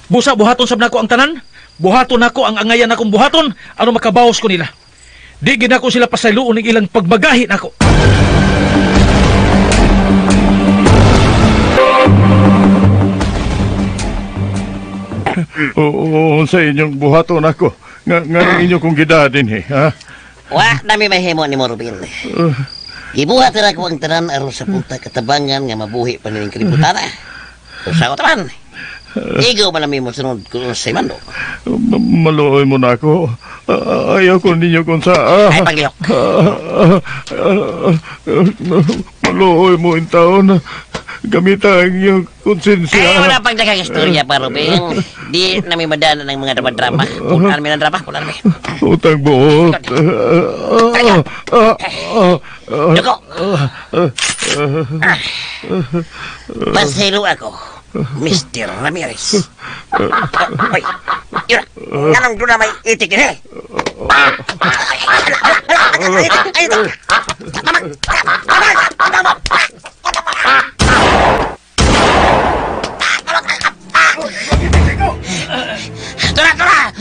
Busa, buhaton sab nako ang tanan. Buhaton nako ang angayan akong buhaton, ano makabawas ko nila. Di gid ako sila pasayloon ng ilang pagbagahi nako. Oo, sa inyong buhaton ako. Nga inyo kong gidadin, ha? Wa, nami mahimo ni mo, Ruben. Gibuhat na ako ang tanan aron sa punta katabangan nga mabuhi pa nining kriputana. Usa ko taman. Igo man nami mo sunod ko sa imando. Maluoy mo na ako. Ayaw ko ninyo kung sa... Ay, paglihok. Maluoy mo in taon. Gamita ang iyong konsensya. Ay, wala pang dagang istorya pa, Ruben. Di nami madana ng mga drama-drama. Punan mi ng drama, punan mi. Utang buot. Dugo! Pasero ako, Mr. Ramirez. Hoy, yun, anong doon na may itik yun, eh?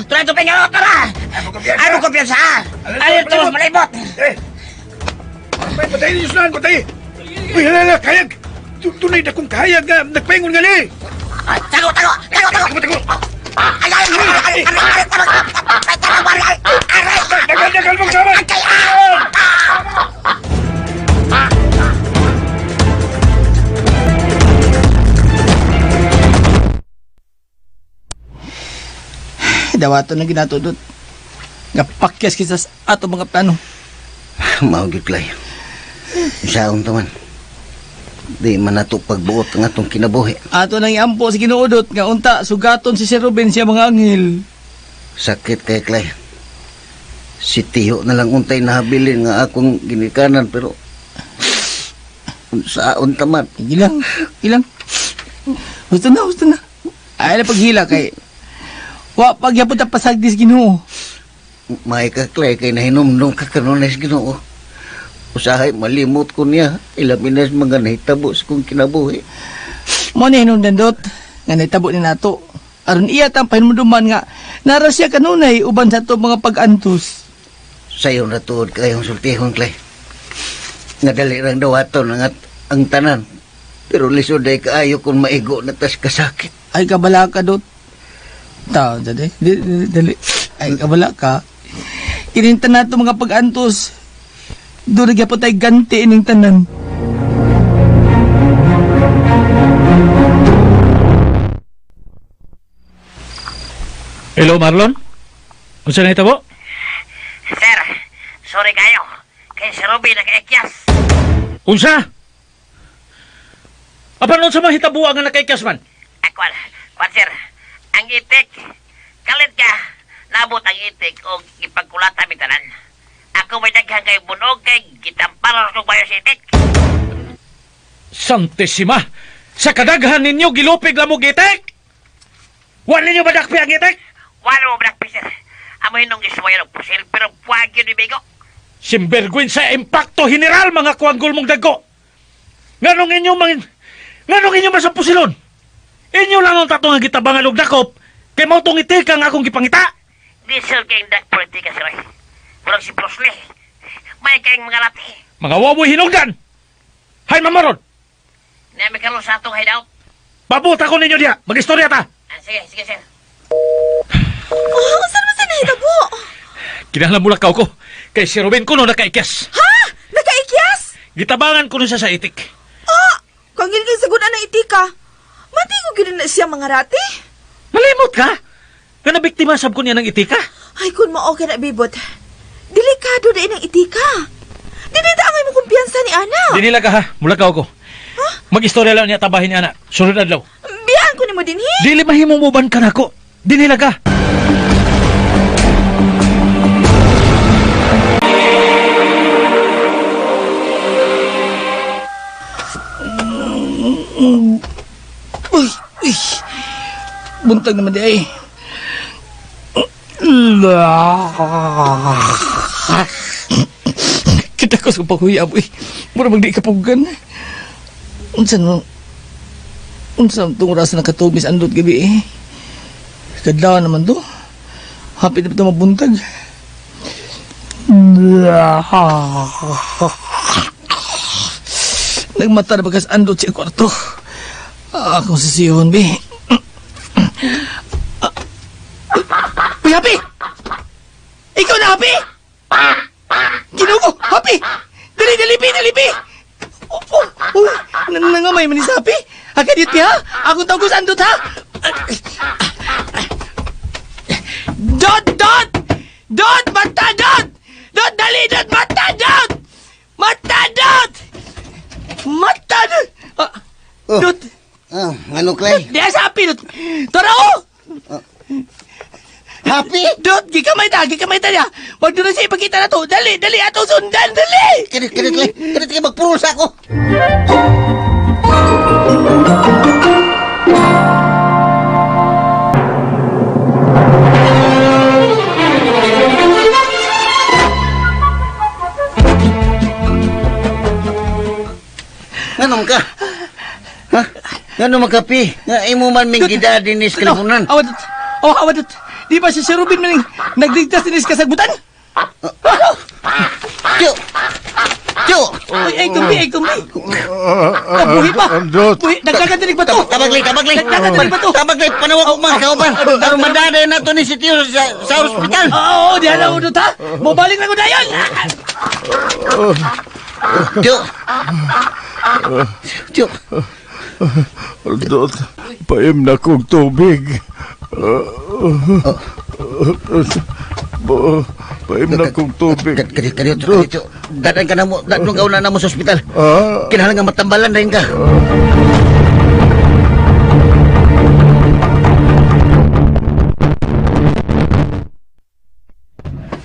Tura, tupin nyo, tura! Ano kumpiyansa? Ayaw terus malibot! Patay niyo saan, patay! Uy, halala, kayag! Tunay na kong kayag nga, nagpaingon nga ni! Tago! Dagal mong sama! Dawato na ginatudot. Gapakyas kita sa ato mga plano. Maugit lay. Isaon taman. Di man nato pagbuot ng atong kinabuhi. Ato nang iampo si Kinuudot nga unta sugaton si Sir Ruben siya mga anghel. Sakit kay Clay. Si Tiyo na lang untay nahabilin nga akong ginikanan pero saon taman. Ilang. Gusto na. Ay na paghila kay wa pagyapon ta pasagdis Ginoo. May ka Clay kay nahinumdum ka kanunes Ginoo. Usahay malimot ko niya. Ilaminas mga nahitabo sa kong kinabuhi. Mo na hinumdandot nga nahitabo ni nato. Aron iya tang pahinumduman nga nara siya kanunay uban sa to mga pag-antos. Sayo na tuod kayong sultihon Clay. Nga dali rang dawaton ang tanan. Pero lisod ay kaayo kung maigo na tas kasakit. Ay kabala ka dot. Tao dali. Dali. Ay kabala ka. Kininta na to mga pag-antos. Doon nagyapot ay ganti ining tanan. Hello, Marlon? Unsa na ito po? Sir, sorry kayo. Kay si Ruben nag-ekyas. Unsa? Apa nun sa mga hitabuang nga nakaikyas man? Kwan sir, ang itik, kalit ka, nabot ang itik o ipagkulata mi tanan. Ako may daghang kay bunog kay gitamparan ko bayo sa itik. Santissima! Sa kadaghan ninyo, gilupig lang mo gitek! Wala ninyo badakpi ang gitek? Wala mo black sir. Amo hinong giswayo ng pusil pero puwag yun ibigo. Simbergwin sa impacto general mga kuanggol mong dago! Nganong inyo ba sa pusilon? Inyo lang ang tato nga gitabangan og dakop kay mao tong itik ang akong gipangita. Diesel kayong dak politika sir. Murag si Bruce Lee. May kayong mga lati. Mga wawoy hinungdan! Hay mamaron! Nami ka sa atong hideout. Pabuta ko ninyo diya! Mag-istorya ta! Sige sir. Oh, saan mo sa nahitabo? Kinahanglan mo lakaw ko. Kay si Ruben kuno nakaikyas. Ha? Nakaikyas? Gitabangan ko na siya sa itik. Ah, kang gilgil sa guna ng itika. Mati ko gina na siya mga rati. Malimot ka? Nga nabiktima sab ko niya ng itika? Ay, kun mao ka na, bibot. Delikado na ng itika. Dinidangay mo kumpiyansa ni Ana. Dinila ka ha, mulakaw ko. Mag-istorya lang niya tabahin ni Ana. Sunod adlaw. Biyaan ko ni mo din, hi. Dili mahimong muban ka nako. Dinila ka. Uy, uy. Buntag naman di ay. Kita ko sa paghuya mo eh. Mura magdi kapugan. Unsan itong oras na katumis andot gabi eh. Kadlaw naman to. Hapit na ito mabuntag. Nagmata na bagas andot siya kwarto. Akong sisihon, be. Uy, Happy! Ikaw na, Happy! Ginugo! Happy! Dali, dalipi! Nangamay man ni sa Happy? Hakadit ha? Akong tawag ko sa andot, ha? Dot! Dot! Mata, Dot! Dot, dali, Dot! Mata, Dot! Mata, Dot! Mata, Dot! Dot! Ano, Clay? Di sa Happy, Dot! Tara, oh! Happy? Dot, gikamay ta niya. Wag doon na siya ipakita na to. Dali, ato sundan, dali! Kanit, Clay. Kanit kayo magpuro sa ako. Anong ka? Ha? Ano magapi? Nga imo man ming gida dinis kalipunan. Awadot. Di ba si Sir Ruben man nagligtas dinis kasagbutan? Tiyo! Ay, kumbi. Buhi pa. Buhi, nagkakatinig ba to? Tabagli. Nagkakatinig ba to? Tabagli, panawag ko mga kauban. Ano madaday na to ni si Tiyo sa ospital. Oo, di alam mo doon ha. Mabalik na ko na yan. Tiyo! Dot, paim na kong tubig. Paim na kong tubig. Kadyo. Dadan ka na mo, dadong gauna na mo sa ospital. Kinahal nga matambalan rin ka.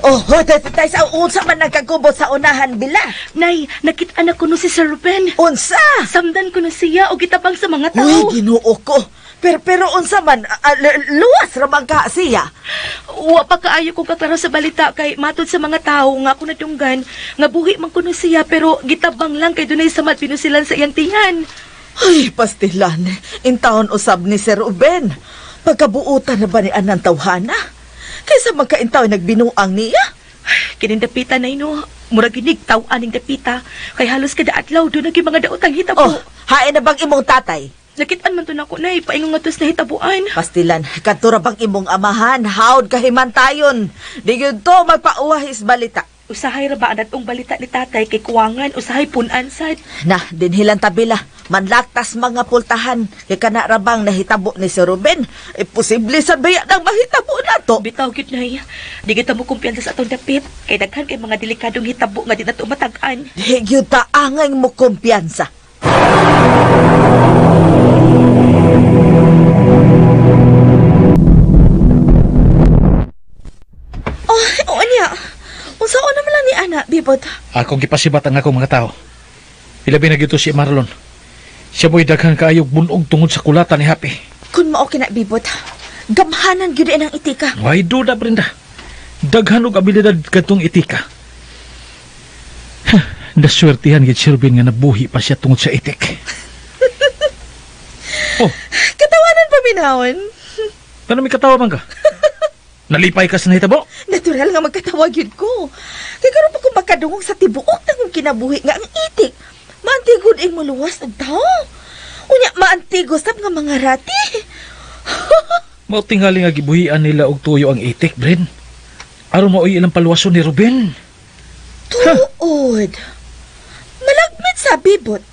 Oh, tay sa unsa man nagkagubot sa unahan bila. Nay, nakita na ko no si Sir Ruben. Unsa? Samdan ko na siya o gitabang sa mga tao. Uy, Ginoo ko. Pero unsa man, luwas ramang ka siya. Wa pa kaayo ko kaklaro sa balita kay matod sa mga tao nga ako nadunggan nga buhi man kuno siya pero gitabang lang kay dunay samad pinusilan sa iyang tingan. Ay, pastilan. Intawon usab ni Sir Ruben. Pagkabuutan na ba ni anang tawhana? Kaysa magkaintaw nagbinuang niya. Kinindapita na ino. Murag ginig taw-an ning dapita. Kay halos kada adlaw doon naging mga daot ang hitabo. Oh, hain na bang imong tatay? Nakitaan man to na ako, nay. Paingong nga tos na hitabuan. Pastilan, kadtura bang imong amahan, haod kahimantayon. Di yun to magpauwahis balita. Usahay ra ba ang datong balita ni tatay kay kuwangan, usahay punan sad. Na, dinhilan tabila, manlaktas mga pultahan, kay kana rabang nahitabo ni Sir Ruben. Posible sa baya ng mahitabo na to. Bitaw gyud nay. Di kita mo kumpiyansa sa atong dapit. Kay daghan kay mga delikadong hitabo nga di nato matag-an. Di yun ta angay mo kumpiyansa. Oh, anya. Unsaon naman lang ni Ana, bibot. Akong gipasibat ang akong mga tao. Ilabi na gito si Marlon. Siya mo'y daghang kaayog bunog tungod sa kulatan ni Happy. Kun mao kina bibot, gamhanan gyud ang itika. Why duda, Brenda? Daghan og abilidad katong itika. Naswertihan gid si Ruben nga nabuhi pa siya tungod sa itik. Oh, Katawanan pa binawon. paano may katawa man ka? Nalipay ka sa nahitabo? Natural nga magkatawa gyud ko. Kay karon pa ko makadungog sa tibuok nang kinabuhi nga ang itik. Maantigod ing muluwas og tao. Unya maantigos sab nga mga rati. Mao tingali nga gibuhian nila og tuyo ang itik, Bren. Aron mao ilang paluwason ni Ruben. Tuod. Malagmit sa bibot.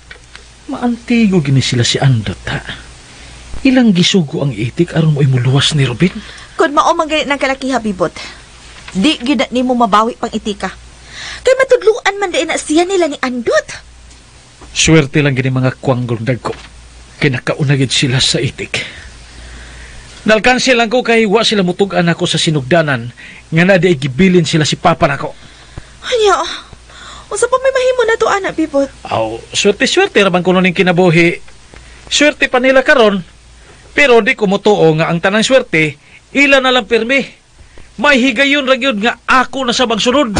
Maantigo gini sila si Andot, ha? Ilang gisugo ang itik aron mo imuluwas ni Ruben. Kung maumang ganit ng kalakiha, bibot, di gyud na nimo mabawi pang itika. Kay matudluan man din na siya nila ni Andot. Swerte lang gini mga kuanggol dagko. Kinakaunagid sila sa itik. Nalkansi lang ko kay wa sila mutugan ako sa sinugdanan nga na di ay gibilin sila si Papa nako. Anya, unsa pa may mahimo na to, anak, bibot? Aw, swerte-swerte raman kuno ning kinabuhi. Swerte pa nila karon. Pero di ko motuo nga ang tanang swerte, ila na lang pirmi. May higayon ra gyud nga ako na sa bangsunod.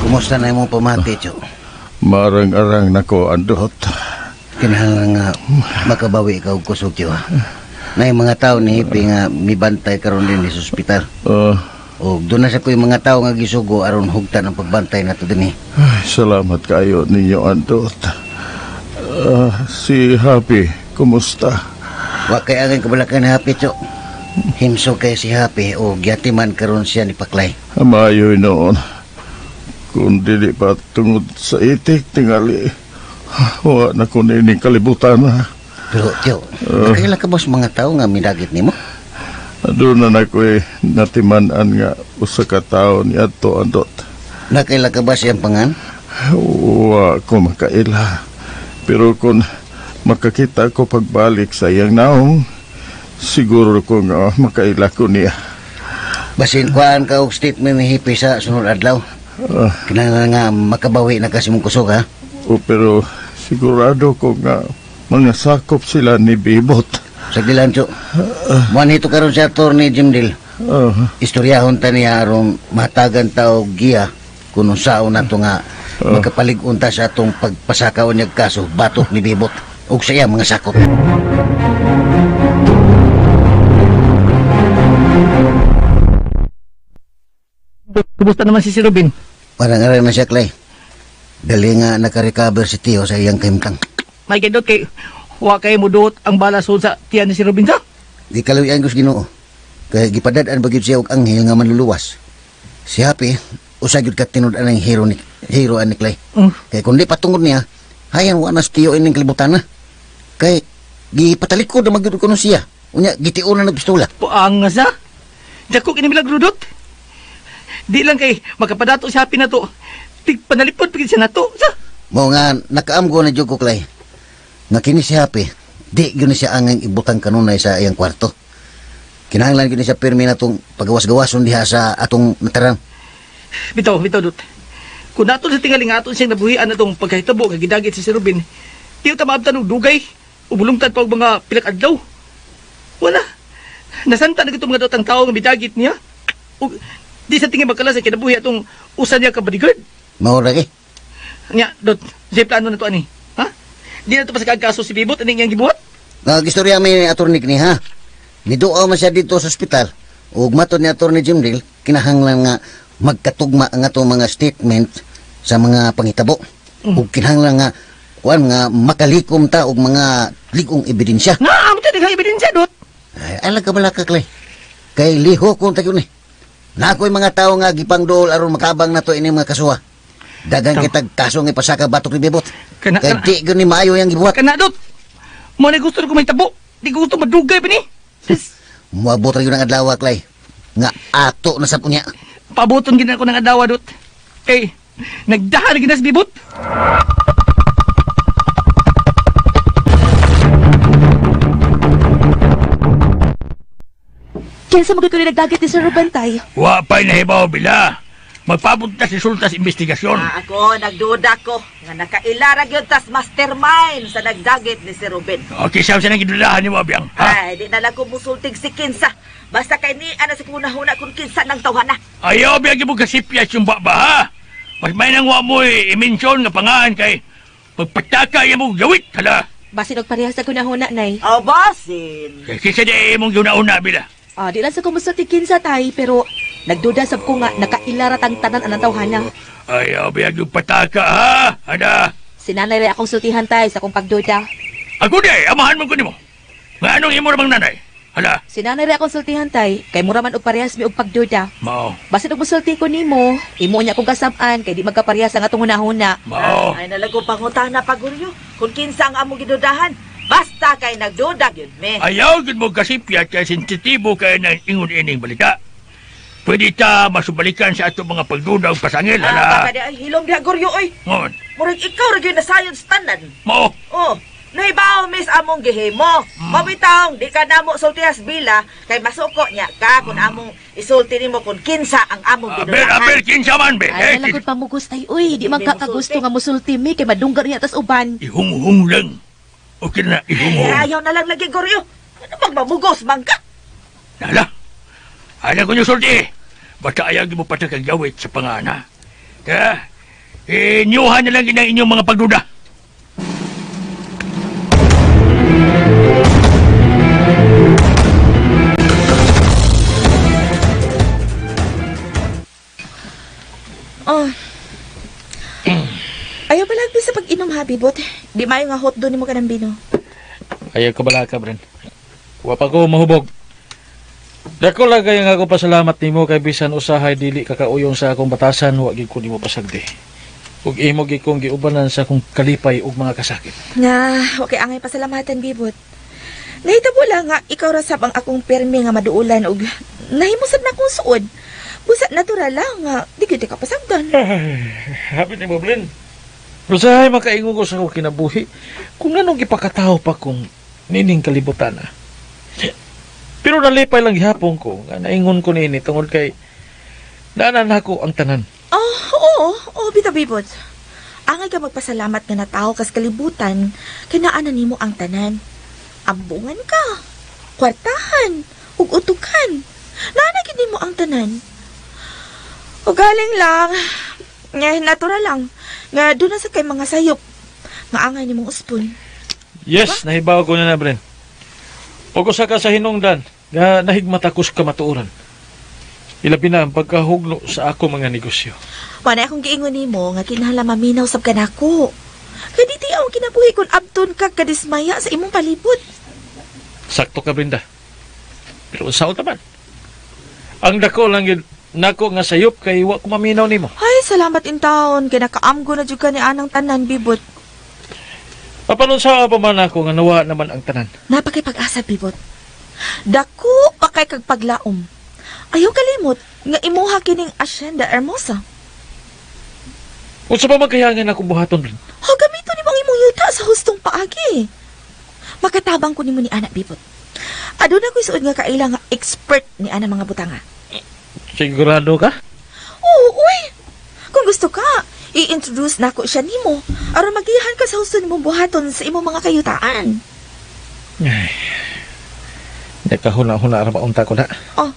Kumusta na imong pamati, Cho? Marang-arang nako, Andot. Kinahanglan nga makabawi ka og kusog, Cho. Na yung mga tao ni Hipi nga mibantay karon din sa ospital. O doon na sa ko yung mga tao nga gisugo aron hugtan ang pagbantay nato dinhi. Ay, salamat kayo ninyo, Andot. Si Happy, kumusta? Wa kay angin kabalakan ni Happy, Cho. Himso kay si Happy o gyatiman karon siya ni Paklay. Amayoy noon. Kung dili pa tungod sa itik, tingali. Wa na ko nining kalibutan na. Pero, Cho, nakailan ka ba sa mga tao nga midagit nimo? Doon na nako'y natimanan nga usa ka tao ni Ato, Andot. Nakailan ka ba siyang pangan? Wa ko makaila. Pero kung makakita ko pagbalik sa iyang naong, siguro ko nga makaila ko niya. Basin kuhaan ka og statement ni Hipi sa sunod adlaw. Kinahanglan nga makabawi na kasi mong kusog, ha? Pero sigurado ko nga mga sakop sila ni Bibot. Sagdilan, Cho. Manito karon sa Atty. Jimdil. Istoryahon ta niya aron matagan ta og giya kung unsaon nato nga magkapalig-on ta sa atong pagpasakaw niya kaso batok ni Bibot ug sa iya mga sakop. Kumusta naman si Ruben? Parang na siya, Clay. Dali nga nakarecover si Tio sa iyang kaimtang. May kidot kay wa kay mudot ang balason sa tiyan ni si Ruben sa? Di kaluyan ko sa Ginoo. Kaya gipadad-an bagid siya og anghel nga manluluwas. Si Happy, usagid ka tinud-an ang hero ni Clay. Kaya kung di patungod niya, hayan wa na si Tio ining kalibutan na. Kay gipatalikod na magyud kuno siya. Unya gitiunan ng pistola. Puangas na. Dako kini bilag rudot. Di lang kay makapadato si Happy na to. Tigpanalipod pagid siya na to. Mo nga nakaamgo na jud ko, Clay. Nga kini si Happy, di gyud siya angang ibutang kanunay sa iyang kwarto. Kinahanglan gyud siya pirmi na tong pagawas-gawason diha sa atong natarang. Bitaw, Dut. Kung nato sa tingaling aton siyang nabuhian na itong pagkahitabo kagidagit si Ruben, di ko tamabtan og dugay, ubulungtad pa og mga pilak-adlaw. Wala. Nasanta na itong mga dotang tao nga bidagit niya. O, di sa tingin magkala sa kinabuhi atong usan niya ka bodyguard. Maura ki. Nya, Dot, sa plano na to ani. Ha? Di na to pa sa kagkaso si Bibot, aning yang gibuhat? Nagistorya may attorney ni ha. Niduaw man siya dito sa ospital. Ug matud ni Atty. Jimdil, kinahanglan nga magkatugma ang atong mga statement sa mga panghitabo. Ug kinahanglan nga kuan nga makalikom ta og mga ligong ebidensya. Nga, amo ta daghang ebidensya, Dot. Ay, alag ka balaka, Clay. Kay liho kung tayo ni. Nakoy mga tao nga gipangdool aron makabang nato ini mga kasuha. Dagang kitag kaso nga pasaka batok ni Bibot. Kay di gyud ni maayo yang gibuhat. Kana, Dot. Mo na gusto ko may tabo. Di gusto madugay pa ni. Muabot ra gyud ang adlaw, Clay. Nga ato na sa punya. Pabuton gina ko ng adawa, Dot. Kay nagdahan gina si Bibot. Kinsa magkukulit nagdagit ni Sir Ruben, tay? Wa pa'y nahibaw bila. Magpapunta si Sulta sa investigasyon. Ako, nagduda ko. Nga nakailarag yun tas mastermind sa nagdagit ni si Ruben. Okay, siya nang gidudahan ni mo, Abiyang. Ay, di na lang ko musultig si Kinsa. Basta kay ni ana sa kunahuna kung Kinsa ng tawhana. Ayaw, Abiyang, ibog kasipyas yung baba, ha? Mas may nang wa mo i-mention nga pangaan kay pagpataka yung mong gawit, hala. Basin og parehas sa kunahuna, nay. Oh, basin. Kasi di mong yuna-una, bila. Di lang sa kumusta ti Kinsa, tay, pero nagduda sab ko nga nakailarat ang tanan anang tawhana. Ayaw biyag yung pataka, ha? Ada? Sinanay rin akong sultihan tay sa akong pagduda. Ako di, amahan mo ko ni mo. Nga anong imo namang nanay? Hala, Sinanay rin akong sultihan tay, kay mura man og parehas mi og pagduda. mao. Basin og musulti ko nimo, imo niya kong kasab-an kay di magkaparehas ang atong hunahuna. Mao. Ay nalago pangutana paguryo. Kung kinsa ang amo gidudahan, basta kay nagduda gyud me. Ayaw gid mo kasipyat kay sensitibo kay na ingon ining balita. Pwede ta masubalikan sa ato mga pagduda ug pasangil, hala. Baka di ay hilom diha guryo oy. Ngon, Murag ikaw ra gyud na science tanan. mao. Oh, nahibaw mis among gihimo. Mabitaw, di ka namo sultihas bila kay masuko niya ka kung among isulti nimo kung kinsa ang among Aber, gidudahan. kinsa man, be. Ay, nalagod pa mo gustay, uy, di man kakagusto nga musulti mi kay madunggar niya tas uban. Ihung-hung lang. Okay na, ihung-hung. Ayaw na lang lagi guryo. Ano magmamugos man ka? Hala, ayaw ko niyo sulti. Basta ayaw mo pa gawit sa pangana. Kaya, inyuhan na lang ang inyong mga pagduda. Oh. Ayaw ba lagi sa pag-inom, ha, Bibot? Di mayo nga hot doon mo ka ng bino. Ayaw ka bala ka, Bren. Wa pa ko mahubog. Dako lagay nga ako pasalamat nimo kay bisan usahay dili kakauyon sa akong batasan wa gid ko nimo pasagdi. Ug imo gid kong giubanan sa akong kalipay ug mga kasakit. Nga, okay angay pasalamatan, Bibot. Nahitabo lang nga, ikaw rasab ang akong permi nga maduulan og nahimusad na akong suod. Busa natural lang nga, di gid ka pasagdan. Happy ni mo, Bren. Usahay makaingon ko sa akong kinabuhi kung anong gipakataho pa kung nining kalibutan na. Pero nalipay lang gihapon ko nga naingon ko nini tungod kay naanan ako ang tanan. Oh, oo, bitaw, Bibot. Angay ka magpasalamat nga natao kas kalibutan, kay naanan nimo ang tanan. Ambungan ka, kwartahan, ug utukan. Naanagin nimo ang tanan. O galing lang, nga natural lang, nga doon na sa kay mga sayop, nga angay nimong uspon. Yes, nahibaw ko na, Bren. Pag usa ka sa hinungdan, nga nahigmat ako sa kamatuoran. Ilabi na ang pagkahugno sa ako mga negosyo. Wala akong giingon nimo nga kinahanglan maminaw sab kanako. Kay di ang kinabuhi kun abton ka kadismaya sa imong palibot. Sakto ka, Brenda. Pero sao taman. Ang dako lang yun, nako nga sayop kay wa ko maminaw nimo. Ay, salamat in taon kay nakaamgo na jud ka ni anang tanan, Bibot. Papanon sa pa man ako nga nawa naman ang tanan. Napakay pag-asa, Bibot. Dako pa kay kag paglaom. Ayaw kalimot nga imuha kining Hacienda Hermosa. Unsa pa magkayangan ako buhaton, Bren? O gamito ni mong imong yuta sa hustong paagi. Makatabang ko nimo ni anak, Bibot. Aduna ko'y suod nga kaila nga expert ni ana mga butanga. Sigurado ka? Oo, uy. Kung gusto ka, i-introduce na ko siya nimo aron magihan ka sa husto nimong buhaton sa imong mga kayutaan. Ay. Nakahuna-huna ra maunta ko na. Oh,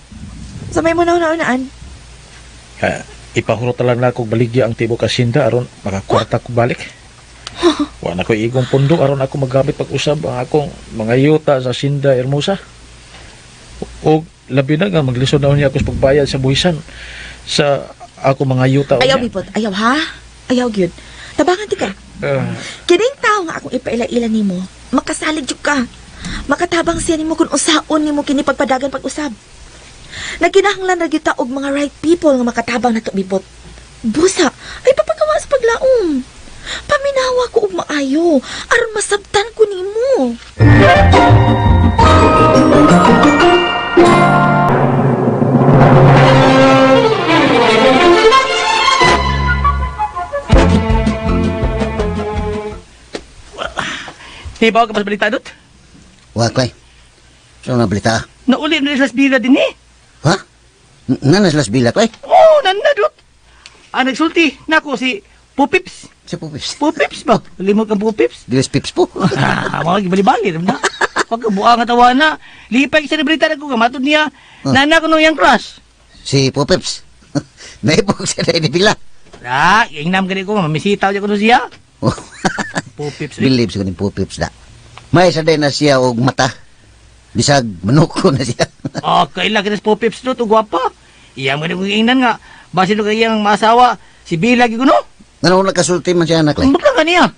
sa may muna unaan. Ipahurot lang na akong baligya ang tibo kasinda aron makakwarta ko balik. Wa na ko igong pundo aron ako magamit pag-usab ang akong mga yuta sa Hacienda Hermosa. O labi na nga maglisod na niya ako sa pagbayad sa buhisan sa ako mga yuta. Ayaw, Bibot. Ayaw, ha? Ayaw, gyud. Tabangan ti ka. Kining tao nga akong ipaila-ila nimo, makasalig jud ka. Makatabang siya nimo kung usaon nimo kini pagpadagan pag-usab. Nagkinahanglan na kita og mga right people nga makatabang nato, Bibot. Busa, ay papagawa sa paglaom. Paminawa ko og maayo aron masabtan ko nimo. Hibaw ka pa sa balita, Dot? Wa koy. So nga balita. Nauli na Las Bila din eh. Ha? Nanas las bila koy. Oo, nanda, Dot. Nagsulti na ako si Pupips. Si Pupips. Pupips ba? Limot kang Pupips? Diles Pips po. Mga gibali-bali, na. Pagkabuha nga tawa na, lipay sa balita na ko, kamatod niya, nana ko nung yung crush. Si Pupips. Naipog siya na inibila. Ingnam gani ko, mamisitaw niya ko nung siya. Pupips. Believe siya ni Pupips da. May isa din na siya og mata. Bisag manuko na siya. Kailan kita si Pupips, Dot, o gwapa. Iya mo na kong ingnan nga, basi nung kayang maasawa, Si Bila gyud no. Ano nakasulti man siya anak lay? Umbok lang kaniya.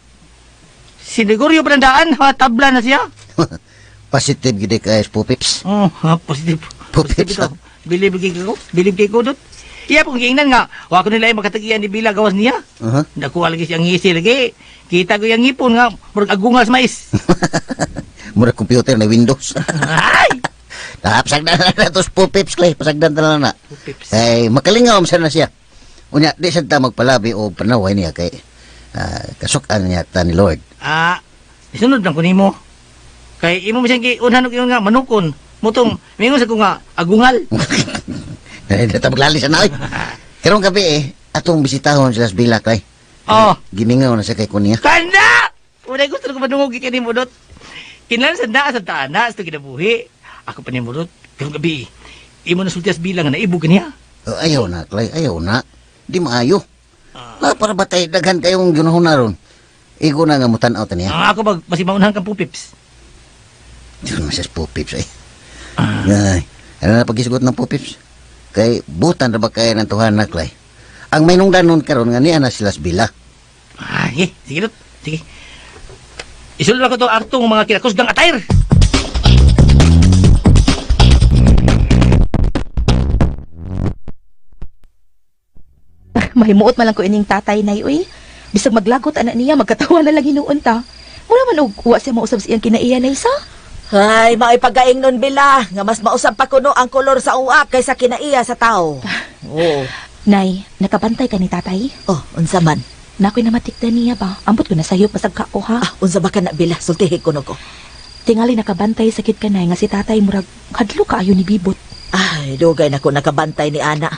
Si Gregorio Brandaan, tabla na siya. Positive gid kay Pupips. Oh, positive. Pupips. Ito. Bilib kay ko dot. Iya pong giingnan nga, wa ko nila ay makatagian ni Bila gawas niya. Nakuha lagi siyang ngisi lagi. Kita ko yung ngipon nga, murag agungal sa mais. Murag computer na Windows. Ay! Pasagdan na tos Pupips Clay, pasagdan na na. Pupips. Ay makalingaw man na siya. Unya di siya ta magpalabi o panaway niya kay kasukan niya ta ni Lord. Isunod lang ko nimo. Kay imo mo siyang giunhan og nga manukon. Mutong mingon sa ko nga agungal. Data maglali sa naoy. Karong gabi atong bisitahon sila sa Bila Clay. Oh, Gimingaw na siya kay kunya. kanda! Unay gusto ko madungog kini mo dot. Kinahanglan sa naa sa taana sa kinabuhi. Ako pa ni mo dot. Karong gabi. Imo na sultias bilang na ibu kaniya. Ayaw na Clay, ayaw na. Di maayo. Para batay daghan kayong ginahon na ron. Igo na nga mutan-aw ta niya. Ako bag masimaunhan kang pupips. Di ko naman siya Pupips Ay, ano na pagisugot ng Pupips? Kay butan na ba kaya ng tuhan na Clay? Ang may nung danon karon nga niya na sila sa Bila. Sige dot. Sige. Isulod ako to artong mga kinakusgang attire. Mahimuot man lang ko ining tatay na uy. Bisag maglagot anak niya, magkatawa na lang hinuon ta. Mura man og uwa siya mausab siyang kinaiya na isa. Ay, maipagaing nun Bila, nga mas mausap pa kuno ang kolor sa uwak kaysa kinaiya sa tao. Oo. Nay, nakabantay ka ni tatay? Oh, unsa man? Nakoy namatikdan niya ba? Ambot ko na sayop masagka ko ha. Unsa ba ka na Bila, sultihi kuno ko. Tingali nakabantay sakit ka nay nga si tatay murag hadlo kaayo ni Bibot. Ay, dugay na ko nakabantay ni Ana.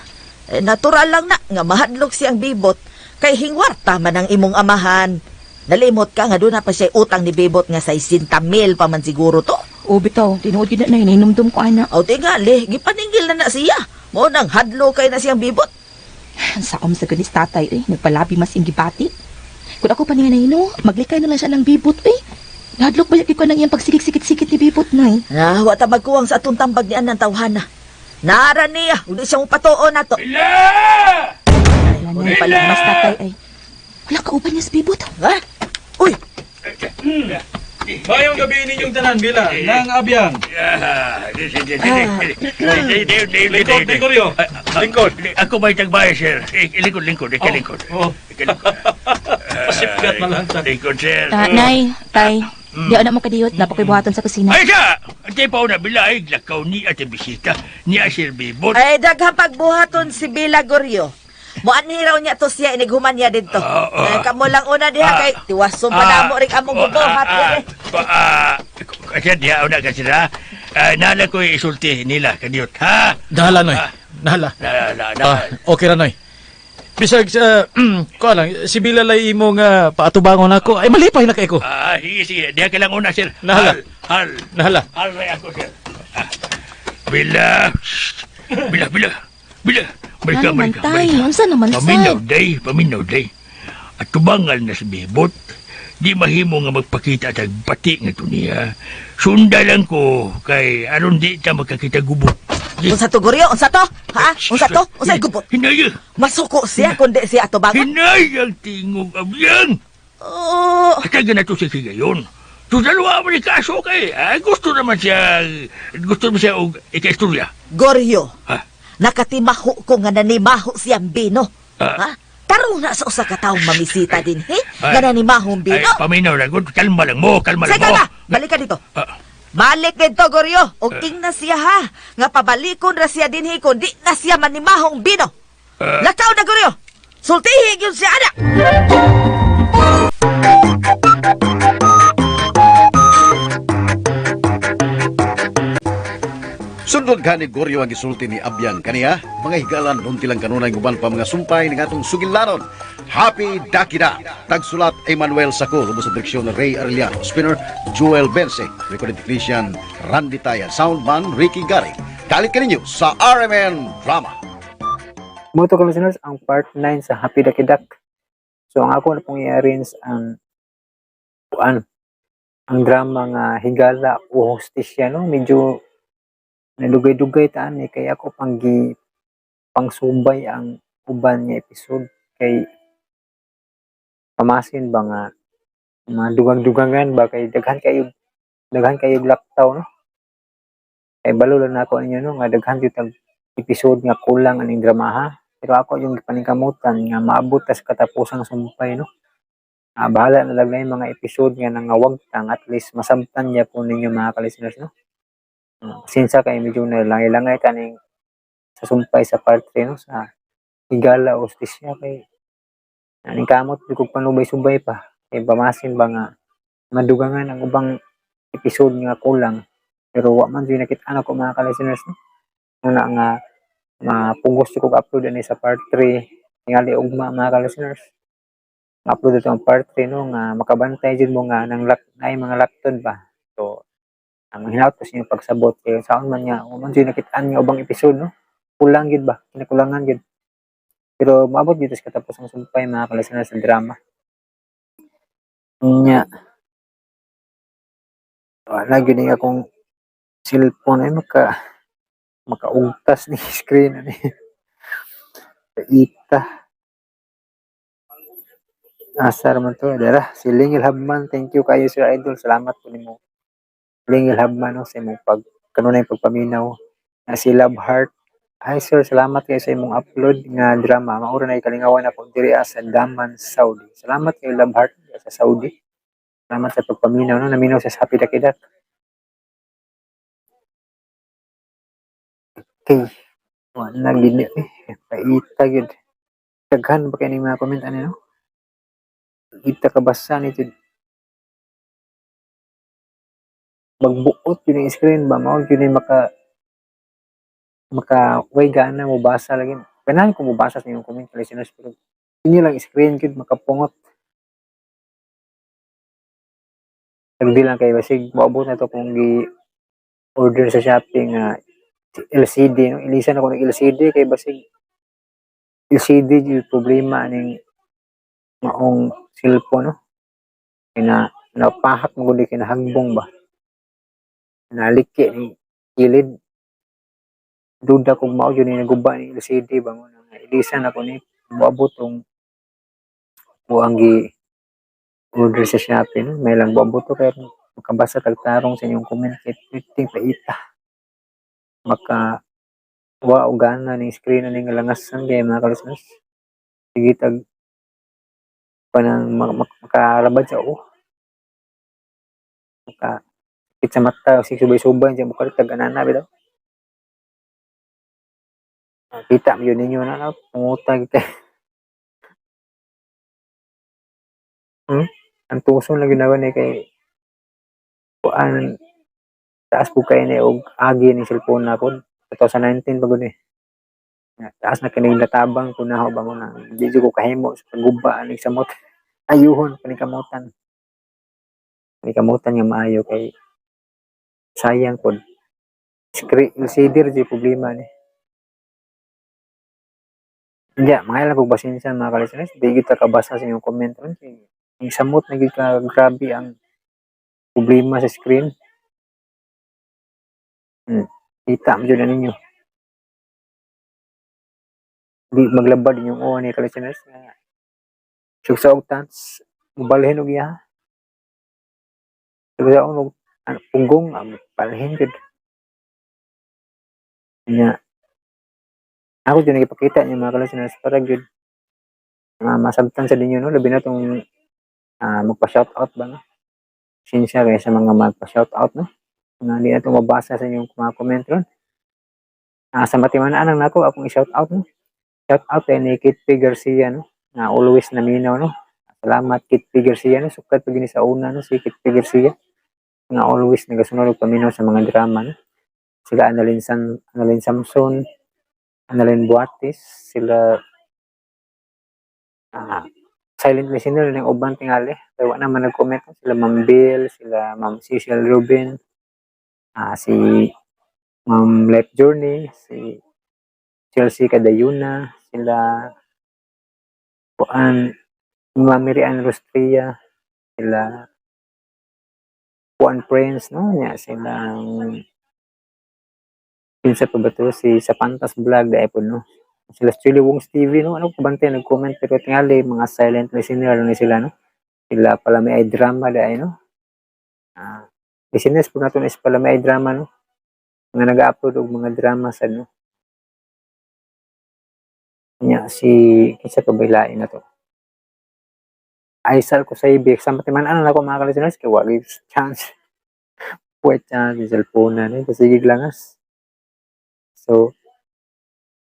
Natural lang na nga mahadlok siyang Bibot kay hingwarta man ang imong amahan. Nalimot ka nga doon na pa siya utang ni Bibot nga 60,000 pa man siguro to. O bitaw, tinuod gid na nay nahinumdum ko ana. O tingali, gipaningil na siya. Mo nang hadlo kay na siyang Bibot. Saom sa ganis tatay nagpalabi mas ingibati. Kung ako pa niya nahino, maglikay na lang siya ng Bibot Hadlok ba ko nang iyang pagsikik-sikit-sikit ni Bibot nay. Wa ta magkuwang sa atong tambag ni anan tawhana. Nara niya, uli siya mong patuon na to. Wala na pala mas tatay ay. Wala ka uban niya sa Bibot. Ha? Uy! Mayong gabi ninyong tanan, Bila. Nang abiyang. Lingkod, Gregorio. Lingkod. Ako ba'y tagbaya, sir? Lingkod. Pasipgat na lang. Lingkod, sir. Nay, tay, di ako na makadiyot. Napakibuhatan sa kusina. Ay ka! Antay pa na Bila ay lakaw ni at bisita ni Sir Bibot. Ay, daghang pagbuhaton si Bila Goryo. Muan raw niya to siya inighuman niya dito. Kamo lang una diha kay tiwason pa namo ring among bubuhat. Kasi diha una kasi na. Nala ko isulti nila kaniyot, ha? Nahala, Noy. Nahala. Okay ra, Noy. Bisag sa, ko lang, si Bila lay imo nga paatubangon ako, ay malipay na kay ko. Sige. Diha ka lang una, sir. Nahala. Hal ray ako, sir. Bila. Ano man tay, unsa naman sa? Paminaw day. At tubangal na si Bibot. Di mahimo nga magpakita tag pati nga to niya. Sunda lang ko kay aron di ta magkakita gubot. Unsa to Goryo? Unsa to? Ha? Unsa to? Unsa gubot? Hinaya. Masuko siya kundi siya ato bago. Hinayang tingog abiyang. Oh. Kataga na to siya sigayon. So dalawa mo ni kaso kay. Gusto naman siya og ikaistorya. Goryo. Ha? Nakatimaho ko nga nanimaho siyang bino. Ha? Tarong na sa usa ka taong mamisita din, nga nanimahong bino. Paminaw lang. Kalma lang mo. Sige na, balik ka dito. Balik dito, Goryo. O tingnan siya ha. Nga pabalikon ra siya din kung di na siya manimahong bino. Lakaw na, Goryo. Sultihi yun siya, anak. Sundod ka ni Goryo ang isulti ni Abyang kaniya, mga higalan nun tilang kanunay nguban pa mga sumpay ng atong sugilanon. Happy Dakida! Tagsulat Emmanuel Saco, lubos sa direksyon ng Ray Arellano, spinner Joel Bense, recording technician Randy Taya, soundman Ricky Gary. Kalit ka ninyo sa RMN Drama. Mga to listeners, ang part 9 sa Happy Dakidak. So ang ako na pong i-arrange ang drama nga higala o hostisya, no? Medyo nalugay-dugay taan kaya ako pangsubay ang uban nga episode kay pamasin ba nga madugang-dugangan ba kay daghan kayo laktaw no. Kay balo lang nako ninyo no nga daghan gyud tag episode nga kulang aning dramaha. Pero ako yung paningkamutan nga maabot ta sa katapusang sumpay no. Bahala na lang na yung mga episode nga nangawagtang at least masabtan niya po ninyo mga ka-listeners no. Sinsa kay medyo nalangay-langay kaning sa sumpay sa part 3 no sa higala o hostisya kay aning kamot di ko panubay-subay pa kay bamasin ba nga madugangan ang ubang episode nga kulang pero wa man gyud nakit-an ako mga ka-listeners no. Una nga mapugos ko upload ani sa part 3 tingali ugma mga ka-listeners. Ma-upload ito ang part 3 no nga makabantay jud mo nga nang naay mga laktod ba. So ang hinaut ko sa inyo pagsabot kay saon man nga wa man gyud nakit-an nga ubang episode no. Kulang gyud ba kinakulangan gyud. Pero maabot dito sa katapos ng sumpay mga ka-listeners sa drama. Nya wala gyud ni akong cellphone ay makaugtas ni screen ani. Ita. Asar man to dara si Lingil Habman, thank you kayo Sir Idol, salamat po nimo Lingil Habman no, sa imong kanunay pagpaminaw. Si Love Heart, hi sir, salamat kayo sa imong upload nga drama maura na ikalingawan ako diri sa Daman, Saudi. Salamat kay Love Heart sa Saudi, salamat sa pagpaminaw no, naminaw sa Happy Dakidak. Okay, wala gid paita gid daghan ba kay ning mga comment ano no. Kita kabasa nito magbuot yun yung screen ba mao yun yung maka way gana mo basa lagi ganahan ko mo basa sa inyong comment listeners pero yun lang screen gid makapungot hindi lang kay basig maabot na to kung gi order sa shopping LCD no, ilisan ako ng LCD kay basig LCD yung problema ning maong cellphone no, kina napahak mo gud kinahagbong ba naliki ni kilid duda kung mao yun yung naguba ni LCD ba mo nang ilisan ako ni moabot tong buang gi order sa Shopee no, may lang moabot to kay makabasa tagtarong sa inyong comment kay paita maka wa og gana ning screen ning langasan kay mga ka-listeners. Sige tag panang makarabad sa maka sa mata si subay-subay sa mukha tag anana bitaw. Kita mo yun ninyo na pangutag kay ang tuson lang ginawa ni kay kuan taas po kay ni og agi ni cellphone na ko 2019 pa gud ni taas na kini natabang ko na ba mo na di ko kahimo sa paguba ani samot ayuhon panikamutan nga maayo kay sayang pod screen LCD di problema ni. Nya mga lang pasensya mga ka-listeners di kita kabasa sa inyong comment ron ang samot na gid ka grabe ang problema sa screen. Kita mo dyan ninyo. Di maglabad yung uwan ni ka-listeners. Sugsa og tats, balhin og iya. Sugsa og punggong, balhin gid. Nya ako dyan nagipakita niya mga ka-listeners para gid masabtan sa ninyo no, labi na tong magpa-shoutout ba no. Sinsya kaya sa mga magpa-shoutout no. Nga hindi na ito mabasa sa inyong mga comment ron. Sa matimanaan lang nako akong i-shoutout no. Shoutout kay ni Kit P. Garcia no. Na always naminaw no. Salamat Kit P. Garcia no. Sukat pag sa una no si Kit P. Garcia. Nga always nagasunod og paminaw sa mga drama no. Sila Annalyn Samson, Annalyn Buatis, sila silent listener ng uban tingali. Kaya wala naman nag-comment sila Ma'am Bill, sila Ma'am Cecil Ruben, si Ma'am Life Journey, si Chelsea Cadayuna, sila Ma'am Miriam Rostria, sila Juan Prince, no? Nya silang pinsa pa ba to? Si Sapantas Vlog, dahil po, no? Sila Chili Wong's TV, no? Ano ko bantay nag-comment pero tingali mga silent listener ni sila, no? Sila pala may drama dai, no? Ah, listeners po naton is pala may drama, no? Mga nag-upload og mga drama sa, no? Nya si kinsa pa bailain na to? Aisal ko sa ibig sa man ano na ko mga listeners kay wala chance. Puwet chance sa cellphone na, no? Kasi giglangas. So,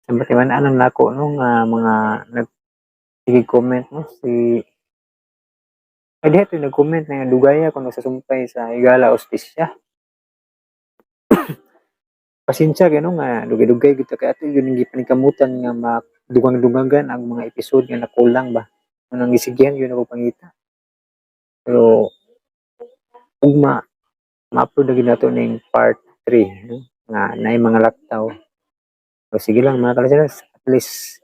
sa man ano na ko, no? Nga mga nag-comment, no? Si ay diha nag-comment na dugaya kung nagsusumpay sa Higala Hostisya. Pasensya kay no nga dugay-dugay gid ta kay ato yun ang gipaningkamutan nga dugang-dugangan ang mga episode nga nakulang ba. Anong gisigyan yun ako pangita. Pero ug ma-upload na gid nato ning part 3, no? Nga naay mga laktaw. So sige lang mga kalisteners, at least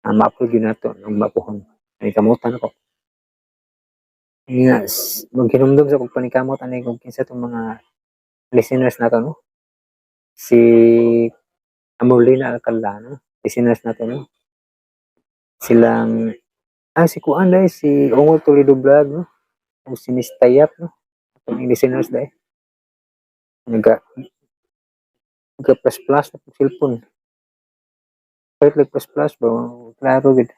ma-upload yun nato ng mapuhon. Ay kamutan ako. Nga maghinumdum sa kog paningkamot ani kung kinsa tong mga listeners nato, no? Si Amorlina Alcala, no? Listeners natin, no? Silang, si Kuan dahil, si Ongol Toledo Vlog, no? O si Miss Tayap, no? Itong listeners dahil. Naga plus plus na pag cellphone. Kahit like plus plus ba? Klaro gid.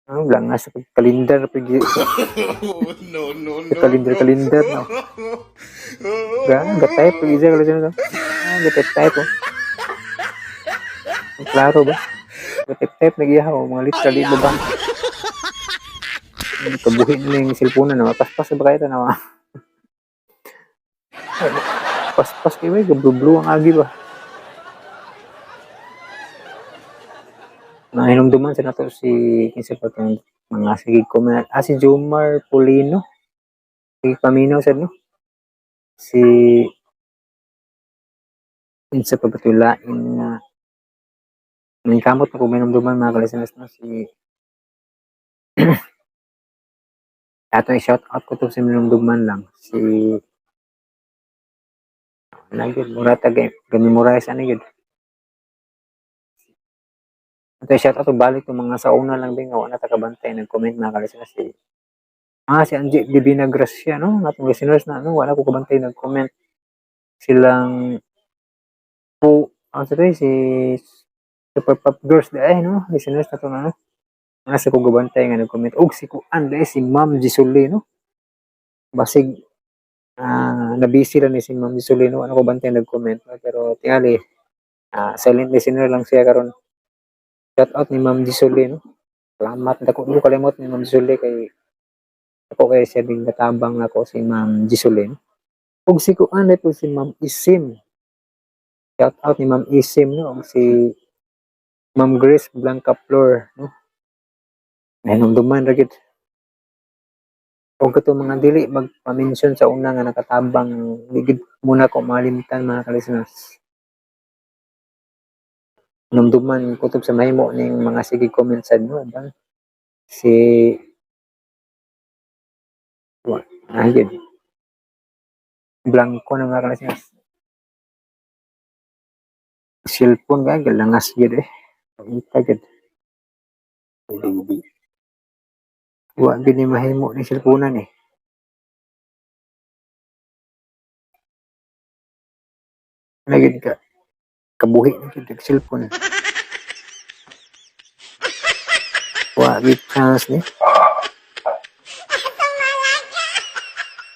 Ano lang nga sa kalendar pag sa kalendar no. Gatay pag isa kalendar no. Gatay po. Klaro ba? Gatay nagiyaw mga literally ba ba? Kabuhin na yung cellphone na paspas ba kayo na paspas kayo gablo ang agi ba? Nahinumduman sa nato si kinsa pa tong mga sige comment si Jomar Polino si Paminaw sad no si kinsa pa batulain nga may kamot na kung minumduman mga kalisteners no si ato i-shout out ko to si minumduman lang si nagid murata gami-memorize ani gid ato i-shout out balik ng mga sauna lang din nga wala takabantay nag-comment mga kalisteners si si Angie Divina Gracia, no? Atong listeners na, no? Wala ko kabantay nag-comment. Silang ano sa si Super Pop Girls dahil, no? Listeners na to na, no? Nasa ko kabantay nga nag-comment. Si Kuan dahil, si Ma'am Gisuli, no? Basig, nabisi lang ni si Ma'am Gisuli, no? Ano ko bantay nag-comment. Pero, tingali, silent listener lang siya karon. Shout out ni Ma'am Gisuli, no? Salamat. Dako ko kalimot ni Ma'am Gisuli kay ako kay siya din natabang ako si Ma'am Gisolin. Ug si Kuan po si Ma'am Isim. Shout out ni Ma'am Isim no ug si Ma'am Grace Blanca Flor no. Nahinumduman ra gid. Ug kato mga dili magpa-mention sa una nga nakatabang ligid muna ko malimtan mga kalisteners. Numduman kutob sa mahimo ning mga sige comment sad no ba. Si gid. Blanco na mga kalisteners. Cellphone ka galangas gid Ita gid. Wa gid ni mahimo ni cellphone ni. Lagid ka kabuhi na gid cellphone. Wa gid chance ni.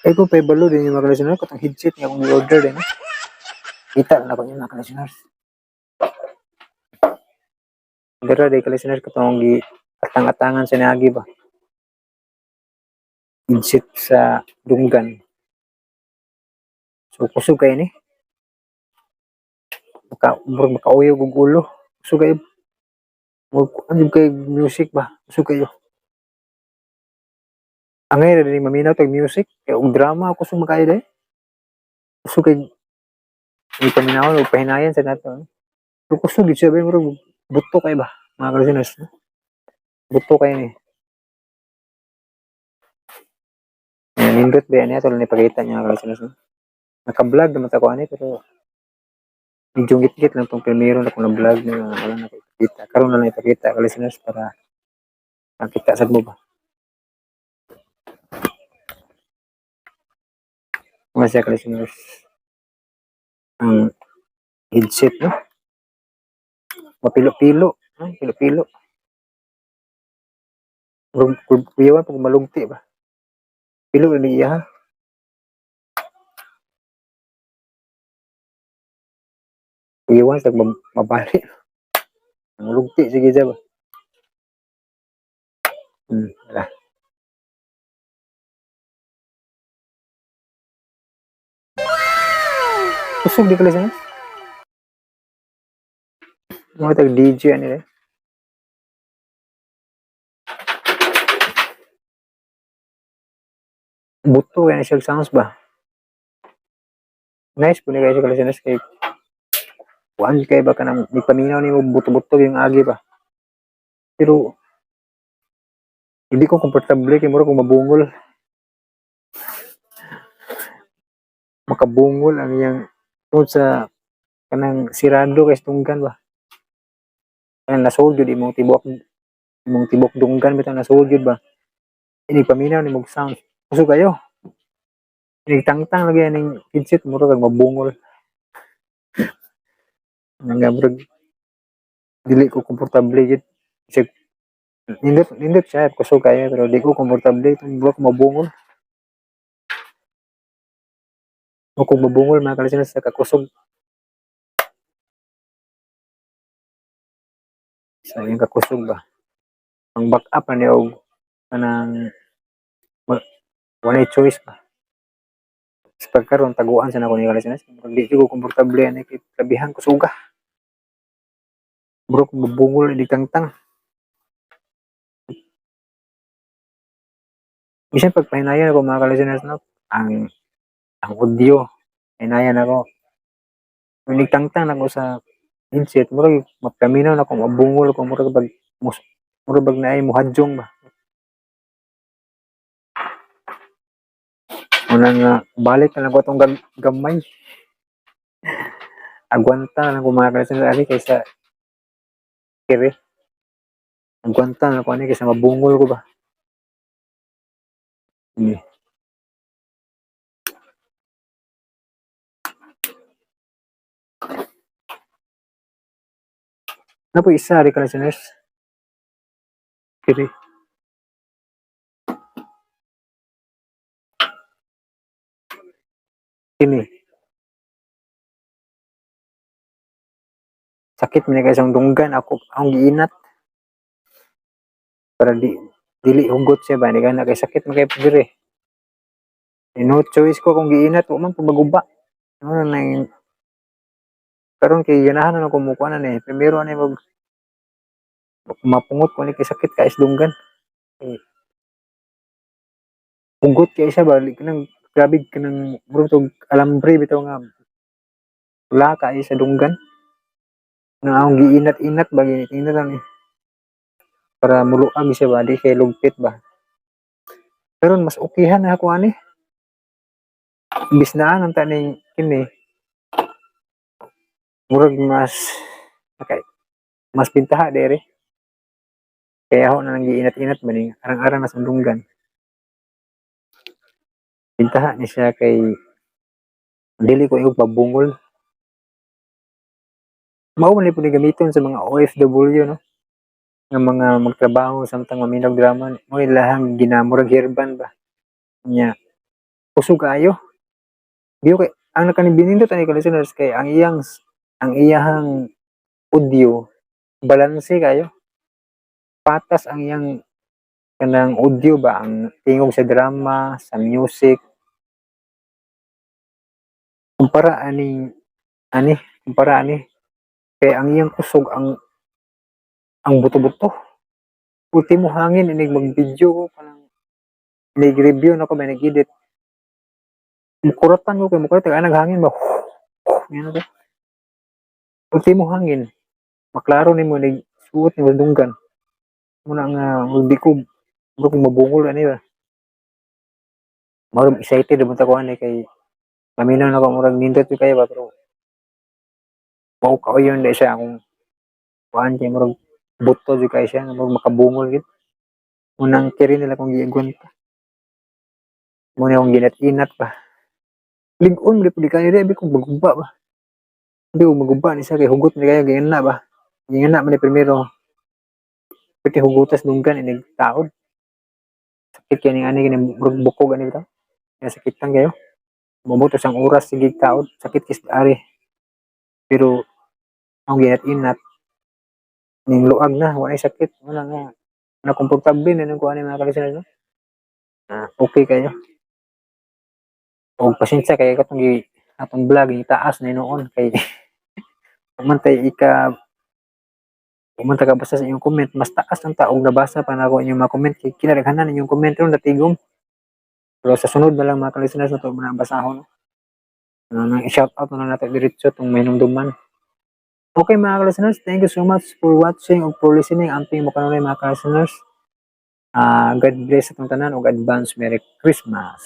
Ko pay balo din yung mga listeners ko tang headset nga akong order din. Kita na ko yung mga listeners. Dira day listeners ko tong gi atang-atangan sa naagi ba. Headset sa dunggan. So kusog kay ni. Makauyo og ulo. Kusog kayo. Ano kay music ba? Kusog kayo. Angay rin maminaw tag music kay og drama ako sung makayo day. Kusog kay ni paminaw og pahinayan sa nato. Kusog gid siya ba murag buto kay ba? Mga kalisteners. Buto kay ni. Nindot ba niya tol ni pakita niya kalisteners. Naka-vlog naman ako ani pero medyo ngit lang tong primero na kung na vlog na wala na kita. Karon na lang ipakita ka listeners para makita sa mo ba. Mga siya ka listeners. Ang headset no. Mapilo-pilo, no? Pilo-pilo. Kuyawan pag malugti ba. Pilo ni iya ha. Kuyawan sa mabali. Malugti sige siya ba. Wala. Kusog di ka listeners. Mga tag DJ ano eh. Buto yan siya sounds ba. Nice po ni guys ka listeners kay kuan kay ba kanang may paminaw ni mo buto-buto yung agi ba. Pero hindi ko komportable kay mura kung mabungol. Makabungol ang iyang tungod sa kanang sirado kay tunggan ba. Kanang nasugod imong tibok dunggan bitaw nasugod ba. Ini paminaw ni mo sound. Kusog kayo. Ini tangtang lagi ning headset mura kag mabungol. Nga bro dili ko komportable gid. Nindot siya kusog kayo pero di ko komportable itong bro ko mabungol. O kung mabungol mga kalisiners sa kakusog. Sa yung kakusog ba. Ang back up na niya og kanang wala choice ba. Sa pagkaroon taguan sa nako ni kalisiners. Di ko komportable ani kay labihan kusuga. Bro kung mabungol di tangtang. Bisan pagpahinayan ako mga kalisiners no, ang audio hinayan ako. Kung nagtangtang ako sa headset, murag mapaminaw na ako mabungol ko murag bag naay muhadyong ba. Una nga balik na lang ko itong gamay. Agwanta na lang ko mga kalisiners ani kaysa kere. Agwanta na ko ani kaysa mabungol ko ba. Na po isa rin ka listeners. Kiri. Ini. Sakit mo na isang dunggan ako ang giinat. Para dili hugot siya ba ni kana kay sakit man kay dire. No choice ko kung giinat wa man maguba. Ano na karon kay ganahan na ko mo kuan ni. Primero ani mag mapungot ko ni kay sakit ka isdunggan. Hugot kay siya ba kanang grabe kanang murag alambre bitaw nga wala ka sa dunggan. Nang akong giinat-inat ba ginit-inat lang eh. Para muluag siya ba di kay lugpit ba. Pero mas okeyhan na ako ani. Bisnaan ang taning kini. Murag mas okay. Mas pintaha dere. Kaya ako na nang giinat-inat ba ni arang-arang na sundunggan. Pintaha ni siya kay dili ko yung pabungol. Mao man po ni gamiton sa mga OFW no. Nga mga magtrabaho samtang maminaw drama mo ilahang ginamurag herban ba. Nya kusog kayo. Biyo kay ang nakanibinindot ani listeners kay ang iyang audio balanse kayo. Patas ang iyang kanang audio ba ang tingog sa drama, sa music. Kumpara ani kay ang iyang kusog ang buto-buto. Ultimo hangin inig mag-video ko kanang inig-review na ko may nag-edit. Mukuratan ko kay mukurat ang naghangin ba. Yan ko. Ultimo hangin. Maklaro nimo nig suot ni dunggan. Muna nga hindi ko mabungol ani ba. Mao excited ba ta ko ani kay maminaw na ko murag nindot kayo ba pero Mao kauyon di siya akong kuan kay murag buto jud kay siya murag makabungol gid. Unang kiri nila kung giigon pa. Mo na akong ginat-inat pa. Lig-on gyud pud kayo di kung magugba ba. Hindi ko magugba ni siya kay hugot ni kayo gingana ba. Gingana man ni primero. Pati hugutas dunggan inig taod. Sakit kaya ani kini murag bukog ani bitaw. Kaya sakitan kayo. Mabuto sang oras sige taod. Sakit kis ari. Pero ang ginat-inat ning luag na wala sakit wala nga na komportable na nung kuha ni mga kalisan no? Okay kayo o pasensya kay katong atong vlog itaas na noon kay umantay umantay ka basta sa inyong comment mas taas ang taong nabasa pa na ako inyong mga comment kay kinaraghanan inyong comment ron natigom pero sa sunod na lang mga kalisan na ito basahon i-shout out na lang natin diretso itong may numduman. Okay mga listeners, thank you so much for watching or for listening. Amping mo kanunay mga listeners. God bless atong tanan ug advance Merry Christmas.